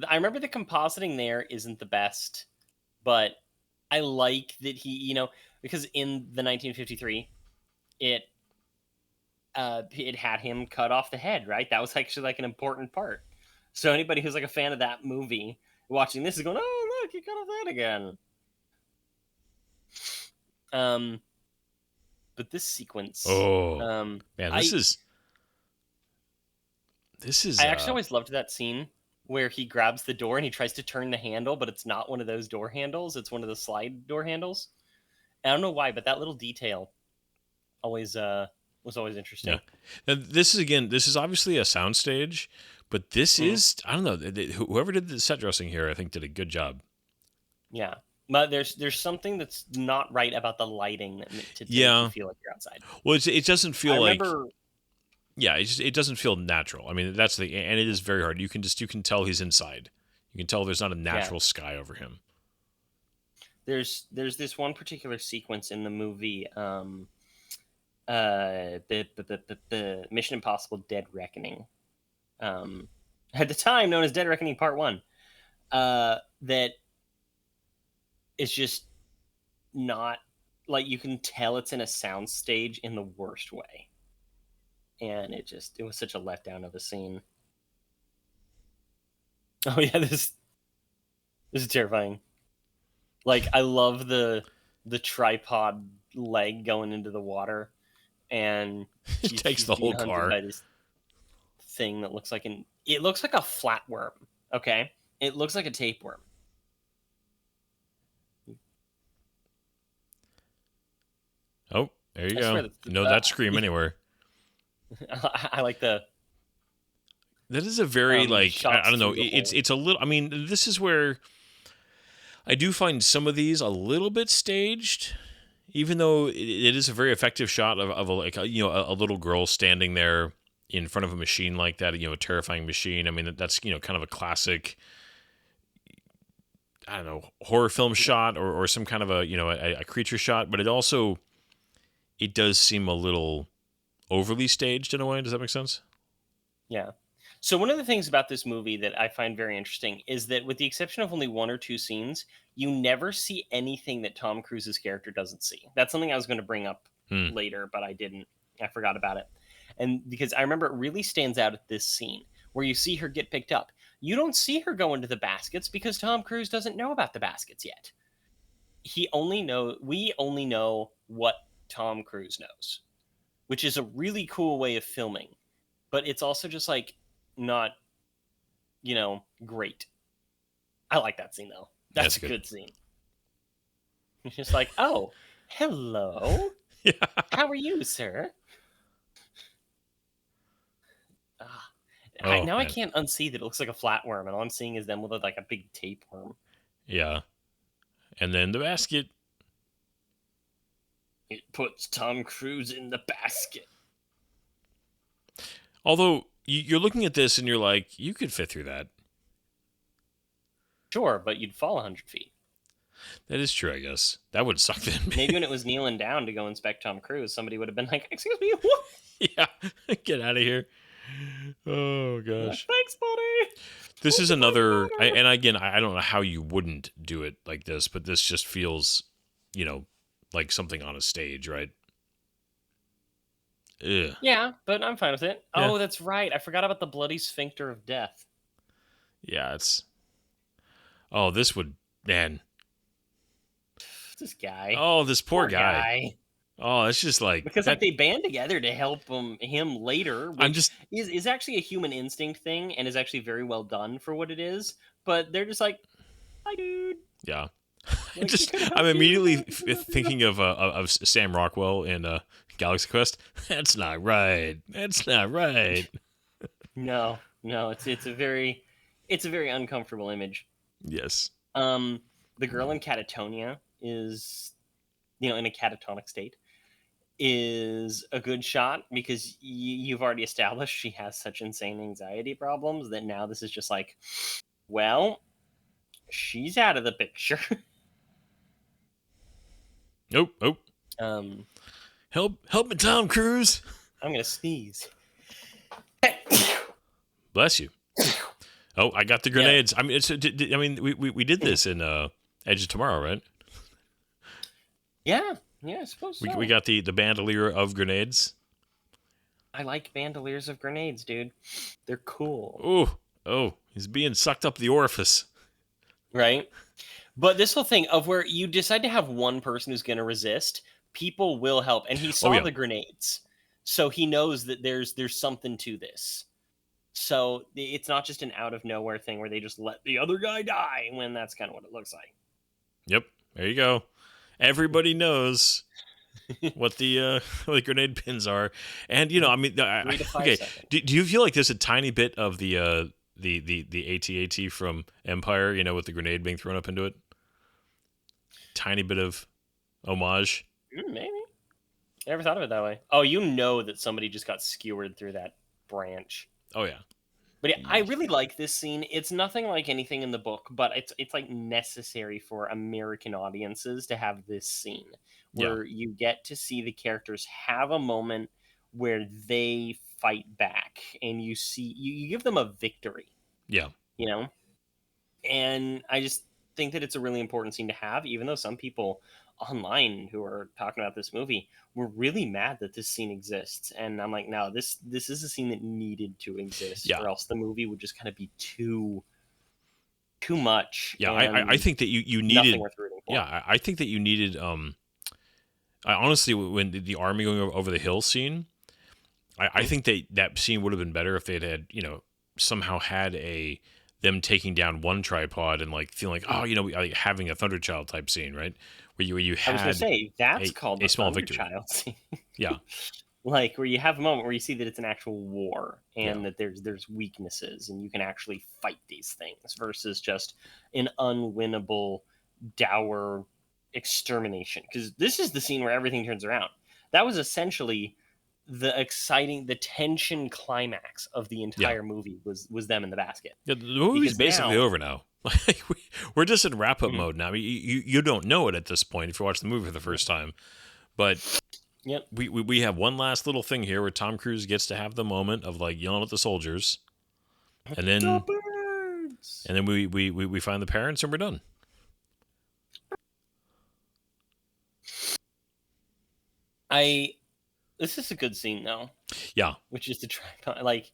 I remember the compositing there isn't the best, but I like that because in the 1953, it it had him cut off the head, right? That was actually like an important part. So anybody who's like a fan of that movie watching this is going, "Oh, look, he cut off that again." But this sequence, Oh man, I this is I actually always loved that scene where he grabs the door and he tries to turn the handle, but it's not one of those door handles. It's one of the slide door handles. I don't know why, but that little detail always was always interesting. yeah. Now, this is obviously a soundstage, but this is, I don't know, whoever did the set dressing here, I think did a good job. Yeah. But there's something that's not right about the lighting to make Yeah. you feel like you're outside. Well, it doesn't feel I like, remember yeah, it doesn't feel natural. I mean, that's and it is very hard. You can tell he's inside. You can tell there's not a natural sky over him. there's this one particular sequence in the movie, the Mission Impossible Dead Reckoning. At the time known as Dead Reckoning Part 1. That is just not, like, you can tell it's in a sound stage in the worst way. And it was such a letdown of a scene. Oh yeah, this is terrifying. Like, I love the tripod leg going into the water, and It takes the being whole hunted car. by this thing that looks like it looks like a flatworm. Okay, it looks like a tapeworm. Oh, there you I go. swear No, that scream anywhere. I like the. That is a very I don't know. through the It's a little. I mean, this is where I do find some of these a little bit staged, even though it is a very effective shot of a little girl standing there in front of a machine like that. A terrifying machine. I mean, that's kind of a classic, I don't know, horror film shot or some kind of a creature shot. But it does seem a little overly staged in a way. Does that make sense? Yeah. So one of the things about this movie that I find very interesting is that, with the exception of only one or two scenes, you never see anything that Tom Cruise's character doesn't see. That's something I was going to bring up later, but I didn't. I forgot about it. And because I remember it really stands out at this scene where you see her get picked up. You don't see her go into the baskets because Tom Cruise doesn't know about the baskets yet. We only know what Tom Cruise knows, which is a really cool way of filming. But it's also just like not, great. I like that scene though. That's a good scene. It's just like, oh, hello. Yeah. How are you, sir? I can't unsee that it looks like a flatworm, and all I'm seeing is them with like a big tapeworm. Yeah. And then the basket. It puts Tom Cruise in the basket. Although you're looking at this and you're like, you could fit through that. Sure, but you'd fall 100 feet. That is true, I guess. That would suck then. Maybe when it was kneeling down to go inspect Tom Cruise, somebody would have been like, "Excuse me, what?" Yeah, get out of here. Oh, gosh. Thanks, buddy. This is another, and again, I don't know how you wouldn't do it like this, but this just feels, like something on a stage, right? Ugh. Yeah, but I'm fine with it. Yeah. Oh, that's right. I forgot about the bloody sphincter of death. Yeah, oh, this would, man. This guy. Oh, this poor guy. Oh, it's just like because they band together to help him later. Which is actually a human instinct thing and is actually very well done for what it is. But they're just like, "Hi, dude." Yeah. I'm immediately thinking of Sam Rockwell in Galaxy Quest. That's not right. That's not right. No, it's a very uncomfortable image. Yes. The girl in catatonia is, in a catatonic state, is a good shot because you've already established she has such insane anxiety problems that now this is just like, well, she's out of the picture. Oh. Help me, Tom Cruise. I'm gonna sneeze. Bless you. Oh, I got the Yeah. grenades. I mean, we did this in Edge of Tomorrow, right? Yeah, I suppose so. We got the bandolier of grenades. I like bandoliers of grenades, dude. They're cool, Oh, he's being sucked up the orifice. right? But this whole thing of where you decide to have one person who's going to resist, people will help, and he saw yeah. the grenades, so he knows that there's something to this. So it's not just an out of nowhere thing where they just let the other guy die, when that's kind of what it looks like. Yep, there you go. Everybody knows what the grenade pins are, and 3 to 5 okay. seconds. Do you feel like there's a tiny bit of the AT-AT from Empire, with the grenade being thrown up into it? Tiny bit of homage. Maybe. I never thought of it that way. Oh, that somebody just got skewered through that branch. Oh yeah. But yeah, I really like this scene. It's nothing like anything in the book, but it's like necessary for American audiences to have this scene where you get to see the characters have a moment where they fight back, and you see you give them a victory. Yeah. And I just think that it's a really important scene to have, even though some people online who are talking about this movie were really mad that this scene exists. And I'm like, no, this is a scene that needed to exist, or else the movie would just kind of be too much. Yeah, I think that you needed. Nothing worth rooting for. Yeah, I think that you needed. I honestly, when the army going over the hill scene, I think that scene would have been better if they had somehow had them taking down one tripod and like feeling like like having a Thunderchild type scene, right? Where you had. I was gonna say that's called a the small victory. Thunderchild scene. Yeah. Like where you have a moment where you see that it's an actual war, and that there's weaknesses, and you can actually fight these things versus just an unwinnable dour extermination. Because this is the scene where everything turns around. That was essentially the tension climax of the entire movie was them in the basket. Yeah, the movie's basically over now. Like we're just in wrap up mode now. I mean, you don't know it at this point if you watch the movie for the first time, but we have one last little thing here where Tom Cruise gets to have the moment of like yelling at the soldiers, and then we find the parents and we're done. This is a good scene though. Yeah. Which is the tripod, like,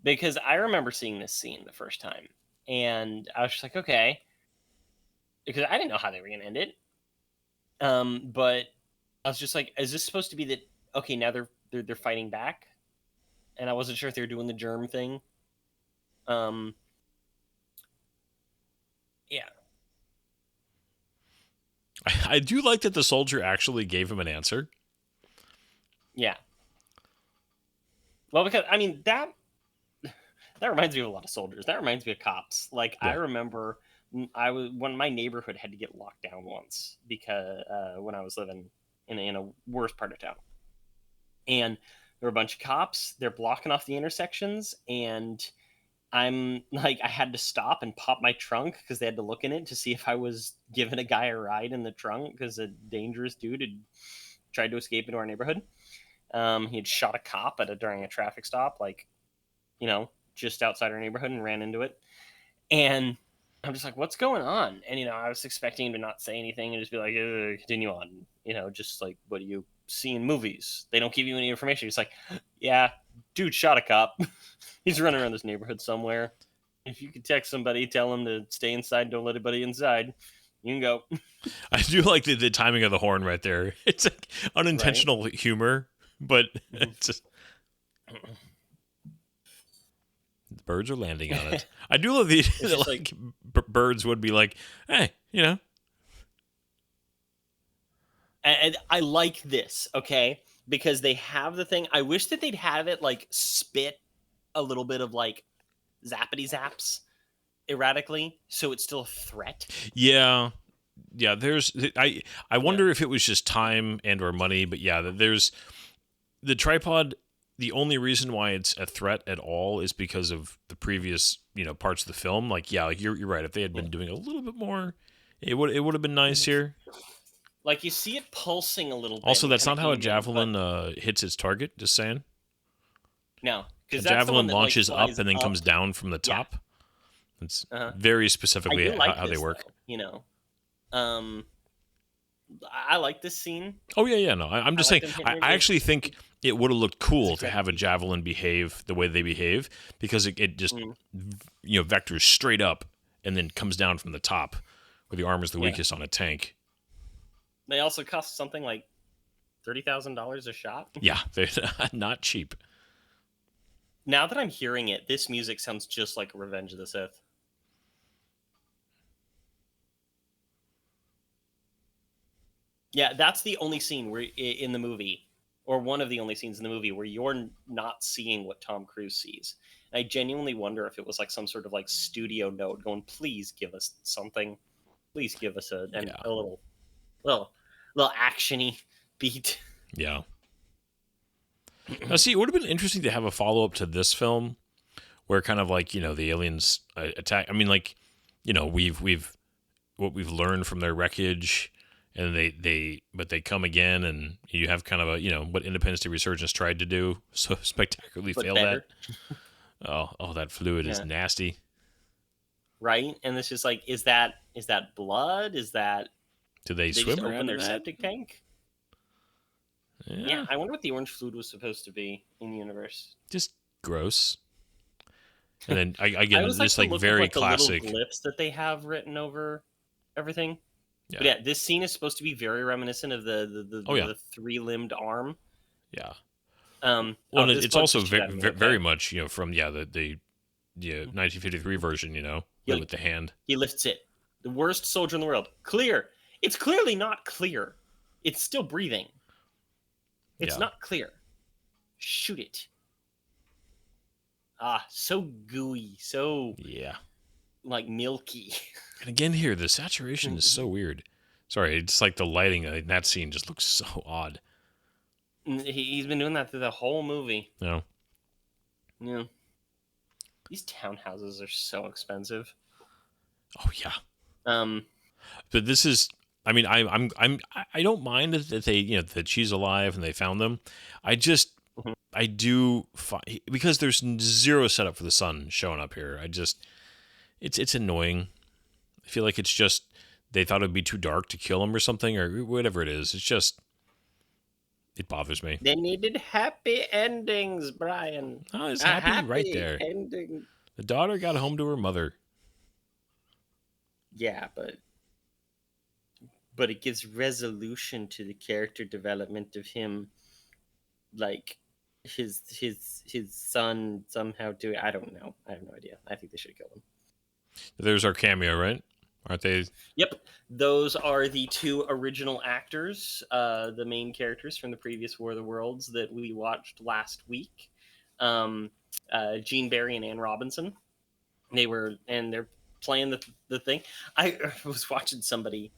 because I remember seeing this scene the first time, and I was just like, okay, because I didn't know how they were gonna end it. But I was just like, is this supposed to be that? Okay, now they're fighting back, and I wasn't sure if they were doing the germ thing. Yeah. I do like that the soldier actually gave him an answer. Yeah. Well, because I mean that reminds me of a lot of soldiers. That reminds me of cops. Like I remember when my neighborhood had to get locked down once because when I was living in a worse part of town, and there were a bunch of cops. They're blocking off the intersections, and I'm like, I had to stop and pop my trunk because they had to look in it to see if I was giving a guy a ride in the trunk because a dangerous dude had tried to escape into our neighborhood. He had shot a cop during a traffic stop, like, just outside our neighborhood, and ran into it. And I'm just like, what's going on? And, I was expecting him to not say anything and just be like, continue on. Just like, what do you see in movies? They don't give you any information. He's like, yeah, dude shot a cop. He's running around this neighborhood somewhere. If you could text somebody, tell them to stay inside, don't let anybody inside, you can go. I do like the timing of the horn right there. It's like unintentional humor, but it's just... The birds are landing on it. I do love the birds would be like, hey, And I like this, okay? Because they have the thing. I wish that they'd have it like spit a little bit of like zappity zaps erratically, so it's still a threat. Yeah. There's I wonder if it was just time and or money, but there's the tripod. The only reason why it's a threat at all is because of the previous parts of the film. Like you're right. If they had been doing a little bit more, it would have been nice here. Like you see it pulsing a little bit. Also, that's not how a javelin hits its target. Just saying. No, because javelin launches up and then comes down from the top. It's Uh-huh. very I specifically do like how they this, work. though, Um, I like this scene. Oh yeah. No, I'm I just like saying. them hitting I him. actually think it would have looked cool to have a exciting. javelin behave the way they behave, because it just Mm, vectors straight up and then comes down from the top, where the armor is the Yeah. weakest on a tank. They also cost something like $30,000 a shot. Yeah, they're not cheap. Now that I'm hearing it, this music sounds just like Revenge of the Sith. Yeah, that's the only scene where in the movie, or one of the only scenes in the movie where you're not seeing what Tom Cruise sees. And I genuinely wonder if it was like some sort of like studio note going, "Please give us something. Please give us a Yeah. little actiony beat." Yeah. Now, see, it would have been interesting to have a follow up to this film, where kind of like the aliens attack. I mean, like we've what we've learned from their wreckage, and they come again, and you have kind of a what Independence Day Resurgence tried to do so spectacularly But failed better. at. Oh, that fluid is Yeah. nasty. Right? And it's just like, is that blood? Is that Do they they swim just around open their in that? septic tank? Yeah, Yeah, I wonder what the orange fluid was supposed to be in the universe. just gross. And then I again, always like this to like look very up like the little classic. glyphs that they have written over everything. Yeah. But yeah, this scene is supposed to be very reminiscent of the Oh, yeah. the three-limbed arm. Yeah. Well, Well, this it's bugs also the shit out of me, very okay? much from the 1953 version. Yeah. With the hand. He lifts it. The worst soldier in the world. Clear. It's clearly not clear. It's still breathing. It's Yeah. not clear. Shoot it. Ah, so gooey, so Yeah. like milky. And again, here the saturation is so weird. Sorry, it's like the lighting in that scene just looks so odd. He's been doing that through the whole movie. Yeah. These townhouses are so expensive. Oh yeah. Um, But this is. I mean, I don't mind that they that she's alive and they found them. I just Mhm. I do because there's zero setup for the sun showing up here. It's annoying. I feel like it's just they thought it'd be too dark to kill him or something or whatever it is. It's just it bothers me. they needed happy endings, Brian. Oh, it's A happy right there. ending. The daughter got home to her mother. Yeah, but it gives resolution to the character development of him, like his son somehow doing. I don't know. I have no idea. I think they should kill him. There's our cameo, right? Aren't they? Yep, those are the two original actors, the main characters from the previous War of the Worlds that we watched last week. Gene Barry and Ann Robinson. They're playing the thing. I was watching somebody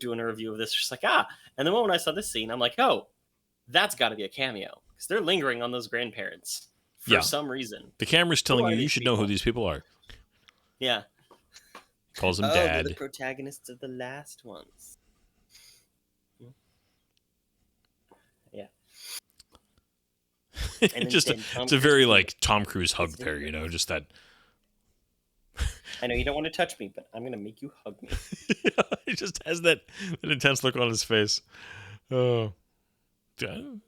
doing a review of this, just like and the moment I saw this scene, I'm like, oh, that's got to be a cameo because they're lingering on those grandparents for some reason. The camera's telling are you these should know who people? these people are. Yeah. Calls them They're the dad. protagonists of the last ones. Yeah. And Just then Tom it's a Cruise very being- like Tom Cruise hug there, just that. I know you don't want to touch me, but I'm gonna make you hug me. He just has that intense look on his face. Oh, yeah, you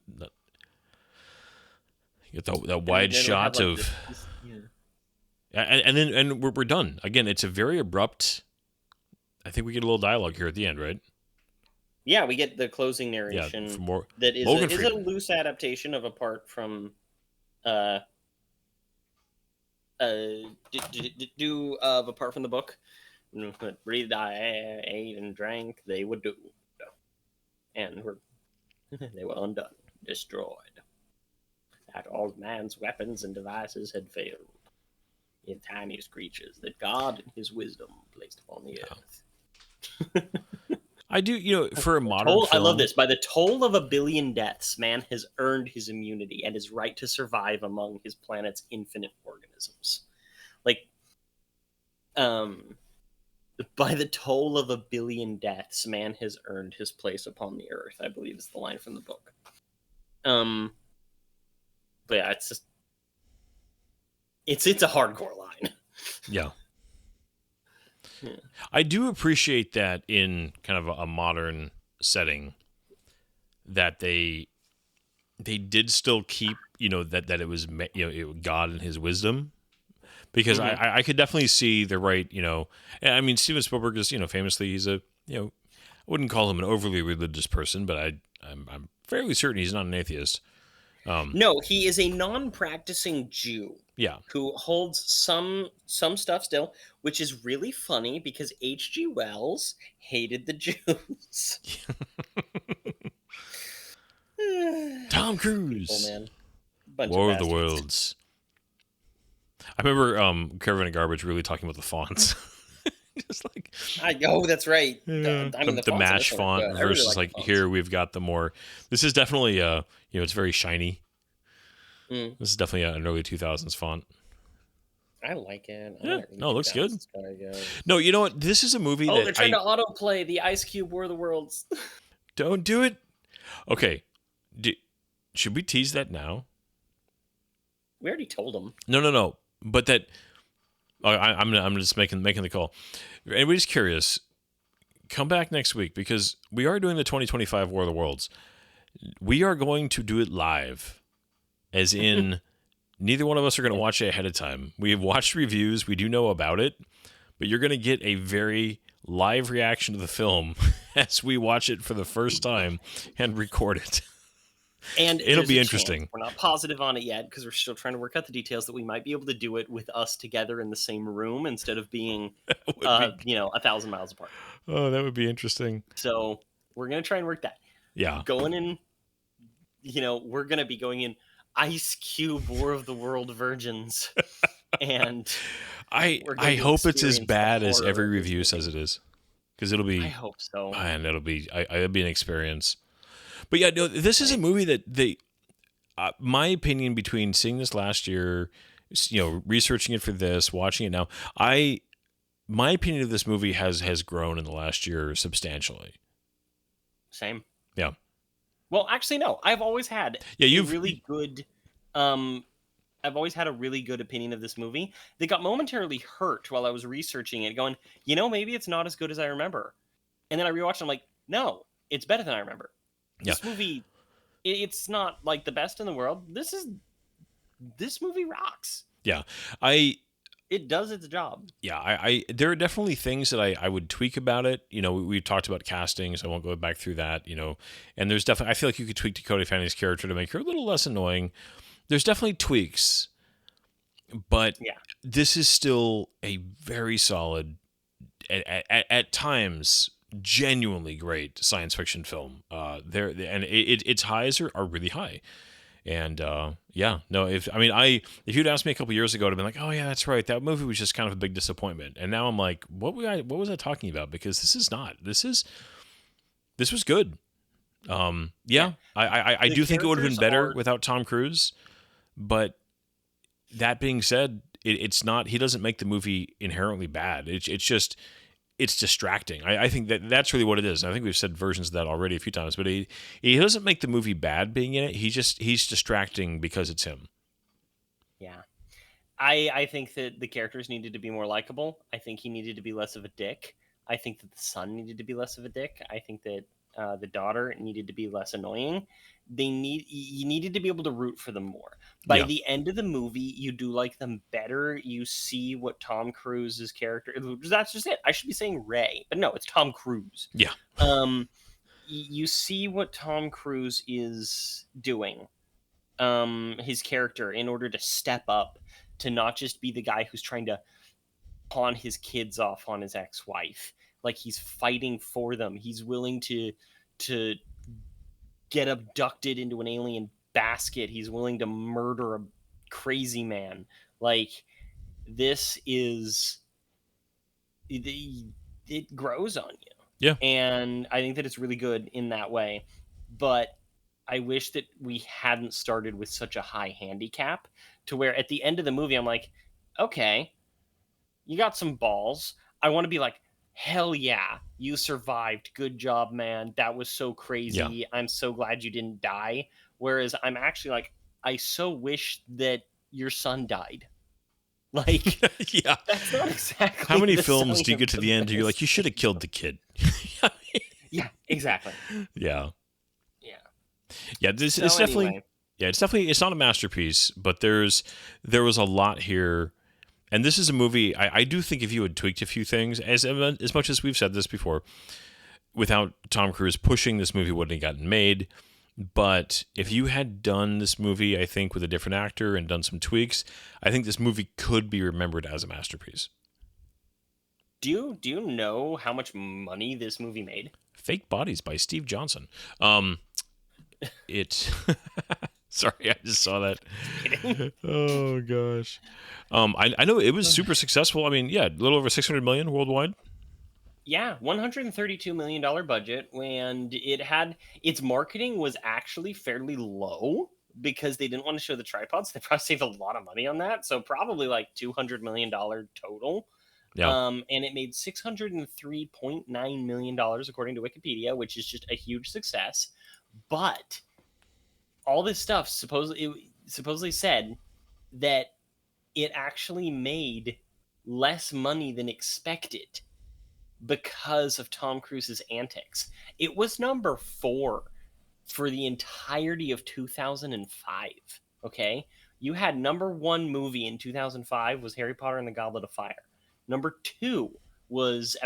get that wide Then it'll shot have, like, of, yeah. and we're done again. It's a very abrupt. I think we get a little dialogue here at the end, right? Yeah, we get the closing Yeah, narration for more. that is Morgan is a Freeman. loose adaptation of a part from apart from the book. Breathed, I ate and drank, they would do, and they were undone, destroyed. That all man's weapons and devices had failed. In tiniest creatures that God in His wisdom placed upon the earth. I do, for a modern film. I love this. By the toll of 1 billion deaths, man has earned his immunity and his right to survive among his planet's infinite organisms. Like, by the toll of 1 billion deaths, man has earned his place upon the earth, I believe is the line from the book. But yeah, it's just it's a hardcore line. Yeah. Yeah. I do appreciate that in kind of a modern setting that they did still keep, that it was, God and his wisdom, because Mhm. I could definitely see the right, and I mean, Steven Spielberg is, famously, he's a, I wouldn't call him an overly religious person, but I'm fairly certain he's not an atheist. No, he is a non-practicing Jew Yeah. who holds some stuff still, which is really funny because H.G. Wells hated the Jews. Tom People, Cruise, man, bunch of War of the bastards. Worlds. I remember Caravan of Garbage really talking about the fonts. Just like, That's right. yeah, I mean, the the fonts in this mash one are font good. I really versus like the like fonts. here we've got the more. This is definitely it's very shiny. Mm, This is definitely an early 2000s font. I like it. I Yeah, like no, it looks good. It's kinda good. No, you know what? This is a movie Oh, that they're trying to autoplay the Ice Cube War of the Worlds. don't do it. Okay, should we tease that now? We already told them. No. But that I'm just making the call. If anybody's curious, come back next week because we are doing the 2025 War of the Worlds. We are going to do it live, as in neither one of us are going to watch it ahead of time. We have watched reviews. We do know about it, but you're going to get a very live reaction to the film as we watch it for the first time and record it. And It'll there's be a interesting. chance, we're not positive on it yet because we're still trying to work out the details, that we might be able to do it with us together in the same room instead of being, Would be- 1,000 miles apart. oh, that would be interesting. So we're gonna try and work that. Yeah. Going in, we're gonna be going in Ice Cube War of the World Virgins, and I we're going to hope it's as experience the bad as horror every of this review movie. says it is, because it'll be, I hope so. and it'll be an experience. But yeah, no, this is a movie that my opinion, between seeing this last year, researching it for this, watching it now, my opinion of this movie has grown in the last year substantially. Same. Yeah. Well, actually, no. I've always had Yeah, a really good. I've always had a really good opinion of this movie. They got momentarily hurt while I was researching it, going, maybe it's not as good as I remember. And then I rewatched it, I'm like, no, it's better than I remember. This movie, it's not like the best in the world. This movie rocks. Yeah. It does its job. Yeah, I there are definitely things that I would tweak about it. We've talked about casting, so I won't go back through that. And there's definitely, I feel like you could tweak Dakota Fanning's character to make her a little less annoying. There's definitely tweaks, but Yeah. this is still a very solid, at times, genuinely great science fiction film. Its highs are really high. And if you'd asked me a couple years ago, I'd have been like, oh yeah, that's right, that movie was just kind of a big disappointment. And now I'm like, what was I talking about? Because this was good. I do think it would have been characters better are- without Tom Cruise, but that being said, it's not. He doesn't make the movie inherently bad. It's just. It's distracting. I think that's really what it is. I think we've said versions of that already a few times, but he doesn't make the movie bad being in it. He's distracting because it's him. Yeah. I think that the characters needed to be more likable. I think he needed to be less of a dick. I think that the son needed to be less of a dick. I think that the daughter needed to be less annoying. You needed to be able to root for them more. By Yeah. the end of the movie, you do like them better. You see what Tom Cruise's character. That's just it. I should be saying Ray, but no, it's Tom Cruise. Yeah. You see what Tom Cruise is doing. His character, in order to step up, to not just be the guy who's trying to pawn his kids off on his ex-wife. Like, he's fighting for them. He's willing to get abducted into an alien basket. He's willing to murder a crazy man. Like, this is it grows on you. Yeah. And I think that it's really good in that way. But I wish that we hadn't started with such a high handicap, to where at the end of the movie, I'm like, okay, you got some balls. I want to be like, hell yeah, you survived. Good job, man. That was so crazy. Yeah. I'm so glad you didn't die. Whereas I'm actually like, I so wish that your son died. Like, Yeah. that's not exactly. How many the films selling do you of get to the end and you're best. like, you should have killed the kid? Yeah, exactly. Yeah. Yeah. Yeah. This So it's definitely. anyway, Yeah, it's not a masterpiece, but there was a lot here, and this is a movie. I do think if you had tweaked a few things, as much as we've said this before, without Tom Cruise pushing, this movie wouldn't have gotten made. But if you had done this movie, I think with a different actor and done some tweaks, I think this movie could be remembered as a masterpiece. do you know how much money this movie made? Fake Bodies by Steve Johnson. It. Sorry, I just saw that. Oh gosh. I know it was super successful. I mean, yeah, a little over 600 million worldwide. Yeah, $132 million budget, and it had its marketing was actually fairly low because they didn't want to show the tripods. They probably saved a lot of money on that, so probably like $200 million total. Yeah. And it made $603.9 million according to Wikipedia, which is just a huge success. But all this stuff supposedly said that it actually made less money than expected because of Tom Cruise's antics. It was number 4 for the entirety of 2005. Okay, you had number 1 movie in 2005 was Harry Potter and the Goblet of Fire. Number 2 was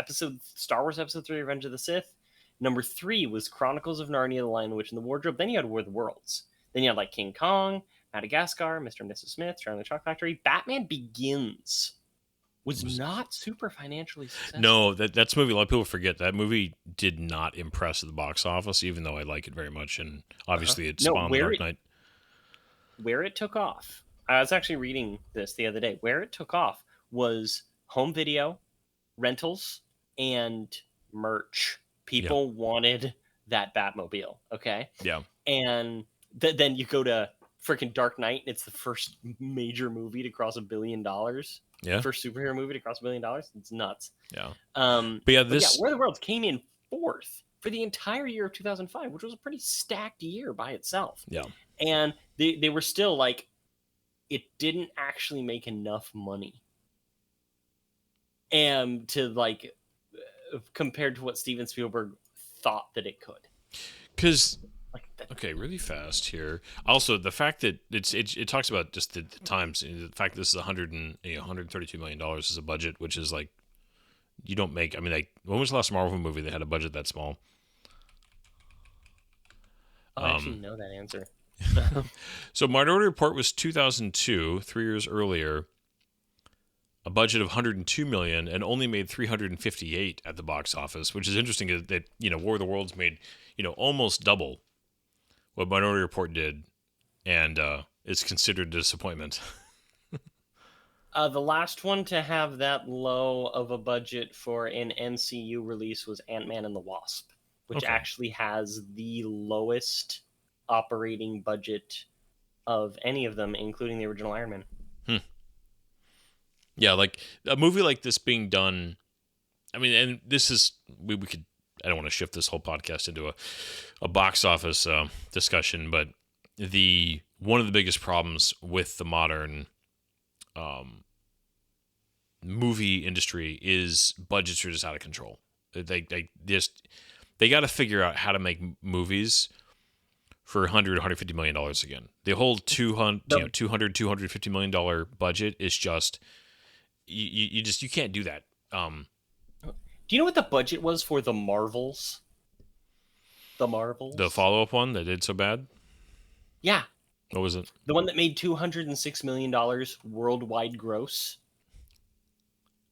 Star Wars Episode 3: Revenge of the Sith. Number 3 was Chronicles of Narnia: The Lion, the Witch, and the Wardrobe. Then you had War of the Worlds. Then you had like King Kong, Madagascar, Mr. and Mrs. Smith, Charlie and the Chocolate Factory. Batman Begins was not super financially successful. No, that's a movie a lot of people forget. That movie did not impress at the box office, even though I like it very much, and obviously it spawned The Dark Knight. Where it took off, I was actually reading this the other day. Where it took off was home video, rentals, and merch. People wanted that Batmobile, okay? Yeah. And then you go to freaking Dark Knight, and it's the first major movie to cross $1 billion. Yeah. First superhero movie to cross $1 billion. It's nuts. Yeah. But War of the Worlds came in 4th for the entire year of 2005, which was a pretty stacked year by itself. Yeah. And they were still like, it didn't actually make enough money. And to like, compared to what Steven Spielberg thought that it could. Because okay, really fast here. Also, the fact that it talks about just the times. The fact that this is $132 million is a budget, which is like you don't make. I mean, like when was the last Marvel movie that had a budget that small? I actually know that answer. So Minority Report was 2002, 3 years earlier. A budget of $102 million and only made $358 at the box office, which is interesting. That War of the Worlds made almost double what Minority Report did, and is considered a disappointment. The last one to have that low of a budget for an MCU release was Ant-Man and the Wasp, which actually has the lowest operating budget of any of them, including the original Iron Man. Yeah, like a movie like this being done. I mean, and this is we could. I don't want to shift this whole podcast into a box office discussion, but one of the biggest problems with the modern movie industry is budgets are just out of control. They got to figure out how to make movies for $150 million again. The whole $250 million budget is just you can't do that. Do you know what the budget was for the Marvels? The Marvels? The follow-up one that did so bad? Yeah. What was it? The one that made $206 million worldwide gross.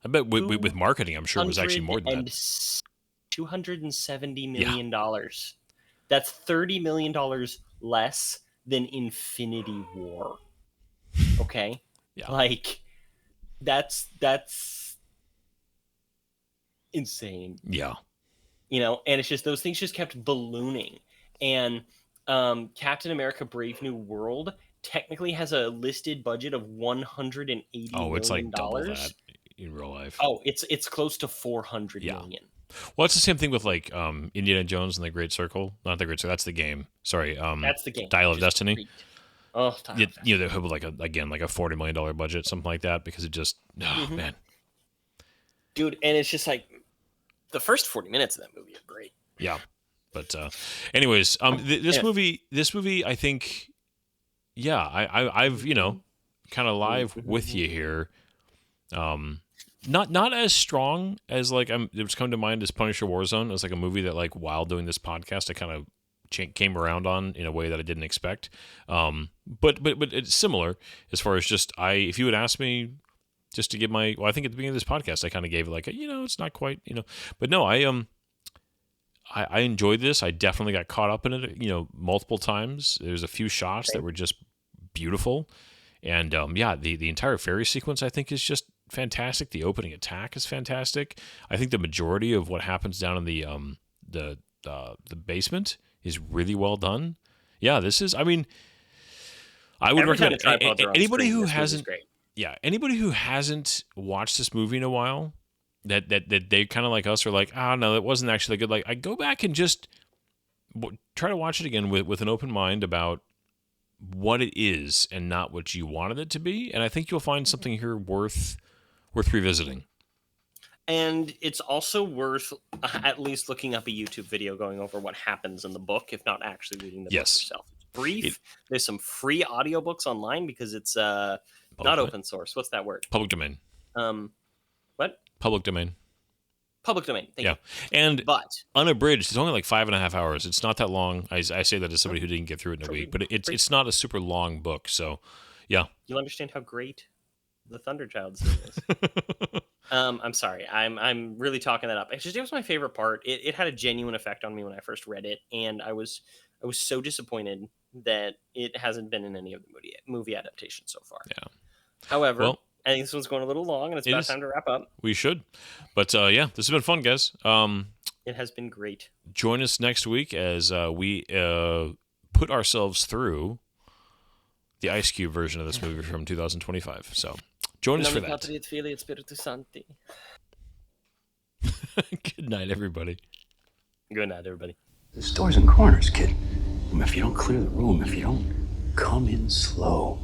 I bet with marketing, I'm sure it was actually more than that. $270 million. That's $30 million less than Infinity War. Okay? Yeah. Like, that's insane. Yeah. And it's just those things just kept ballooning. And Captain America Brave New World technically has a listed budget of $180 million. Oh, it's like double that in real life. Oh, it's close to $400 million. Well, it's the same thing with like Indiana Jones and the Great Circle. Not the Great Circle, that's the game. Sorry. That's the game. Dial of Destiny. Oh, Tahoe You, Fest. you know, they have like a $40 million budget, something like that, because it just man, Dude, and it's just like the first 40 minutes of that movie are great. yeah. But anyways, this Yeah. movie, I think, yeah, I've kind of live with you here. Not as strong as like it's come to mind as Punisher Warzone as like a movie that like while doing this podcast I kind of came around on in a way that I didn't expect. But it's similar as far as just if you would ask me just to give I think at the beginning of this podcast I kind of gave it like it's not quite but no I enjoyed this. I definitely got caught up in it multiple times. There's a few shots that were just beautiful. And the entire ferry sequence I think is just fantastic. The opening attack is fantastic. I think the majority of what happens down in the basement is really well done. Yeah, this is. I mean, I would Every time recommend the tripods are on anybody screen, who this movie's hasn't. great. Yeah, anybody who hasn't watched this movie in a while, that they kind of like us are like, no, that wasn't actually good. Like, I go back and just try to watch it again with an open mind about what it is and not what you wanted it to be, and I think you'll find something here worth revisiting. And it's also worth at least looking up a YouTube video going over what happens in the book, if not actually reading the book yourself. It's brief. There's some free audiobooks online because it's not open source. What's that word? Public domain. What? Public domain. Public domain. Thank you. And but unabridged. It's only like 5.5 hours. It's not that long. I say that as somebody who didn't get through it in a week, but it's not a super long book. So, yeah. You'll understand how great the Thunderchild scene is. I'm sorry. I'm really talking that up. It was my favorite part. It had a genuine effect on me when I first read it, and I was so disappointed that it hasn't been in any of the movie adaptations so far. Yeah. However, I think this one's going a little long, and it's about time to wrap up. We should. But this has been fun, guys. It has been great. Join us next week as we put ourselves through the Ice Cube version of this movie from 2025. So join us for that. Good night, everybody. Good night, everybody. There's doors and corners, kid. If you don't clear the room, if you don't come in slow.